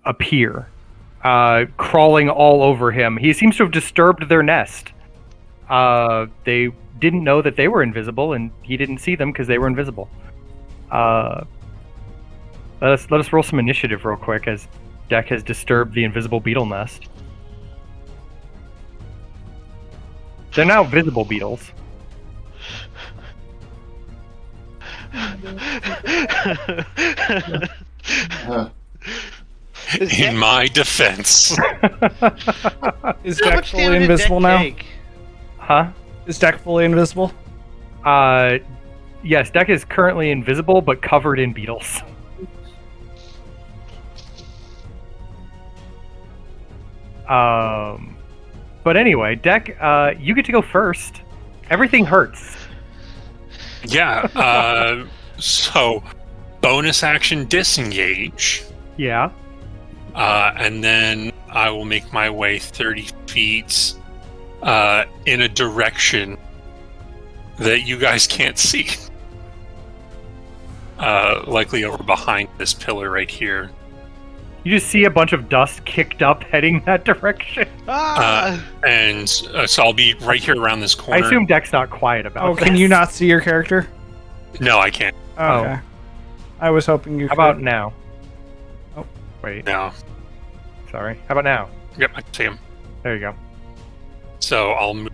S1: Appear, crawling all over him. He seems to have disturbed their nest. They didn't know that they were invisible, and he didn't see them because they were invisible. Let us roll some initiative real quick as Deck has disturbed the invisible beetle nest. They're now visible beetles.
S3: Uh,
S2: Is
S4: In my defense,
S6: Is
S2: How
S6: Deck
S2: much
S6: fully
S2: damage did
S6: invisible
S2: Deck
S6: now?
S2: take?
S1: Huh?
S6: Is Deck fully invisible?
S1: Yes, Deck is currently invisible but covered in beetles. But anyway, Deck, you get to go first. Everything hurts.
S4: yeah. So, bonus action disengage,
S1: Yeah.
S4: and then I will make my way 30 feet in a direction that you guys can't see. Likely over behind this pillar right here.
S1: You just see a bunch of dust kicked up heading that direction.
S2: Ah!
S4: And so I'll be right here around this
S1: I
S4: corner.
S1: assume Deck's not quiet about
S6: Oh, can
S1: this.
S6: you not see your character?
S4: No, I can't.
S6: Okay. I was hoping you
S1: How
S6: could.
S1: about now? Wait,
S4: No.
S1: sorry. How about now?
S4: Yep, I can see him.
S1: There you go.
S4: So I'll move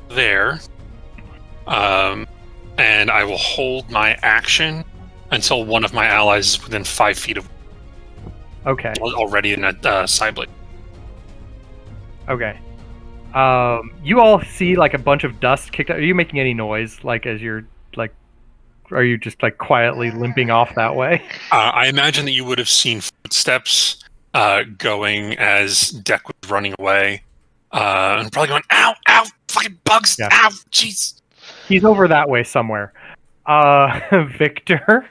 S4: there. And I will hold my action until one of my allies is within 5 feet of
S1: Okay.
S4: already in that side blade.
S1: Okay. You all see like a bunch of dust kicked out. Are you making any noise? Like as you're like, are you just like quietly limping off that way?
S4: I imagine that you would have seen footsteps going as Deck was running away. And probably going, ow, ow, fucking bugs,
S1: Yeah.
S4: ow, jeez.
S1: He's over that way somewhere. Victor.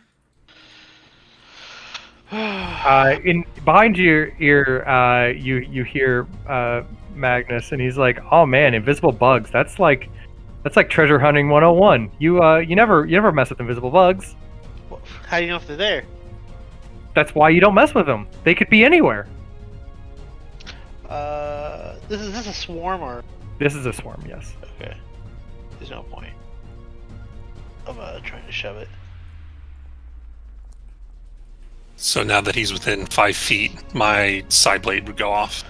S1: In behind your ear, you hear Magnus, and he's like, "Oh man, invisible bugs. That's like treasure hunting 101. You never mess with invisible bugs.
S2: How do you know if they're there?
S1: That's why you don't mess with them. They could be anywhere.
S2: Is this a swarm or?
S1: This is a swarm, yes.
S2: Okay. There's no point. I'm trying to shove it.
S4: So now that he's within 5 feet, my side blade would go off.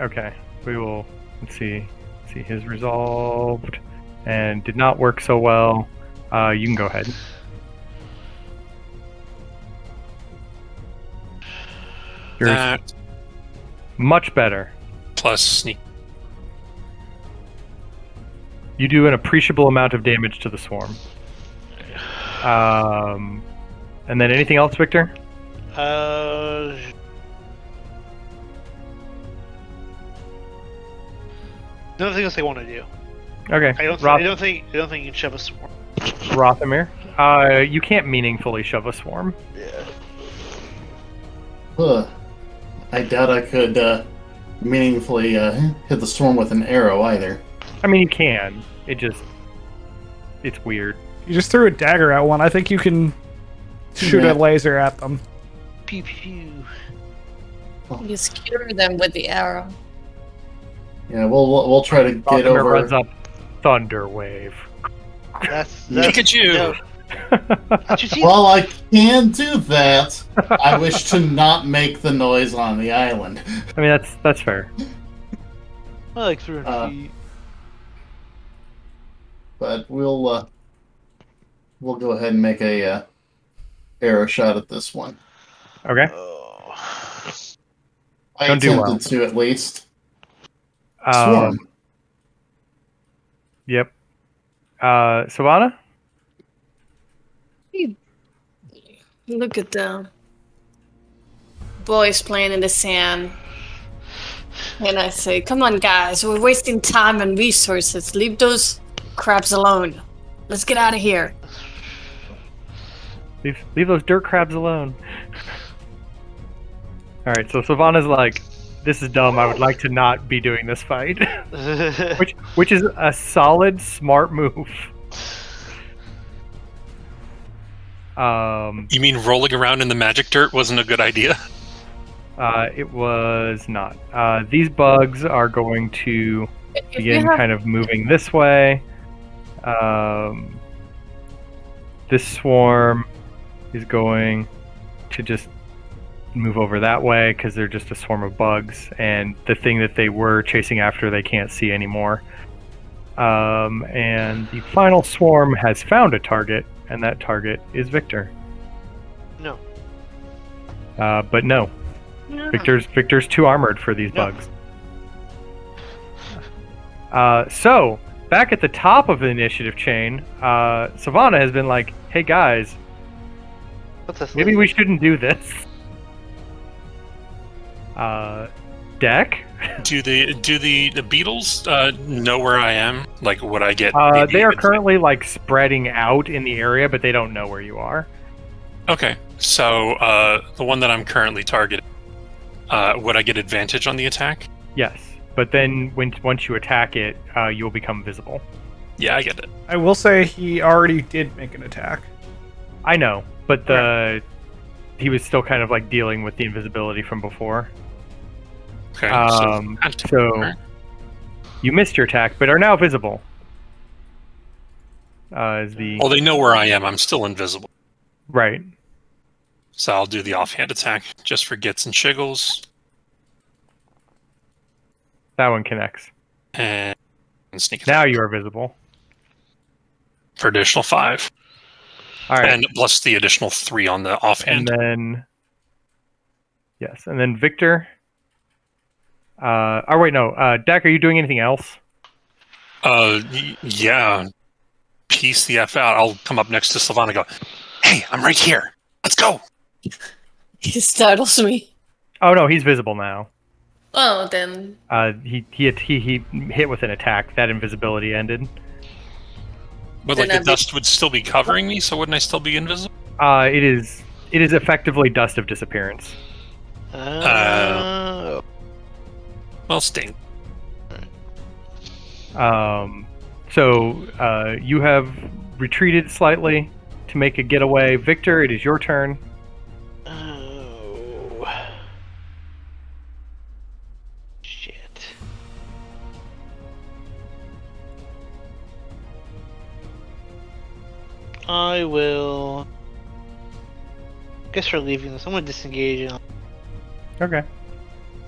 S1: Okay, we will. Let's see his resolved, and did not work so well. You can go ahead. Yours
S4: That
S1: much better.
S4: plus sneak.
S1: You do an appreciable amount of damage to the swarm. And then anything else, Victor?
S2: Nothing else I want to do.
S1: Okay.
S2: I don't think you can shove a swarm.
S1: Rothamir. You can't meaningfully shove a swarm.
S2: Yeah.
S3: I doubt I could meaningfully hit the storm with an arrow either.
S1: I mean, you can. It's weird.
S6: You just threw a dagger at one. I think you can shoot
S3: Yeah.
S6: a laser at them.
S2: Pew pew.
S5: You skewer them with the arrow.
S3: Yeah, we'll try to get
S1: Rothamir
S3: over.
S1: runs up. Thunder wave.
S2: That's
S4: Pikachu!
S2: No. Did you see?
S3: While I can do that, I wish to not make the noise on the island.
S1: I mean, that's fair.
S2: Like 300 feet.
S3: But we'll go ahead and make a arrow shot at this one.
S1: Okay.
S2: Oh.
S3: I
S1: Don't do
S3: attempted
S1: well.
S3: to at least. Swarm.
S1: Yep. Savannah?
S5: Look at the boys playing in the sand. And I say, come on, guys, we're wasting time and resources. Leave those crabs alone. Let's get out of here.
S1: Leave those dirt crabs alone. Alright, so Savannah's like, this is dumb. I would like to not be doing this fight. which is a solid, smart move.
S4: You mean rolling around in the magic dirt wasn't a good idea?
S1: It was not. These bugs are going to begin kind of moving this way. This swarm is going to just move over that way because they're just a swarm of bugs, and the thing that they were chasing after they can't see anymore. And the final swarm has found a target, and that target is Victor.
S2: No.
S1: But no. Victor's too armored for these
S2: No.
S1: bugs. So back at the top of the initiative chain, Savannah has been like, "Hey guys,
S2: What's this?
S1: maybe we shouldn't do this." Deck.
S4: Do the beetles know where I am? Like, would I get?
S1: They are currently like spreading out in the area, but they don't know where you are.
S4: Okay, so the one that I'm currently targeting, would I get advantage on the attack?
S1: Yes, but then once you attack it, you'll become visible.
S4: Yeah, I get it.
S6: I will say he already did make an attack.
S1: I know, but he was still kind of like dealing with the invisibility from before.
S4: Okay,
S1: So you missed your attack, but are now visible. Is the
S4: well, they know where I am. I'm still invisible.
S1: right?
S4: So I'll do the offhand attack just for gits and shiggles.
S1: That one connects.
S4: And sneak attack.
S1: Now you are visible.
S4: For additional 5.
S1: All right.
S4: And plus the additional 3 on the offhand.
S1: And then... Yes, and then Victor... oh, wait, no. Dak, are you doing anything else?
S4: Yeah. Peace the F out. I'll come up next to Sylvana and go, hey, I'm right here. Let's go.
S7: He startles me.
S1: Oh, no, he's visible now.
S7: Oh, then.
S1: He hit with an attack. That invisibility ended.
S4: But
S7: Then
S4: like the
S7: I'd be-
S4: dust would still be covering me, so wouldn't I still be invisible?
S1: It is effectively dust of disappearance.
S2: Oh.
S4: Well, sting.
S1: So you have retreated slightly to make a getaway. Victor, it is your turn.
S2: Oh. Shit. I will. Guess we're leaving this. I'm gonna disengage.
S1: Okay.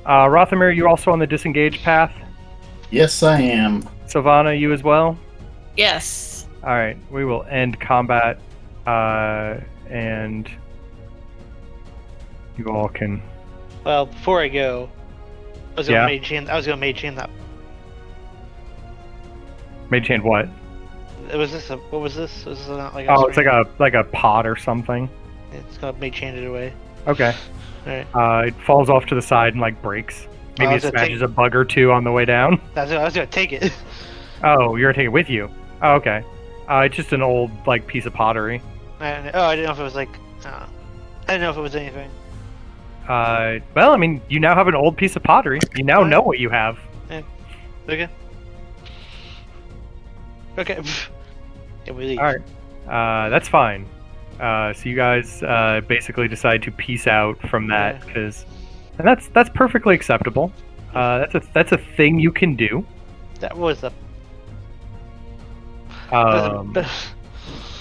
S1: Rothamir, you also on the disengage path?
S3: Yes, I am.
S1: Sylvana, you as well?
S7: Yes.
S1: Alright, we will end combat, and you all can...
S2: Well, before I go, I was gonna
S1: Yeah.
S2: mage hand that.
S1: Mage hand what?
S2: Was this? What was this? Was this not like?
S1: Oh, it's like a pot or something.
S2: It's gonna mage hand it away.
S1: Okay.
S2: Alright.
S1: It falls off to the side and like breaks. Maybe
S2: I
S1: it
S2: was gonna
S1: smashes a bug or two on the way down.
S2: I was gonna take it.
S1: Oh, you're gonna take it with you. Oh, okay. It's just an old like piece of pottery.
S2: I didn't know if it was like. I didn't know if it was anything.
S1: Well, I mean, you now have an old piece of pottery. You now know what you have.
S2: Okay. Okay. Yeah, we leave.
S1: All right. That's fine. So you guys basically decide to peace out from that and that's perfectly acceptable. That's a thing you can do.
S2: That was a.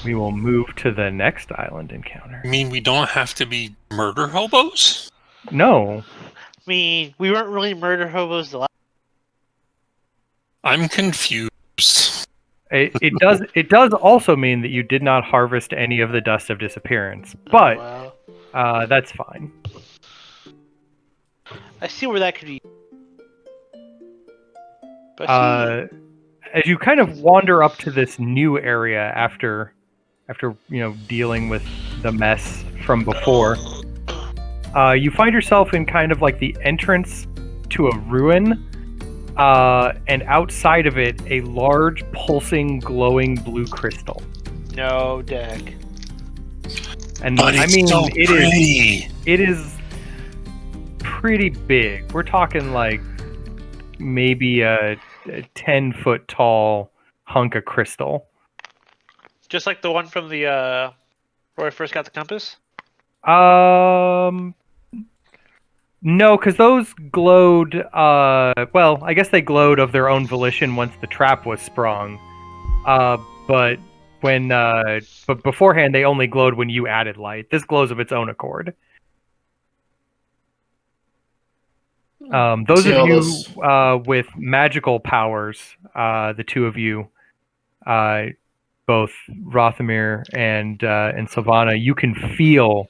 S1: We will move to the next island encounter.
S4: You mean we don't have to be murder hobos?
S1: No.
S2: I mean, we weren't really murder hobos the last.
S4: I'm confused.
S1: It does also mean that you did not harvest any of the dust of disappearance, but
S2: Wow.
S1: that's fine.
S2: I see where that could be. But
S1: As you kind of wander up to this new area after dealing with the mess from before, you find yourself in kind of like the entrance to a ruin, and outside of it, a large, pulsing, glowing blue crystal.
S2: no deck.
S1: And
S4: But it's
S1: I mean,
S4: so
S1: it
S4: pretty.
S1: is pretty big. We're talking like maybe a 10-foot tall hunk of crystal.
S2: Just like the one from the where I first got the compass.
S1: No, because those glowed. Well, I guess they glowed of their own volition once the trap was sprung. But beforehand they only glowed when you added light. This glows of its own accord. Those
S3: See
S1: of
S3: all
S1: you
S3: those-
S1: with magical powers, the two of you, both Rothamir and Sylvana, you can feel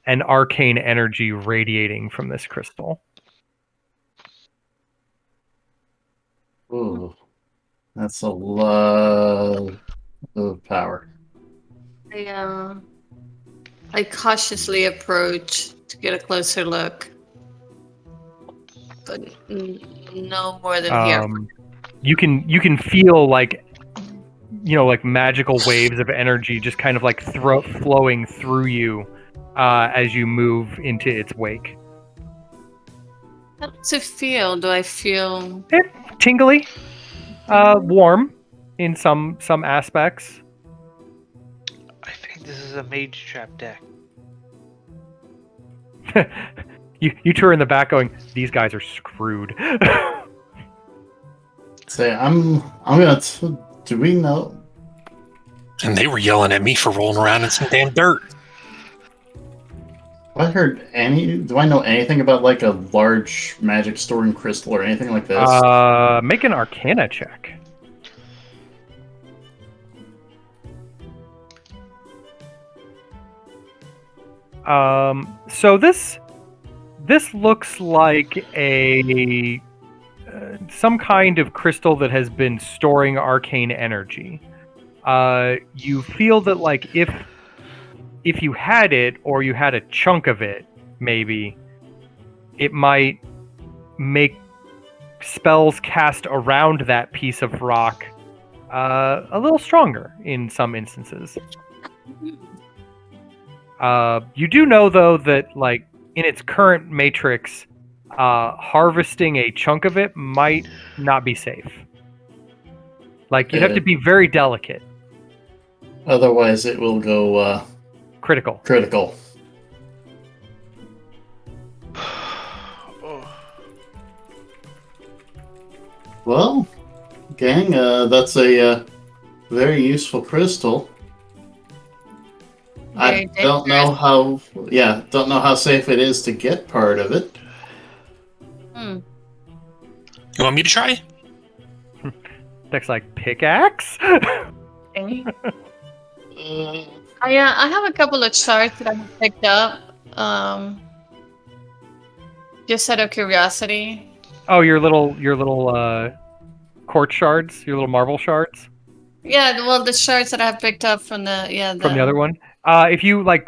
S1: an arcane energy radiating from this crystal.
S3: Ooh, that's a lot of power.
S5: I cautiously approach to get a closer look, but no more than here.
S1: You can feel like like magical waves of energy just kind of like flowing through you as you move into its wake.
S5: How does it feel? Do I feel?
S1: Tingly, warm in some aspects.
S2: I think this is a mage trap deck.
S1: You two are in the back going, these guys are screwed.
S3: Say, I'm gonna. Do we know?
S4: And they were yelling at me for rolling around in some damn dirt.
S3: I heard any? Do I know anything about like a large magic storing crystal or anything like this?
S1: Make an Arcana check. So this looks like a some kind of crystal that has been storing arcane energy. You feel that like if you had it or you had a chunk of it, maybe it might make spells cast around that piece of rock a little stronger in some instances. You do know though that like in its current matrix, harvesting a chunk of it might not be safe. Like you'd have to be very delicate.
S3: Otherwise, it will go
S1: Critical.
S3: critical.
S2: Oh.
S3: Well, gang, that's a very useful crystal. I
S5: Very
S3: don't know how. Yeah, don't know how safe it is to get part of it.
S5: Hmm.
S4: You want me to try?
S1: Deck's like pickaxe.
S5: Okay.
S3: Uh,
S5: I have a couple of shards that I have picked up. Just out of curiosity.
S1: Oh, your little quartz shards, your little marble shards
S5: Yeah, well, the shards that I have picked up from
S1: from the other one. If you like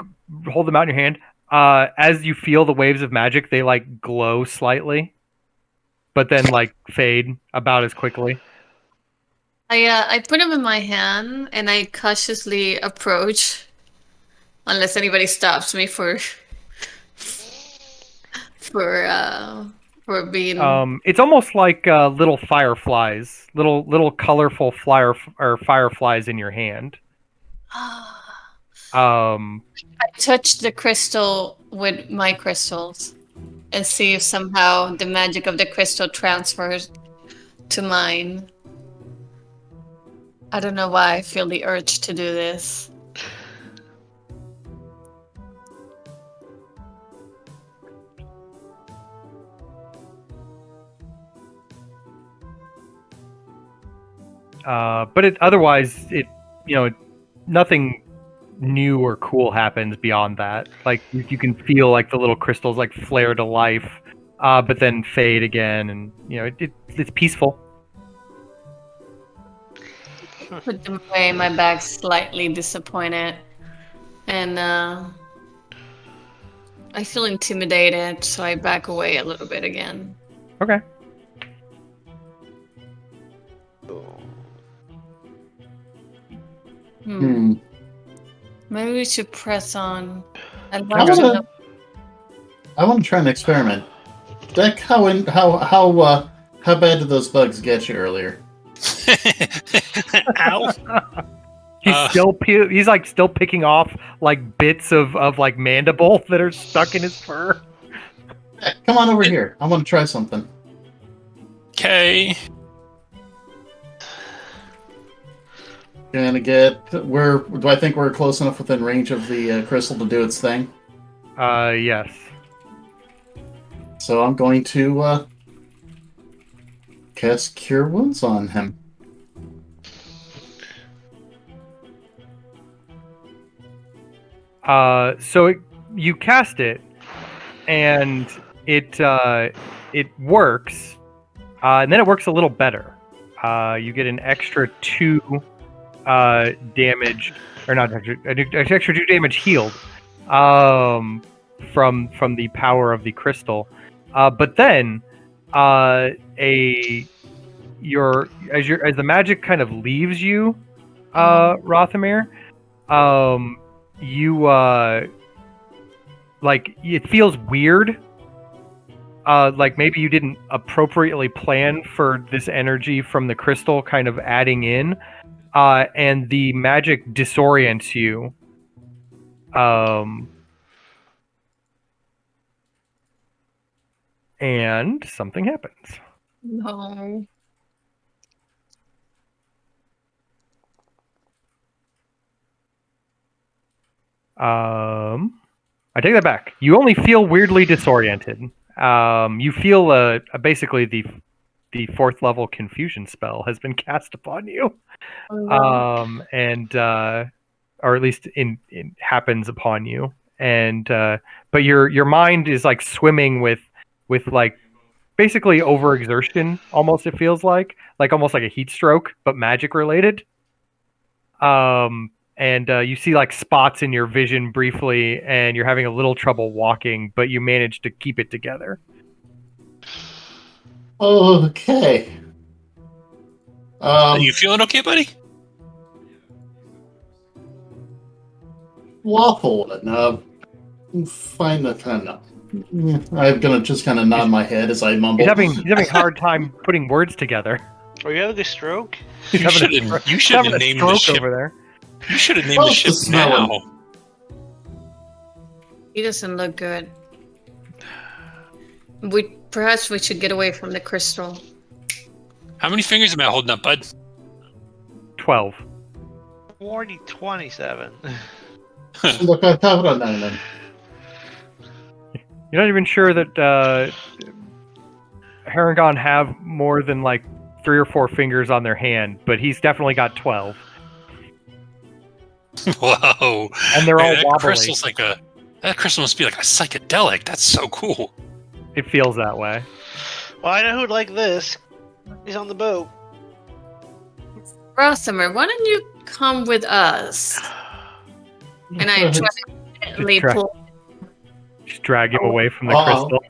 S1: hold them out in your hand, as you feel the waves of magic, they like glow slightly, but then like fade about as quickly.
S5: I put them in my hand and I cautiously approach, unless anybody stops me for for being.
S1: It's almost like little fireflies, little colorful fireflies in your hand. Um,
S5: I touch the crystal with my crystals and see if somehow the magic of the crystal transfers to mine. I don't know why I feel the urge to do this.
S1: but otherwise, nothing new or cool happens beyond that. Like you can feel like the little crystals like flare to life, but then fade again, and it's peaceful.
S5: Put them away in my bag, slightly disappointed, and I feel intimidated, so I back away a little bit again.
S1: Okay.
S5: Maybe we should press on. I'd
S3: I
S5: like to know.
S3: want to try an experiment. Deck, how bad did those bugs get you earlier?
S4: Ow.
S1: He's like still picking off like bits of like mandible that are stuck in his fur.
S3: Deck, come on over here. I want to try something.
S4: Okay.
S3: Gonna get do I think we're close enough within range of the crystal to do its thing?
S1: Yes.
S3: So I'm going to cast Cure Wounds on him.
S1: So you cast it, and it works, and then it works a little better. You get an extra 2 damage, or not extra 2 damage healed, from the power of the crystal. But then, as the magic kind of leaves you, Rothamir, you like it feels weird. Like maybe you didn't appropriately plan for this energy from the crystal kind of adding in, and the magic disorients you. And something happens.
S5: No.
S1: I take that back. You only feel weirdly disoriented. You feel basically the 4th level confusion spell has been cast upon you, and or at least in happens upon you, and but your mind is like swimming with like basically overexertion. Almost it feels like almost like a heat stroke, but magic related. And you see like spots in your vision briefly, and you're having a little trouble walking, but you manage to keep it together.
S3: Okay.
S4: Are you feeling okay, buddy?
S3: Waffle one. Find the kind of. I'm gonna just kind of nod my head as I mumble.
S1: He's having a hard time putting words together.
S2: Are you having a stroke?
S1: He's
S4: You should have
S1: having a
S4: named the
S1: stroke
S4: ship.
S1: over there.
S4: You should have named the ship now.
S7: He doesn't look good. Perhaps we should get away from the crystal.
S4: How many fingers am I holding up, bud?
S1: 12.
S2: Already 27.
S3: Look, I have it on 9 then.
S1: You're not even sure that Harangon have more than like 3 or 4 fingers on their hand, but he's definitely got 12.
S4: Whoa!
S1: And they're all
S4: that
S1: wobbly.
S4: crystal's like that crystal must be like a psychedelic. That's so cool.
S1: It feels that way.
S2: Well, I know who'd like this. He's on the boat.
S7: Rothamer, why don't you come with us? And I try to gently
S1: Just
S7: pull.
S1: Just drag him away from the
S3: Uh-oh.
S1: crystal.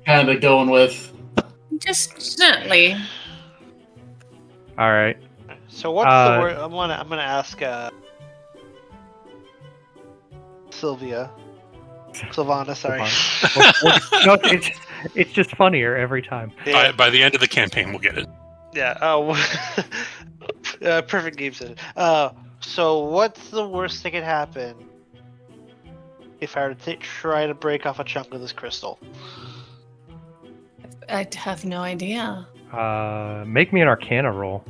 S3: Kind of going with.
S7: Just gently.
S1: All right.
S2: So what's the word? I'm gonna ask Sylvana, sorry.
S1: No, it's just funnier every time.
S2: Yeah.
S4: By the end of the campaign, we'll get it.
S2: Yeah. Oh. Perfect game set. So what's the worst that could happen if I were to try to break off a chunk of this crystal?
S7: I have no idea.
S1: Make me an Arcana roll.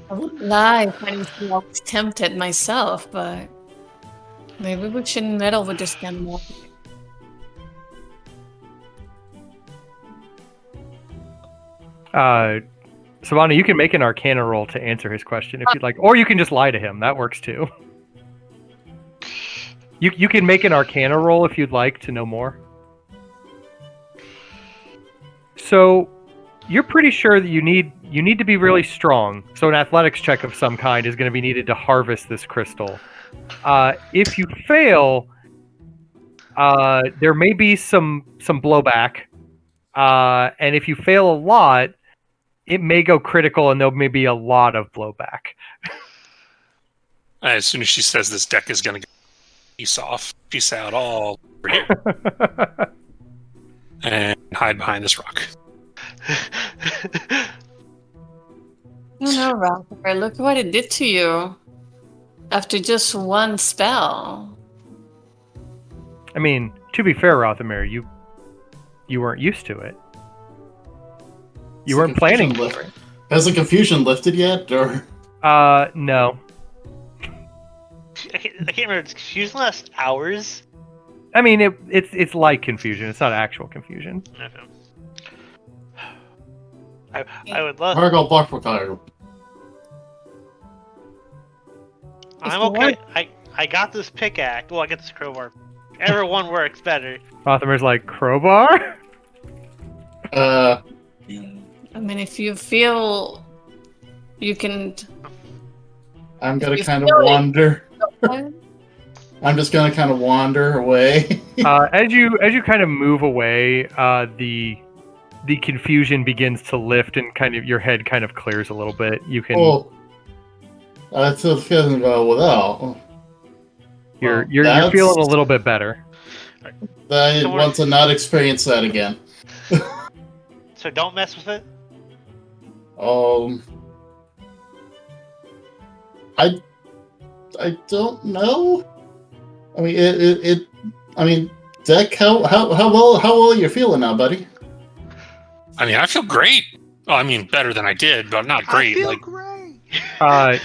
S7: I wouldn't lie if I was tempted myself, but maybe we shouldn't meddle with this animal.
S1: Savannah, you can make an Arcana roll to answer his question if you'd like, or you can just lie to him. That works too. You can make an Arcana roll if you'd like to know more. So, you're pretty sure that you need to be really strong. So an athletics check of some kind is going to be needed to harvest this crystal. If you fail, there may be some blowback, and if you fail a lot, it may go critical, and there may be a lot of blowback.
S4: As soon as she says this deck is going to piece off, peace out all over here, and hide behind this rock.
S7: No, Ralpher, look what it did to you after just one spell.
S1: I mean, to be fair, Rothamir, you weren't used to it. You weren't planning for it.
S3: Has the confusion lifted yet, or?
S1: No.
S2: I can't remember. It's confusion last hours.
S1: I mean, it's like confusion. It's not actual confusion.
S2: Okay. I would love.
S3: Margot Barkfire.
S2: I'm okay. I got this pickaxe. Well, I get this crowbar. Whichever one works better.
S1: Rothamir's like, crowbar?
S7: I mean, if you feel you can.
S3: I'm gonna
S7: You
S3: kind of
S7: feel it.
S3: wander. I'm just gonna kind of wander away.
S1: As you kind of move away, the confusion begins to lift, and kind of your head kind of clears a little bit. You can
S3: It still feeling without.
S1: you're feeling a little bit better.
S3: I want to not experience that again.
S2: So don't mess with it.
S3: I don't know. I mean, I mean, Deck, how well are you feeling now, buddy?
S4: I mean, I feel great. Well, I mean, better than I did, but not great.
S2: I feel
S4: Like,
S2: great.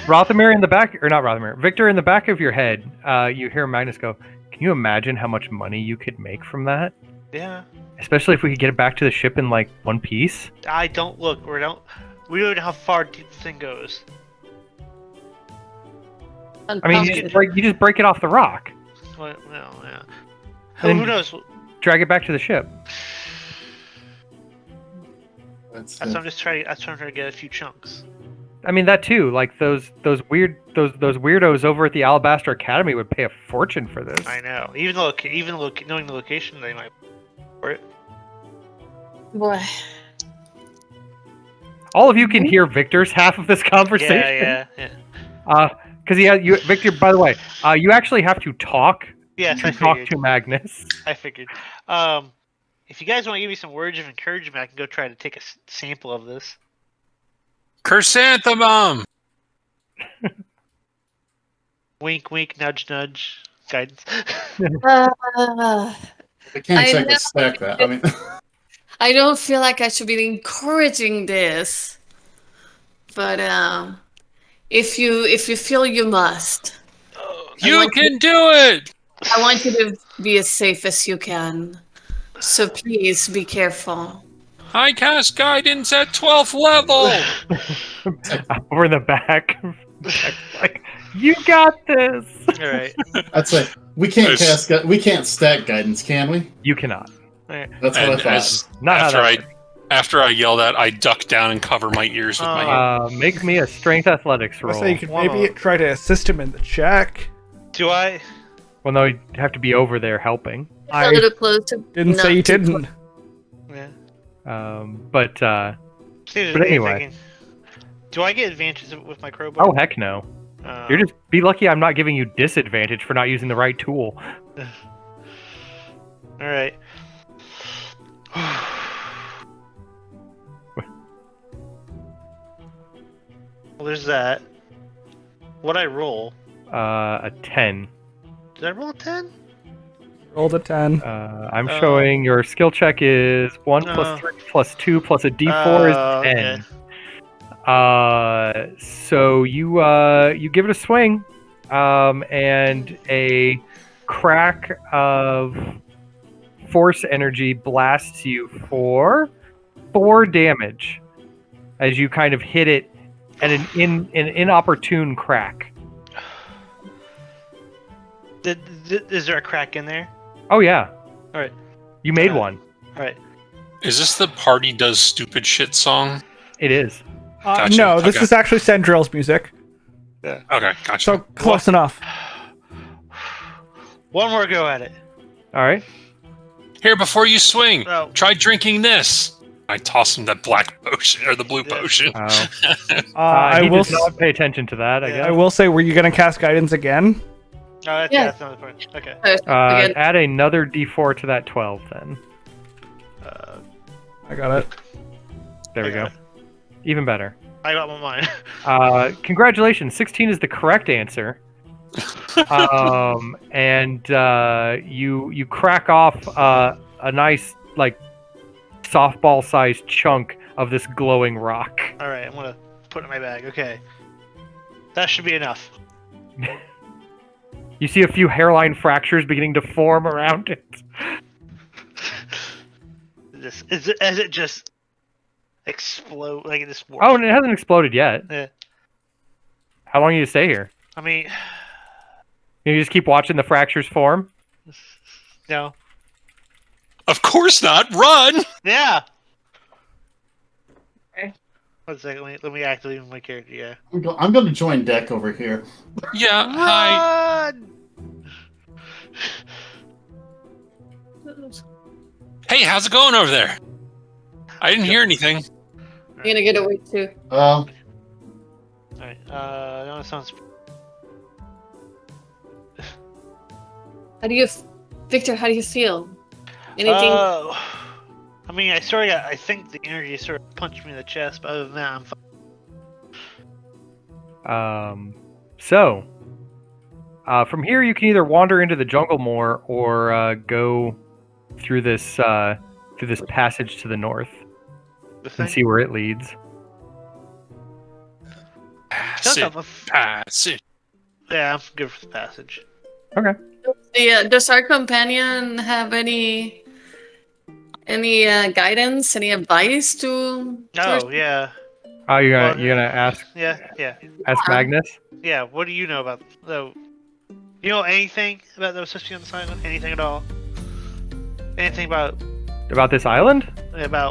S1: Rothamir in the back, or not Rothamir, Victor in the back of your head, you hear Magnus go, Can you imagine how much money you could make from that?
S2: Yeah.
S1: Especially if we could get it back to the ship in like one piece.
S2: I don't look. We don't know how far the thing goes.
S1: I mean, you just break it off the rock.
S2: Well, yeah.
S1: And
S2: Who knows?
S1: Drag it back to the ship.
S3: That's
S2: That's what I'm just trying. That's what I'm trying to get a few chunks.
S1: I mean that too. Like those weirdos over at the Alabaster Academy would pay a fortune for this.
S2: I know. Even knowing the location, they might for it.
S7: Boy.
S1: All of you can hear Victor's half of this conversation.
S2: Yeah.
S1: Because Victor. By the way, you actually have to talk
S2: Yes, I
S1: to talk
S2: figured.
S1: to Magnus.
S2: I figured. If you guys want to give me some words of encouragement, I can go try to take a sample of this.
S4: Chrysanthemum!
S2: Wink, wink, nudge, nudge. Guidance.
S3: I can't exactly stack that. I mean,
S7: I don't feel like I should be encouraging this, but if you feel you must,
S4: You can do it!
S7: I want you to be as safe as you can. So please be careful.
S4: I cast guidance at 12th level!
S1: Over the back. Like, you got this.
S2: All right.
S3: I'd say we can't stack guidance, can we?
S1: You cannot.
S3: That's what I
S4: And
S3: thought.
S1: Not how that
S4: after I yell that, I duck down and cover my ears with my hand.
S1: Make me a strength athletics
S6: I
S1: roll.
S6: say you could maybe try to assist him in the check.
S2: Do I?
S1: Well, no, you have to be over there helping.
S7: A little close to
S6: Didn't say you didn't.
S2: Yeah.
S1: But anyway.
S2: Thinking, do I get advantages with my crowbar?
S1: Oh heck no! You're just be lucky I'm not giving you disadvantage for not using the right tool.
S2: All right. Well, there's that. What'd I roll?
S1: A 10.
S2: Did I roll a 10?
S6: Rolled a 10.
S1: I'm showing your skill check is 1 plus 3 plus 2 plus a d4 is 10.
S2: Okay.
S1: So you give it a swing, and a crack of force energy blasts you for 4 damage as you kind of hit it at an inopportune crack.
S2: Is there a crack in there?
S1: Oh yeah.
S2: All right.
S1: You made one.
S2: All right.
S4: Is this the Party Does Stupid Shit song?
S1: It is.
S4: Gotcha.
S6: No, this
S4: Okay.
S6: is actually Cendrail's music.
S2: Yeah.
S4: Okay, gotcha.
S6: So close enough.
S2: One more go at it.
S1: All right.
S4: Here, before you swing,
S2: Oh.
S4: try drinking this. I toss him that black potion, or the blue potion.
S6: I
S1: he
S6: will.
S1: does not pay attention to that. I
S2: Yeah.
S1: guess.
S6: I will say, were you going to cast guidance again?
S2: Oh,
S7: Yeah.
S2: that's another point. Okay.
S7: Again.
S1: Add another d4 to that 12 then.
S6: I got it.
S1: There we
S2: I
S1: go.
S2: got
S1: Even better.
S2: I got my mine.
S1: Congratulations, 16 is the correct answer. And you crack off a nice like softball-sized chunk of this glowing rock.
S2: All right, I'm gonna put it in my bag. Okay. That should be enough.
S1: You see a few hairline fractures beginning to form around it.
S2: As it just explode like this.
S1: Oh, and it hasn't exploded yet.
S2: Yeah.
S1: How long do you stay here?
S2: I mean,
S1: You just keep watching the fractures form?
S2: no.
S4: Of course not. Run.
S2: Yeah.
S7: Okay.
S2: 1 second. Let me activate my character. Yeah.
S3: I'm going to join deck over here.
S4: Yeah. Hi.
S2: Run!
S4: Hey, how's it going over there? I didn't hear anything.
S7: I'm gonna get away too.
S2: All right. No, it sounds.
S7: Victor, how do you feel? Anything?
S2: I mean, I think the energy sort of punched me in the chest, but other than that, I'm fine.
S1: So, from here you can either wander into the jungle more or go through this passage to the north
S2: The
S1: and
S2: thing.
S1: see where it leads.
S2: Sounds
S4: Passage.
S2: like
S4: Passage.
S2: yeah, I'm good for the passage.
S1: Okay.
S7: Does our companion have any guidance, any advice to?
S2: Oh yeah,
S1: Oh,
S2: Well,
S1: you're gonna ask
S2: yeah.
S1: Magnus
S2: Yeah, what do you know about though? You know anything about those supposed to be on this island? Anything at all? Anything
S1: about this island?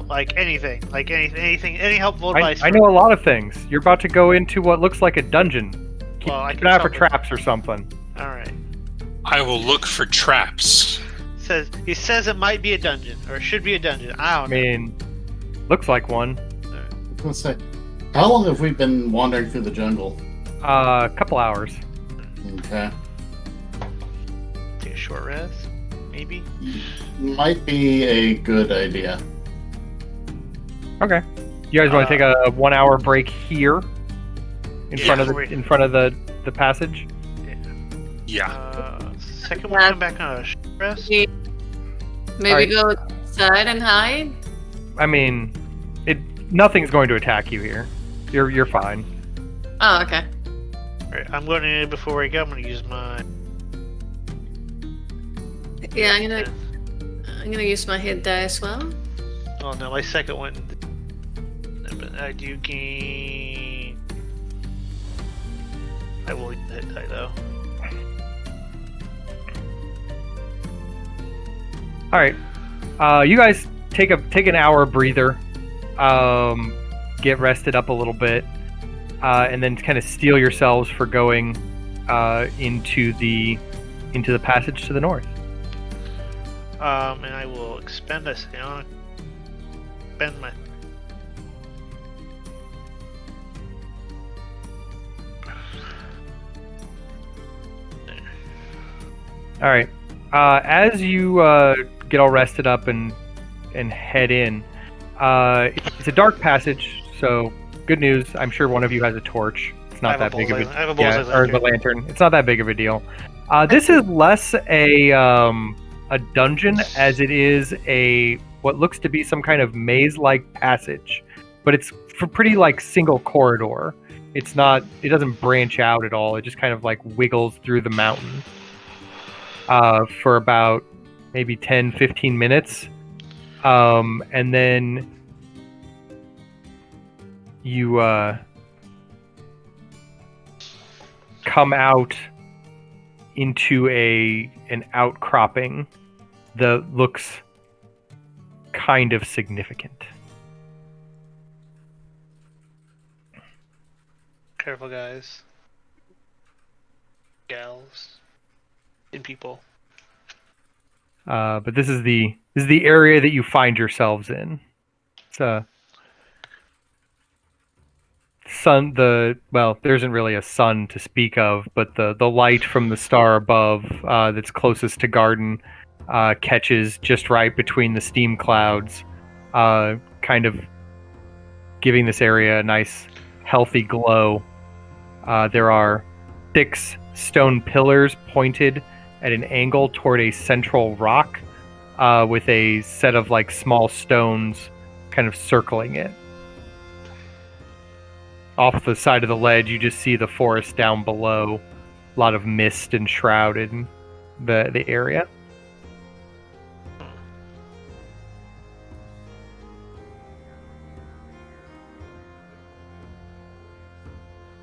S2: like anything, any helpful advice?
S1: I know a lot of things. You're about to go into what looks like a dungeon. Keep
S2: Well, I
S1: keep
S2: can
S1: an eye out for
S2: tell them.
S1: traps or something.
S2: All right.
S4: I will look for traps.
S2: He says it might be a dungeon or it should be a dungeon. I
S1: I
S2: don't know.
S1: mean, looks like one.
S3: Let's say, how long have we been wandering through the jungle?
S1: A couple hours.
S3: Okay.
S2: Take a short rest, maybe.
S3: Might be a good idea.
S1: Okay. You guys want to take a 1 hour break here in
S2: Yeah,
S1: front of
S2: we're-
S1: the passage?
S4: Yeah.
S2: Second one, come back on a short rest.
S7: Maybe
S1: Alright.
S7: go outside and hide.
S1: I mean, nothing's going to attack you here. You're fine.
S7: Oh, okay.
S2: Alright, I'm going to before I go. I'm going to use my.
S7: Yeah, I'm gonna use my hit die as well.
S2: Oh no, my second one. But I do gain. I will use the hit die though.
S1: All right. You guys take an hour breather. Get rested up a little bit, and then kind of steel yourselves for going into the passage to the north.
S2: And I will expend this. Spend my.
S1: All right. As you get all rested up and head in, it's a dark passage. So good news. I'm sure one of you has a torch. It's not that big of a
S2: I have a bullseye
S1: or the lantern. It's not that big of a deal. This is less a dungeon as it is what looks to be some kind of maze-like passage, but it's for pretty like single corridor. It's not. It doesn't branch out at all. It just kind of like wiggles through the mountain for about maybe 10, 15 minutes, and then you come out into an outcropping that looks kind of significant.
S2: Careful, guys. Gals. And people.
S1: But this is the area that you find yourselves in. It's a sun. There isn't really a sun to speak of, but the light from the star above that's closest to Garden catches just right between the steam clouds, kind of giving this area a nice, healthy glow. There are 6 stone pillars pointed at an angle toward a central rock, with a set of like small stones kind of circling it. Off the side of the ledge, you just see the forest down below. A lot of mist enshrouded the area.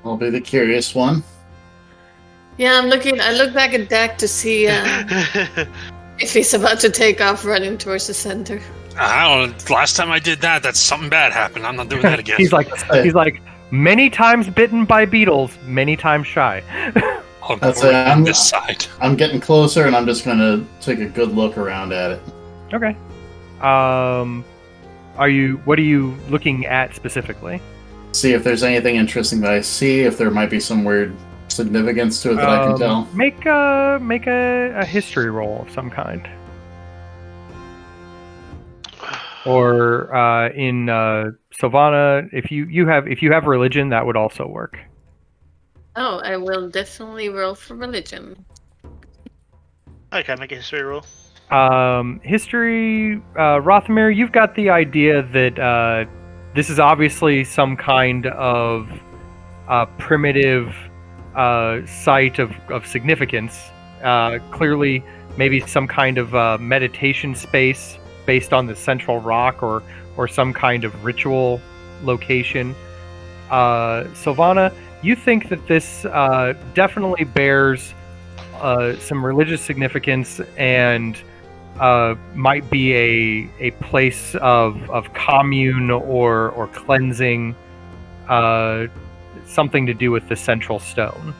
S3: I'll be the curious one.
S7: Yeah, I look back at Dak to see if he's about to take off running towards the center.
S4: I don't know. Last time I did that, something bad happened. I'm not doing that again.
S1: he's like many times bitten by beetles, many times shy.
S4: I'll
S3: That's
S4: go
S3: it.
S4: on this side.
S3: I'm getting closer, and I'm just gonna take a good look around at it.
S1: Okay. What are you looking at specifically?
S3: See if there's anything interesting that I see. If there might be some weird significance to it that I can tell.
S1: Make a history roll of some kind. Or in Sylvana, if you have religion, that would also work.
S7: Oh, I will definitely roll for religion.
S2: Okay, make a history roll.
S1: History, Rothamir, you've got the idea that this is obviously some kind of primitive site of significance, Clearly, maybe some kind of meditation space based on the central rock, or some kind of ritual location. Sylvana, you think that this definitely bears some religious significance and might be a place of commune or cleansing, something to do with the central stone.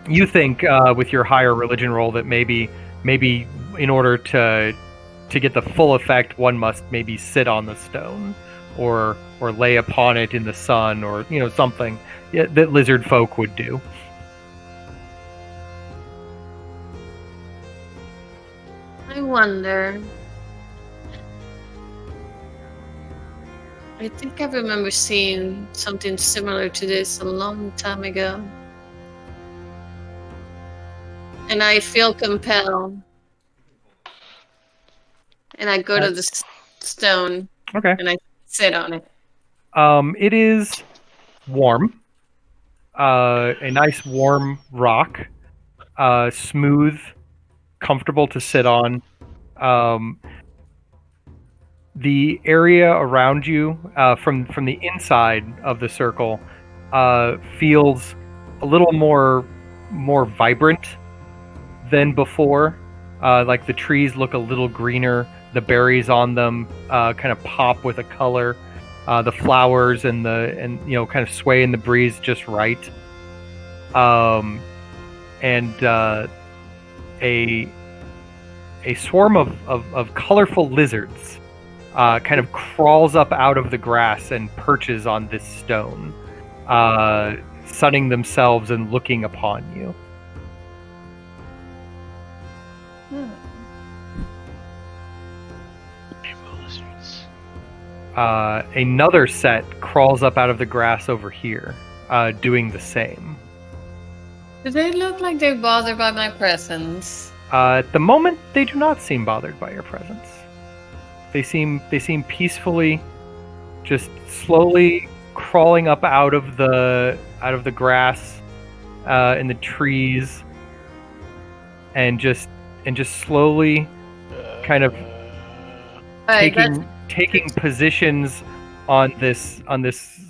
S1: You think with your higher religion roll that maybe in order to get the full effect, one must maybe sit on the stone or lay upon it in the sun, or something that lizard folk would do.
S7: I wonder. I think I remember seeing something similar to this a long time ago. And I feel compelled. And I go to the stone.
S1: Okay.
S7: And I sit on it.
S1: It is warm. A nice warm rock. Smooth, comfortable to sit on. The area around you, from the inside of the circle, feels a little more vibrant than before. Like the trees look a little greener. The berries on them kind of pop with a color. The flowers and kind of sway in the breeze just right. And a swarm of colorful lizards kind of crawls up out of the grass and perches on this stone, sunning themselves and looking upon you. Another set crawls up out of the grass over here, doing the same.
S7: Do they look like they're bothered by my presence?
S1: At the moment, they do not seem bothered by your presence. They seem peacefully, just slowly crawling up out of the grass, in the trees, and just slowly, kind of taking positions on this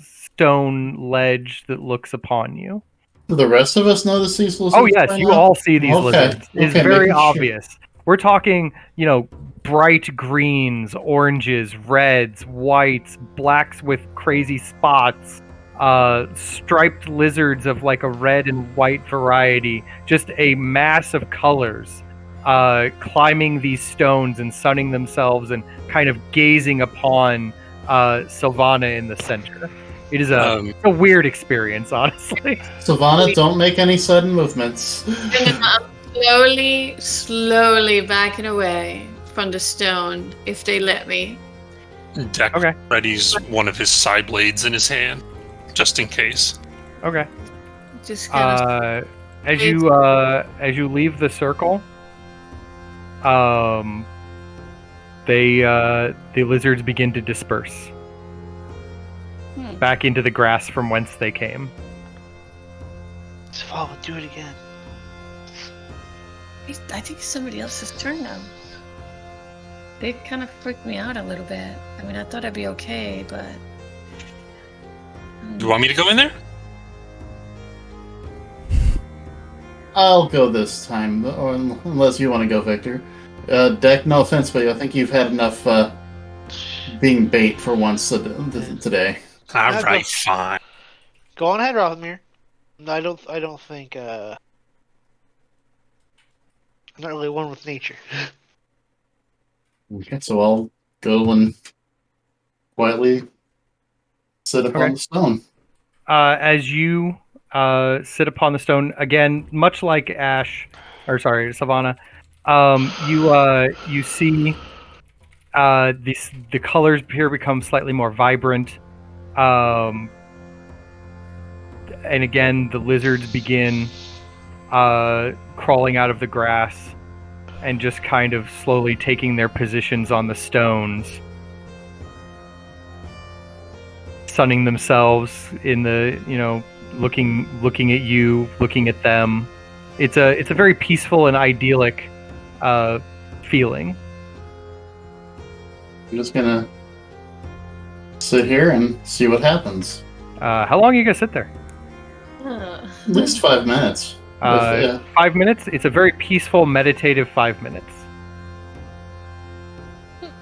S1: stone ledge that looks upon you.
S3: Do the rest of us notice these lizards?
S1: Oh yes, you all see these lizards. It's very
S3: making
S1: obvious. Sure. We're talking, bright greens, oranges, reds, whites, blacks with crazy spots, striped lizards of like a red and white variety, just a mass of colors, climbing these stones and sunning themselves and kind of gazing upon Sylvana in the center. It is a weird experience, honestly.
S3: Sylvana, don't make any sudden movements.
S7: I'm slowly backing away from the stone, if they let me.
S4: Deck readies one of his side blades in his hand, just in case.
S1: Okay.
S7: Just kind of
S1: as you leave the circle, the lizards begin to disperse back into the grass from whence they came.
S2: Saval, do it again.
S7: I think it's somebody else's turn now. They kind of freaked me out a little bit. I mean, I thought I'd be okay, but...
S4: Do you want me to go in there?
S3: I'll go this time, or unless you want to go, Victor. Deck, no offense, but I think you've had enough being bait for once today.
S4: All right, fine.
S2: Go on ahead, Rothamir. No, I don't think. I'm not really one with nature.
S3: Okay, so I'll go and quietly sit upon the stone.
S1: As you sit upon the stone, again, much like Sylvana, you see the colors here become slightly more vibrant. And again, the lizards begin crawling out of the grass and just kind of slowly taking their positions on the stones, sunning themselves in the looking at you, looking at them. It's a very peaceful and idyllic feeling.
S3: I'm just gonna sit here and see what happens.
S1: How long are you gonna sit there?
S3: At least 5 minutes. Yeah.
S1: 5 minutes. It's a very peaceful, meditative 5 minutes.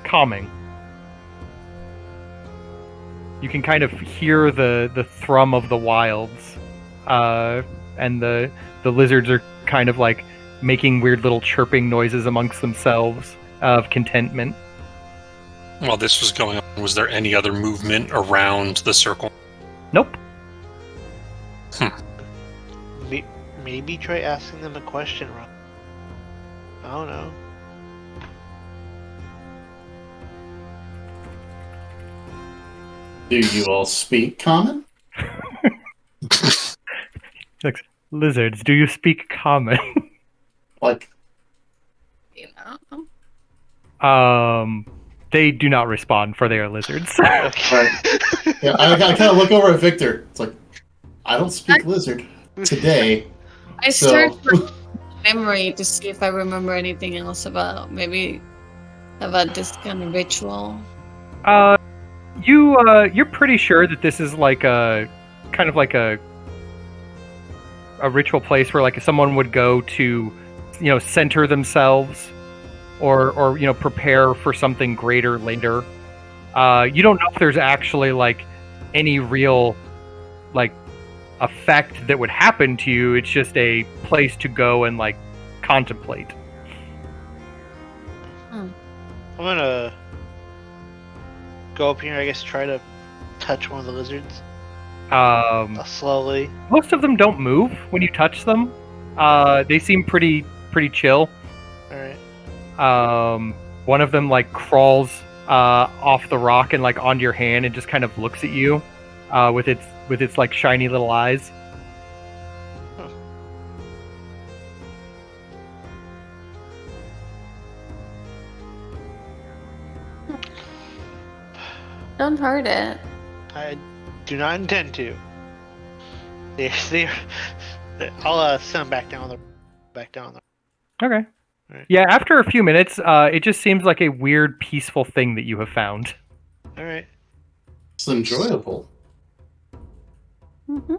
S1: Calming. You can kind of hear the thrum of the wilds, and the lizards are kind of like making weird little chirping noises amongst themselves of contentment.
S4: While this was going on, was there any other movement around the circle?
S1: Nope.
S2: Maybe try asking them a question, Ron. I don't know.
S3: Do you all speak common?
S1: Like, lizards, do you speak common?
S3: Like,
S7: You know.
S1: They do not respond, for they are lizards.
S3: right. Yeah, I kind of look over at Victor. It's like, I don't speak lizard today.
S7: I
S3: So-
S7: start for memory to see if I remember anything else about this kind of ritual.
S1: You're pretty sure that this is like a kind of like a ritual place where like someone would go to, center themselves or prepare for something greater later. You don't know if there's actually like any real like effect that would happen to you. It's just a place to go and like contemplate.
S2: I'm gonna go up here, I guess, try to touch one of the lizards. Slowly.
S1: Most of them don't move when you touch them. They seem pretty chill.
S2: Alright.
S1: One of them like crawls off the rock and like onto your hand and just kind of looks at you with its like shiny little eyes.
S2: Huh.
S7: Don't hurt it.
S2: I do not intend to. I'll send them back down.
S1: Okay.
S2: Right.
S1: Yeah, after a few minutes, it just seems like a weird, peaceful thing that you have found.
S2: Alright.
S3: It's enjoyable.
S7: Mm-hmm.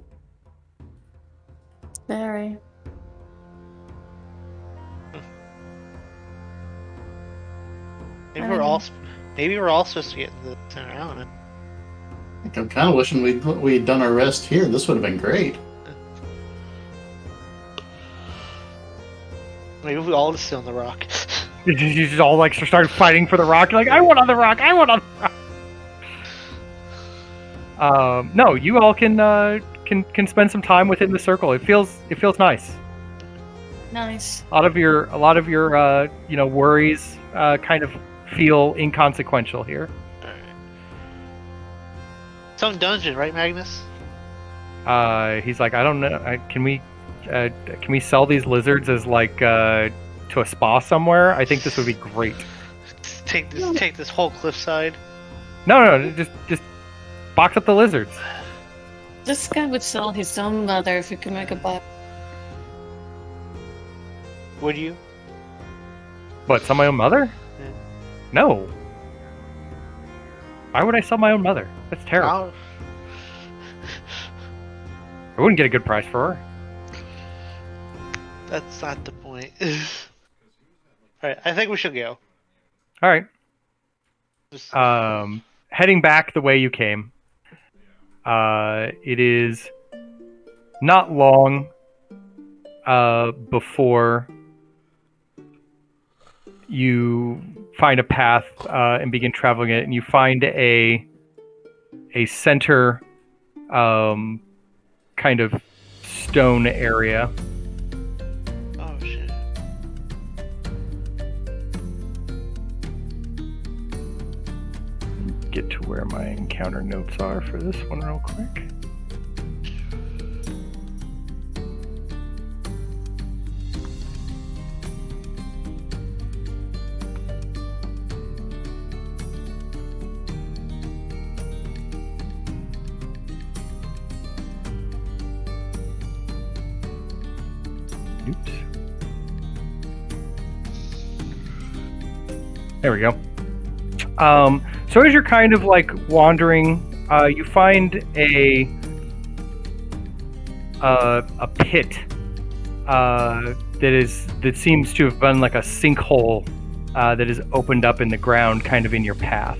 S7: Very.
S2: Maybe we're all supposed to get in the center. I don't know.
S3: I'm kind of wishing we'd done our rest here. This would have been great.
S2: Maybe we all just sit on the rock.
S1: You just all like start fighting for the rock. You're like, I want on the rock. I want on the rock. No, you all can spend some time within the circle. It feels nice.
S7: Nice.
S1: A lot of your worries kind of feel inconsequential here.
S2: Alright. Some dungeon, right, Magnus?
S1: He's like, I don't know. Can we sell these lizards as like to a spa somewhere? I think this would be great.
S2: Take this whole cliffside.
S1: No, just box up the lizards.
S7: This guy would sell his own mother if he could make a buck.
S2: Would you?
S1: What, sell my own mother?
S2: Yeah.
S1: No. Why would I sell my own mother? That's terrible.
S2: I'll-
S1: I wouldn't get a good price for her.
S2: That's not the point. Alright, I think we should go.
S1: All right.
S2: Just-
S1: Heading back the way you came. It is not long before you find a path and begin traveling it, and you find a center kind of stone area.
S2: Oh shit.
S1: Get to where my encounter notes are for this one real quick. There we go. So as you're kind of like wandering, you find a pit that seems to have been like a sinkhole that is opened up in the ground, kind of in your path.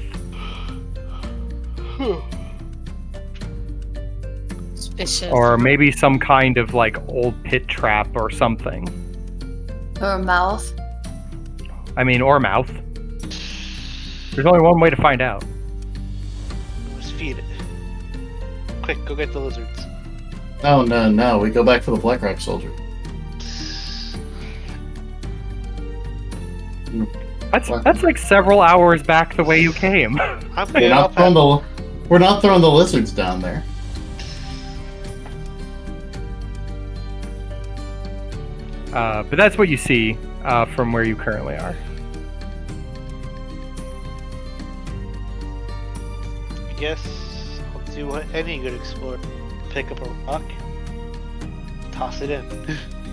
S5: Suspicious.
S1: Or maybe some kind of like old pit trap or something.
S5: Or mouth.
S1: I mean, or mouth. There's only one way to find out.
S2: Let's feed it. Quick, go get the lizards.
S3: No. We go back for the Blackrift soldier.
S1: That's like several hours back the way you came.
S2: I'm
S3: We're
S2: good.
S3: not throwing the lizards down there.
S1: But that's what you see from where you currently are.
S2: I guess I'll do what any good explorer. Pick up a rock, toss it in.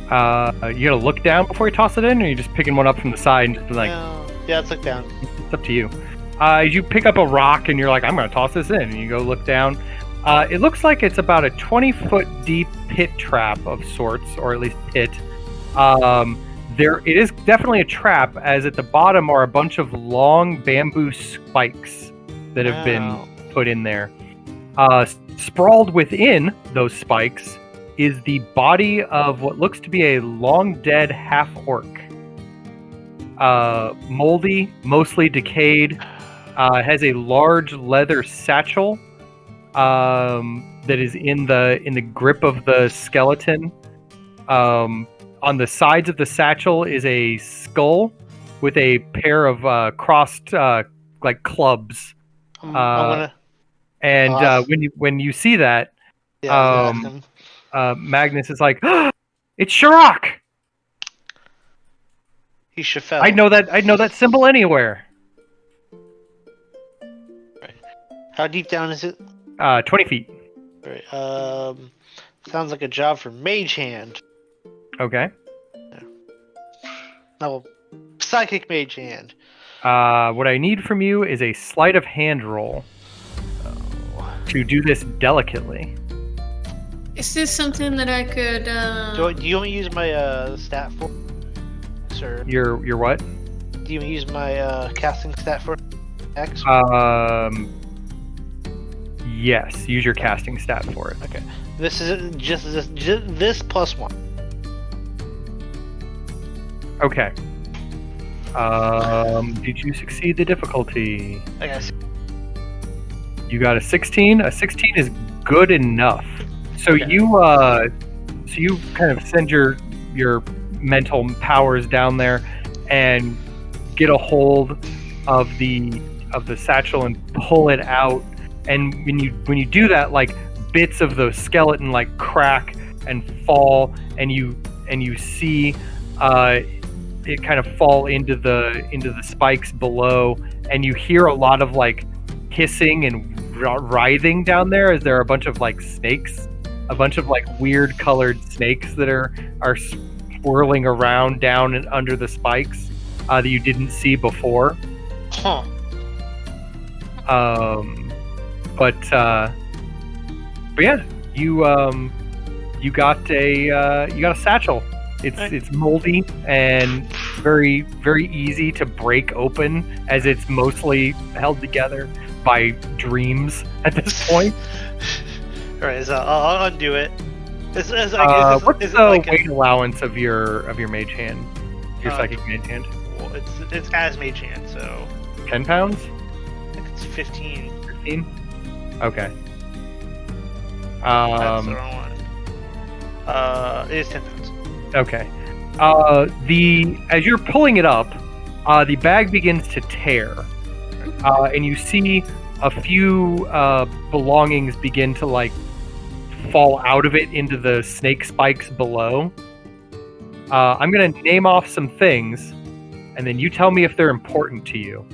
S1: You gotta look down before you toss it in, or you just picking one up from the side and just be like,
S2: Yeah, let's look down.
S1: it's up to you. You pick up a rock and you're like, I'm gonna toss this in, and you go look down. It looks like it's about a 20-foot deep pit trap of sorts, or at least pit. It is definitely a trap, as at the bottom are a bunch of long bamboo spikes that have been put in there. Sprawled within those spikes is the body of what looks to be a long-dead half-orc. Moldy, mostly decayed, has a large leather satchel that is in the grip of the skeleton. On the sides of the satchel is a skull with a pair of crossed like clubs.
S2: I'm gonna.
S1: When you see that,
S2: Yeah, him.
S1: Magnus is like, "It's Shirok!
S2: He should fell.
S1: I'd know that symbol anywhere."
S2: How deep down is it?
S1: 20 feet.
S2: Right. Sounds like a job for Mage Hand.
S1: Okay.
S2: No, Psychic Mage Hand.
S1: What I need from you is a sleight of hand roll to do this delicately.
S7: Is this something that I could?
S2: Do you want to use my stat for? Sir.
S1: Your what?
S2: Do you use my casting stat for X?
S1: Yes. Use your casting stat for it.
S2: Okay. This is just this plus 1.
S1: Okay. Did you succeed the difficulty?
S2: I guess.
S1: You got a 16. A 16 is good enough. So
S2: Okay.
S1: you kind of send your mental powers down there and get a hold of the satchel and pull it out. And when you do that, like bits of the skeleton like crack and fall, and you see it kind of fall into the spikes below, and you hear a lot of like hissing and writhing down there, as there are a bunch of like snakes, a bunch of like weird colored snakes that are swirling around down and under the spikes that you didn't see before.
S2: Huh.
S1: But yeah, you got a satchel. It's moldy and very, very easy to break open, as it's mostly held together by dreams at this point.
S2: Alright, so I'll undo it.
S1: What's the weight allowance of your mage hand? Your psychic mage hand?
S2: Well, it's as Mage Hand, so
S1: 10 pounds?
S2: I think it's 15.
S1: 15? Okay.
S2: That's the wrong one. It is 10 pounds.
S1: Okay. As you're pulling it up, the bag begins to tear, and you see a few belongings begin to like fall out of it into the snake spikes below. I'm gonna name off some things, and then you tell me if they're important to you.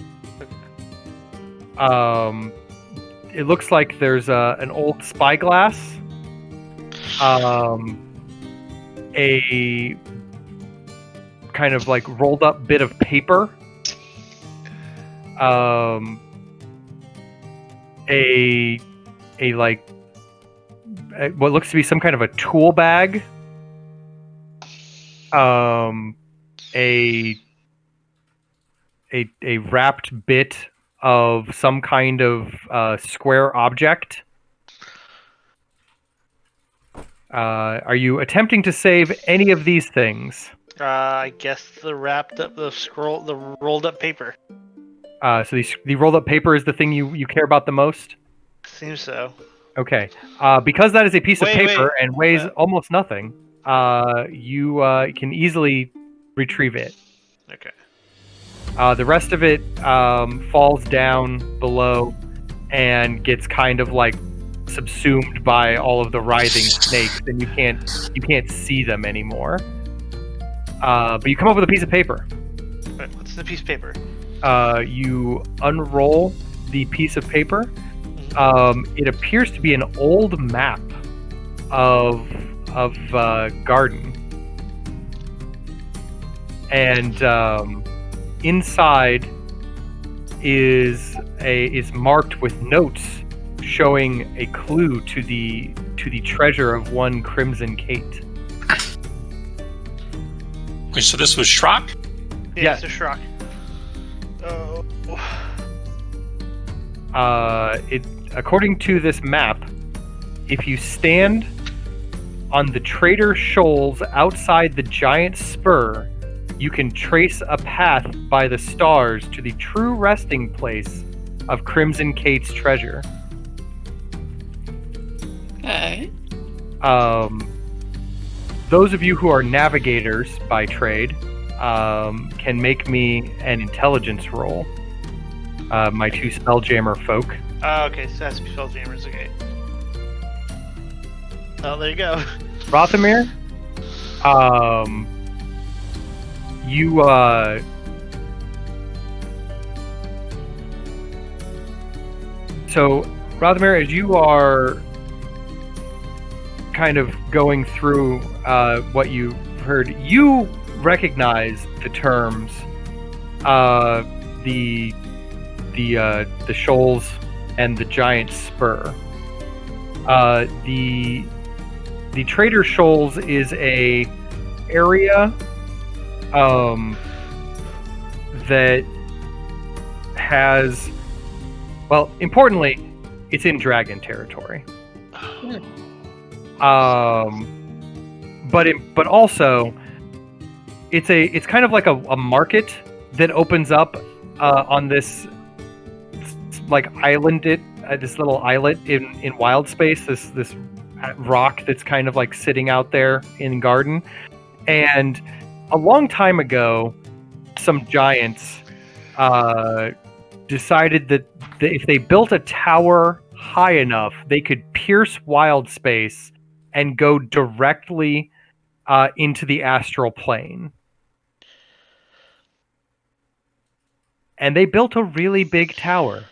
S1: It looks like there's an old spyglass, a kind of like rolled up bit of paper, what looks to be some kind of a tool bag. A wrapped bit of some kind of square object. Are you attempting to save any of these things?
S2: I guess the rolled up paper.
S1: So the rolled up paper is the thing you care about the most?
S2: Seems so.
S1: Okay. Because that is a piece of paper
S2: Wait.
S1: and weighs almost nothing, you can easily retrieve it.
S2: Okay.
S1: The rest of it falls down below and gets kind of like subsumed by all of the writhing snakes, and you can't see them anymore. But you come up with a piece of paper.
S2: Wait, what's the piece of paper?
S1: You unroll the piece of paper. It appears to be an old map of garden, and inside is marked with notes showing a clue to the treasure of one Crimson Kate.
S4: Wait, so this was Shrock?
S2: Yeah, it's a Shrock. Oh.
S1: According to this map, if you stand on the Trader Shoals outside the giant spur, you can trace a path by the stars to the true resting place of Crimson Kate's treasure.
S5: Okay.
S1: Those of you who are navigators by trade can make me an intelligence roll. My two Spelljammer folk.
S2: Oh, okay, so that's Spelljammers, okay. Oh, there you go.
S1: Rothamir, so Rothamir, as you are kind of going through what you heard, you recognize the terms, the shoals and the giant spur. The Trader Shoals is a area that has, well, importantly, it's in dragon territory. But also it's kind of like a market that opens up on this like this little islet in wild space, this rock that's kind of like sitting out there in garden. And a long time ago, some giants decided that if they built a tower high enough, they could pierce wild space and go directly into the astral plane. And they built a really big tower.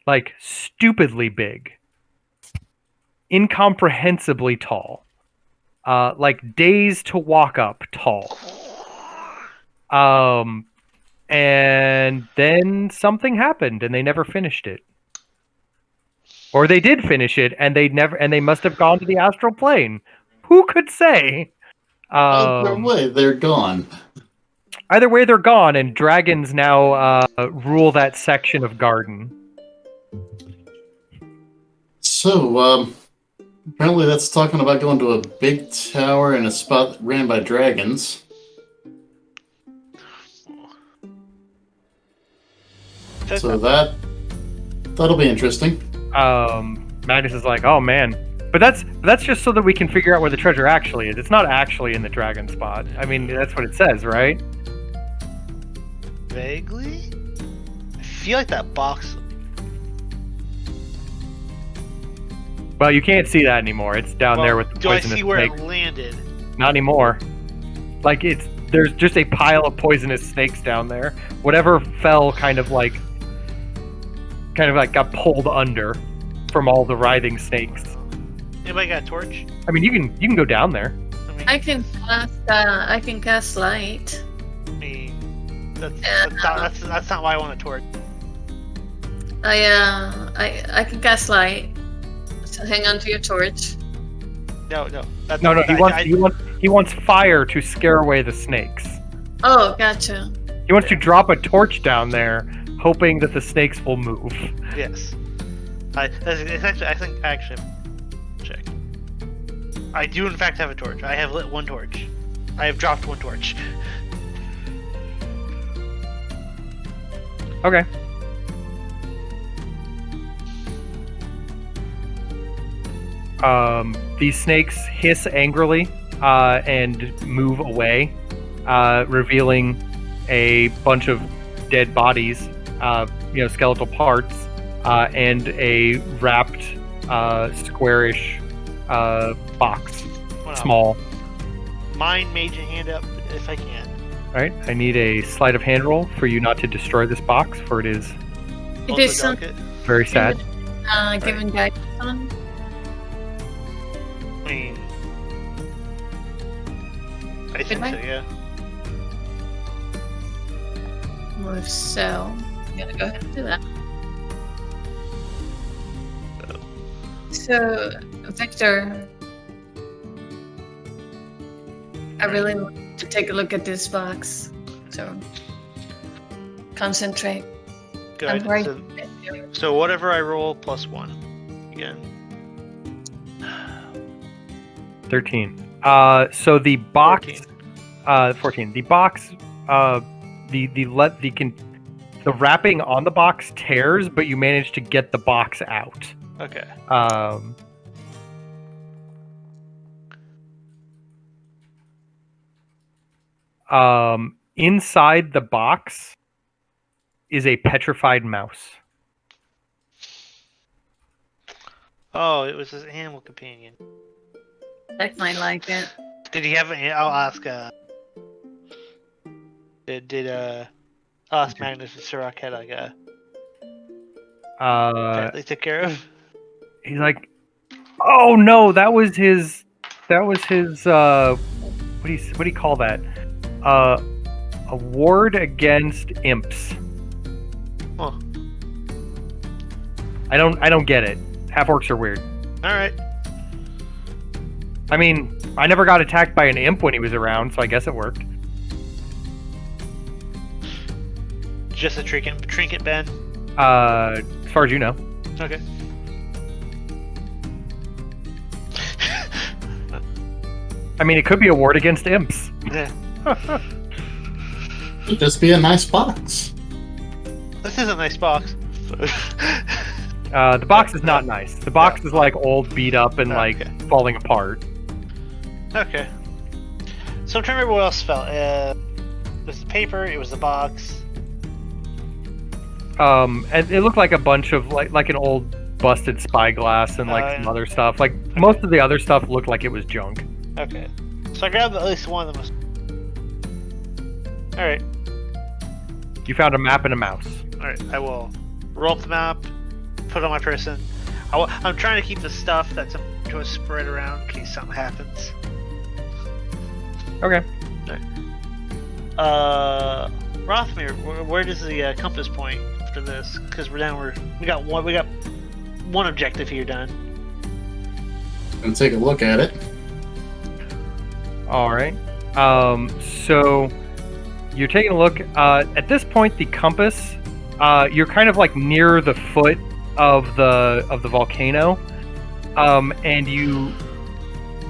S1: Like, stupidly big. Incomprehensibly tall. Like, days to walk up tall. And then something happened, and they never finished it. Or they did finish it, and they must have gone to the astral plane. Who could say?
S3: Either way, they're gone.
S1: Either way, they're gone, and dragons now rule that section of garden.
S3: So, apparently that's talking about going to a big tower in a spot ran by dragons. So that'll be interesting.
S1: Magnus is like, oh man. But that's just so that we can figure out where the treasure actually is. It's not actually in the dragon spot. I mean, that's what it says, right?
S2: Vaguely? I feel like that box...
S1: Well, you can't see that anymore. It's down there with the
S2: do I
S1: poisonous
S2: see where
S1: snake.
S2: it landed?
S1: Not anymore. Like, there's just a pile of poisonous snakes down there. Whatever fell kind of like got pulled under from all the writhing snakes.
S2: Anybody got a torch?
S1: I mean, you can go down there.
S7: I can cast light.
S2: That's not why I want a torch.
S7: I can cast light. So hang on to your torch.
S2: No.
S1: He wants fire to scare away the snakes.
S7: Oh, gotcha.
S1: He wants to drop a torch down there, hoping that the snakes will move.
S2: Yes. I think actually check. I do in fact have a torch. I have lit one torch. I have dropped one torch.
S1: Okay. These snakes hiss angrily and move away, revealing a bunch of dead bodies, skeletal parts, and a wrapped, squarish box.
S2: Wow.
S1: Small.
S2: Mine mage and hand up if I can.
S1: Alright, I need a sleight of hand roll for you not to destroy this box, for it is
S7: It is some
S2: delicate.
S1: very sad.
S7: given guidance on.
S2: I mean, I think so, yeah.
S7: Well, if so, I'm gonna go ahead and do that. So, Victor, I really want to take a look at this box. So, concentrate.
S2: Good.
S7: I'm right.
S2: So whatever I roll plus 1 again.
S1: 13. So the box, 14. The box, the wrapping on the box tears, but you manage to get the box out.
S2: Okay.
S1: Inside the box is a petrified mouse.
S2: Oh, it was his animal companion.
S7: That might like it.
S2: Did he have an? I'll ask. I'll ask Magnus if Sirach had like a pet they took care of.
S1: He's like, oh no, that was his. What do you call that? A ward against imps.
S2: Huh.
S1: I don't get it. Half orcs are weird.
S2: All right.
S1: I mean, I never got attacked by an imp when he was around, so I guess it worked.
S2: Just a trinket, Ben.
S1: As far as you know.
S2: Okay.
S1: I mean, it could be a ward against imps.
S2: Yeah.
S3: It'd just be a nice box.
S2: This is a nice box.
S1: The box is not nice. The box is like old, beat up, and like falling apart.
S2: Okay. So I'm trying to remember what else fell. It was the paper. It was the box.
S1: And it looked like a bunch of like an old busted spyglass and like some other stuff. Like most of the other stuff looked like it was junk.
S2: Okay. So I grabbed at least one of them. All right.
S1: You found a map and a mouse.
S2: All right. I will roll up the map, put it on my person. I'm trying to keep the stuff that's going to spread around in case something happens.
S1: Okay.
S2: Rothmere, where does the compass point after this? Because we got one objective here done.
S3: And take a look at it.
S1: All right. So you're taking a look. At this point, the compass. You're kind of like near the foot of the volcano, and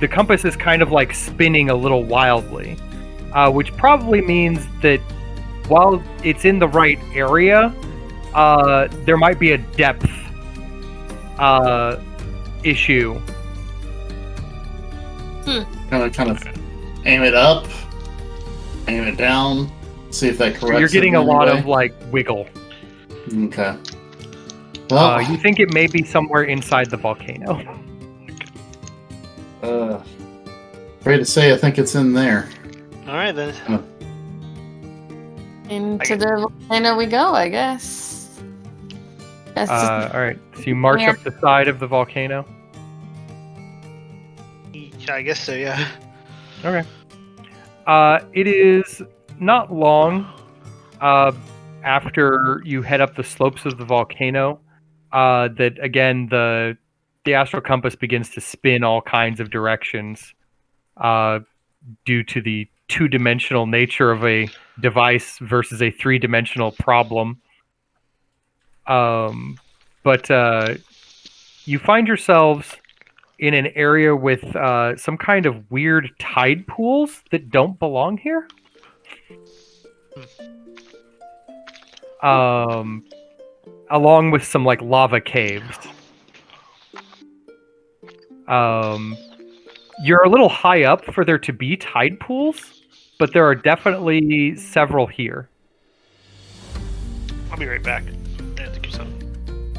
S1: the compass is kind of like spinning a little wildly, which probably means that while it's in the right area, there might be a depth issue.
S3: Kind of aim it up, aim it down, see if that corrects.
S1: You're getting
S3: it
S1: a
S3: in
S1: lot
S3: any
S1: of
S3: way.
S1: like wiggle.
S3: Okay. Well,
S1: You think it may be somewhere inside the volcano.
S3: afraid to say, I think it's in there.
S2: All right then.
S7: Into the volcano we go, I guess. That's
S1: All right. So you march
S7: Yeah.
S1: up the side of the volcano.
S2: I guess so. Yeah.
S1: Okay. It is not long after you head up the slopes of the volcano, that again the astral compass begins to spin all kinds of directions due to the two-dimensional nature of a device versus a three-dimensional problem. But you find yourselves in an area with some kind of weird tide pools that don't belong here. Along with some like lava caves. You're a little high up for there to be tide pools, but there are definitely several here.
S2: I'll be right back. I have to do something.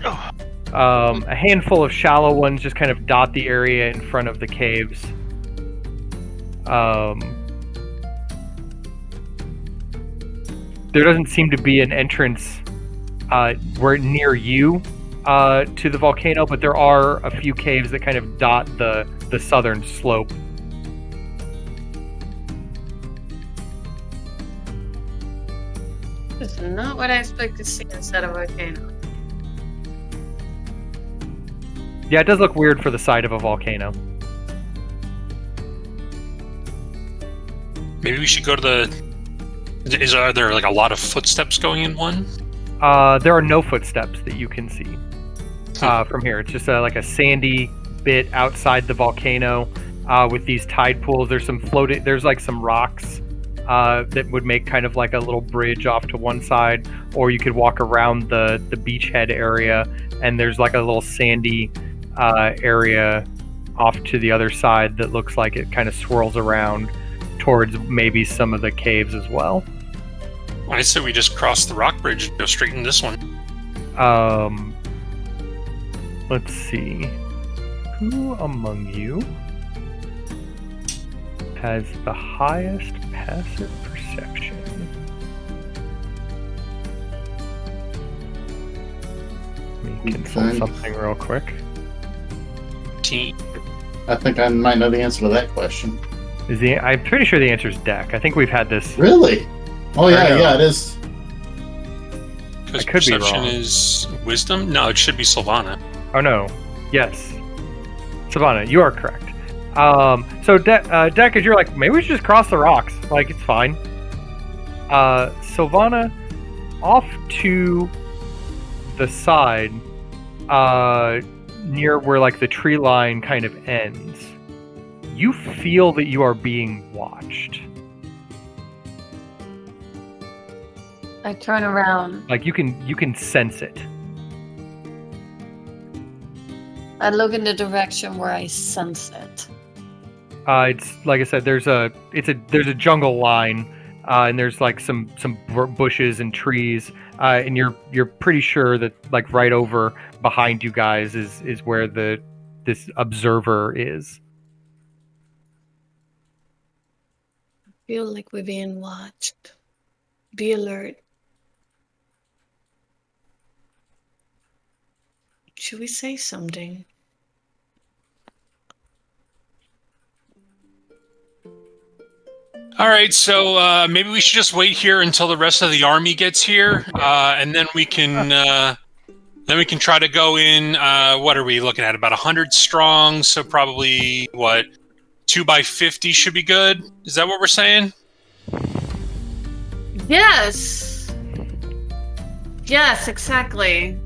S2: Oh.
S1: A handful of shallow ones just kind of dot the area in front of the caves. There doesn't seem to be an entrance where near you to the volcano, but there are a few caves that kind of dot the southern slope.
S7: This is not what I expect to see inside a volcano.
S1: Yeah, it does look weird for the side of a volcano.
S4: Maybe we should go to the... Are there like a lot of footsteps going in one?
S1: There are no footsteps that you can see from here. It's just like a sandy bit outside the volcano with these tide pools. There's some floating. There's like some rocks that would make kind of like a little bridge off to one side, or you could walk around the beachhead area, and there's like a little sandy area off to the other side that looks like it kind of swirls around towards maybe some of the caves as well.
S4: I say we just cross the rock bridge and go straight in this one.
S1: Let's see. Who among you has the highest passive perception? Let me consult something real quick.
S3: I think I might know the answer to that question.
S1: I'm pretty sure the answer is Deck. I think we've had this.
S3: Really? Oh yeah, it is.
S4: Because
S1: I could be
S4: perception
S1: wrong.
S4: is wisdom? No, it should be Sylvana.
S1: Oh no. Yes. Savannah, you are correct. So Deck, as you're like, maybe we should just cross the rocks. Like, it's fine. Sylvana, off to the side, near where like the tree line kind of ends, you feel that you are being watched.
S7: I turn around.
S1: Like you can sense it.
S7: I look in the direction where I sense it.
S1: It's like I said, there's a jungle line, and there's like some bushes and trees, and you're pretty sure that like right over behind you guys is where this observer is.
S7: I feel like we're being watched. Be alert. Should we say something?
S4: All right, so maybe we should just wait here until the rest of the army gets here, and then we can try to go in. What are we looking at? About 100 strong, so probably 2 by 50 should be good. Is that what we're saying?
S7: Yes. Yes, exactly.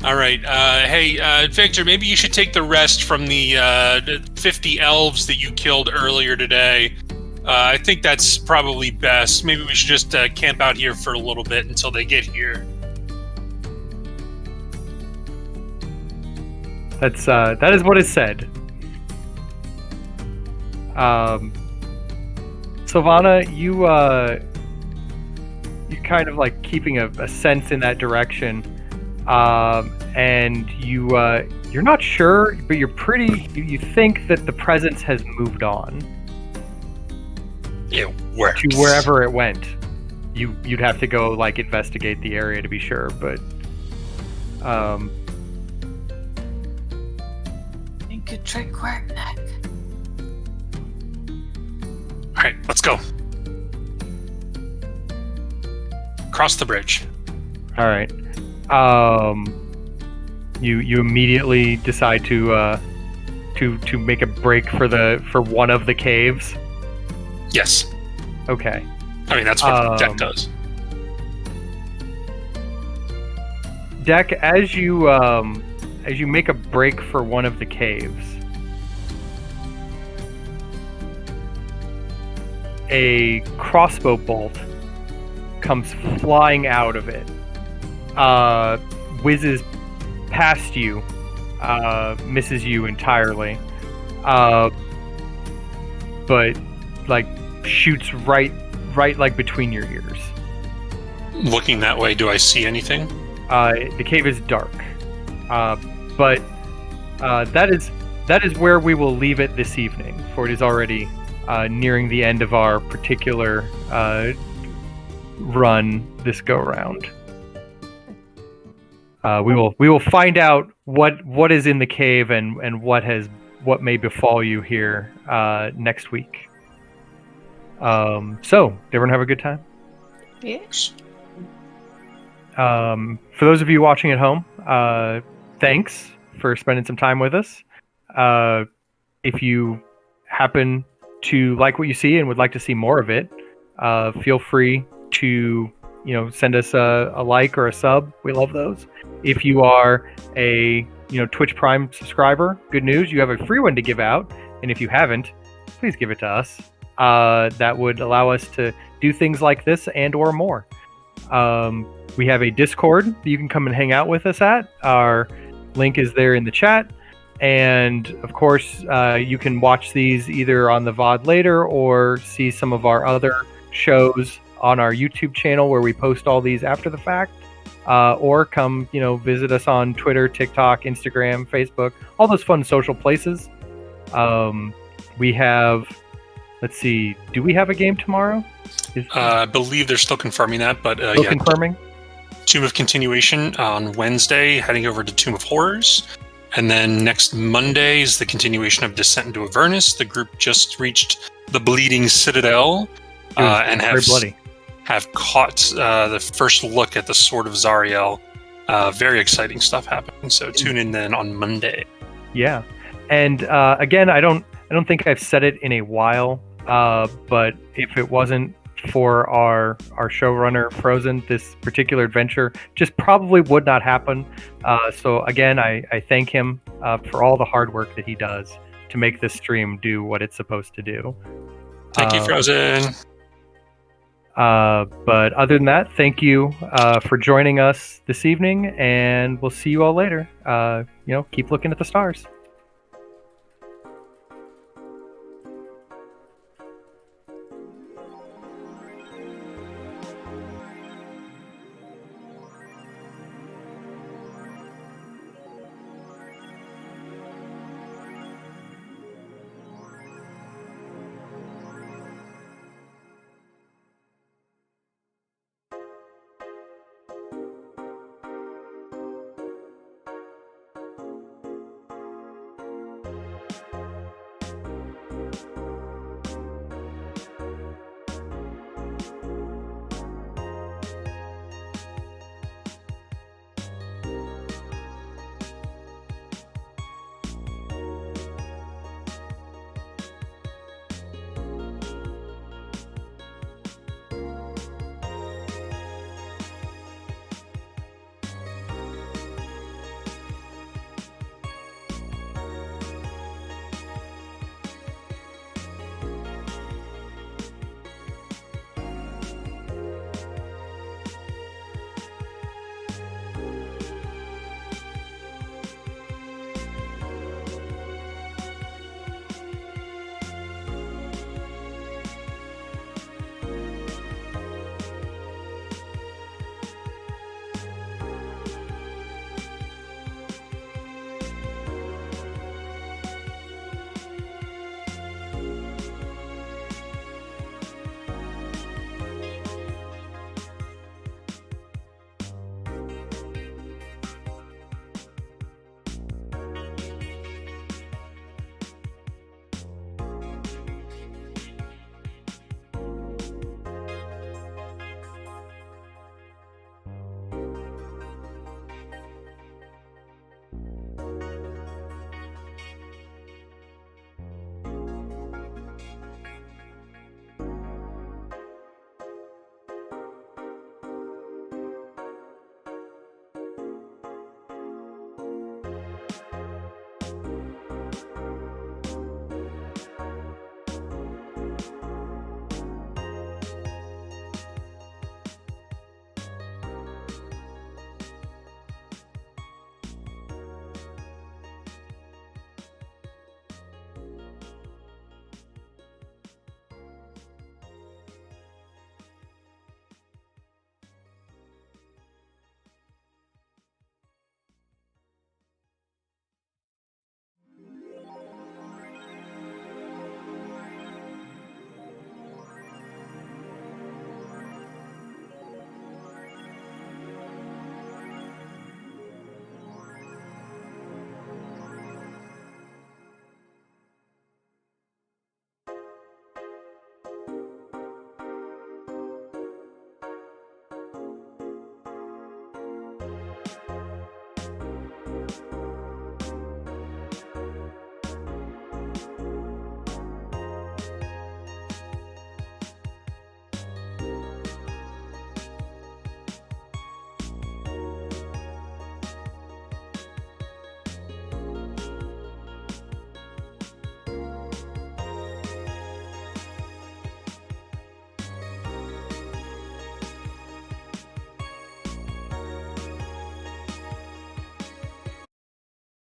S4: All right. Hey, Victor, maybe you should take the rest from the 50 elves that you killed earlier today. I think that's probably best. Maybe we should just camp out here for a little bit until they get here.
S1: That is what is said. Sylvana, you kind of like keeping a sense in that direction. And you're not sure, but you think that the presence has moved on.
S4: It works.
S1: To wherever it went. You'd have to go like investigate the area to be sure, but
S7: You could trick Quackneck.
S4: All right, let's go. Cross the bridge.
S1: All right. You immediately decide to make a break for one of the caves.
S4: Yes.
S1: Okay.
S4: I mean, that's what Deck does.
S1: Deck, as you make a break for one of the caves, a crossbow bolt comes flying out of it, whizzes past you, misses you entirely, but like shoots right like between your ears.
S4: Looking that way, do I see anything?
S1: The cave is dark, but that is where we will leave it this evening, for it is already nearing the end of our particular run this go round. We will find out what is in the cave and what may befall you here next week. So did everyone have a good time?
S5: Yes.
S1: For those of you watching at home, thanks for spending some time with us. If you happen to like what you see and would like to see more of it, feel free to send us a like or a sub. We love those. If you are a Twitch Prime subscriber, good news, you have a free one to give out, and if you haven't, please give it to us. That would allow us to do things like this and or more. We have a Discord that you can come and hang out with us at. Our link is there in the chat. And of course, you can watch these either on the VOD later or see some of our other shows on our YouTube channel where we post all these after the fact. Or come, visit us on Twitter, TikTok, Instagram, Facebook, all those fun social places. We have, let's see, do we have a game tomorrow?
S4: I believe they're still confirming that, but
S1: still confirming?
S4: Tomb of Continuation on Wednesday, heading over to Tomb of Horrors. And then next Monday is the continuation of Descent into Avernus. The group just reached the Bleeding Citadel and have caught the first look at the Sword of Zariel. Very exciting stuff happening. So tune in then on Monday.
S1: Yeah, and again, I don't think I've said it in a while, but if it wasn't for our showrunner Frozen, this particular adventure just probably would not happen. So again, I thank him for all the hard work that he does to make this stream do what it's supposed to do.
S4: Thank you, Frozen.
S1: But other than that, thank you for joining us this evening, and we'll see you all later. Keep looking at the stars.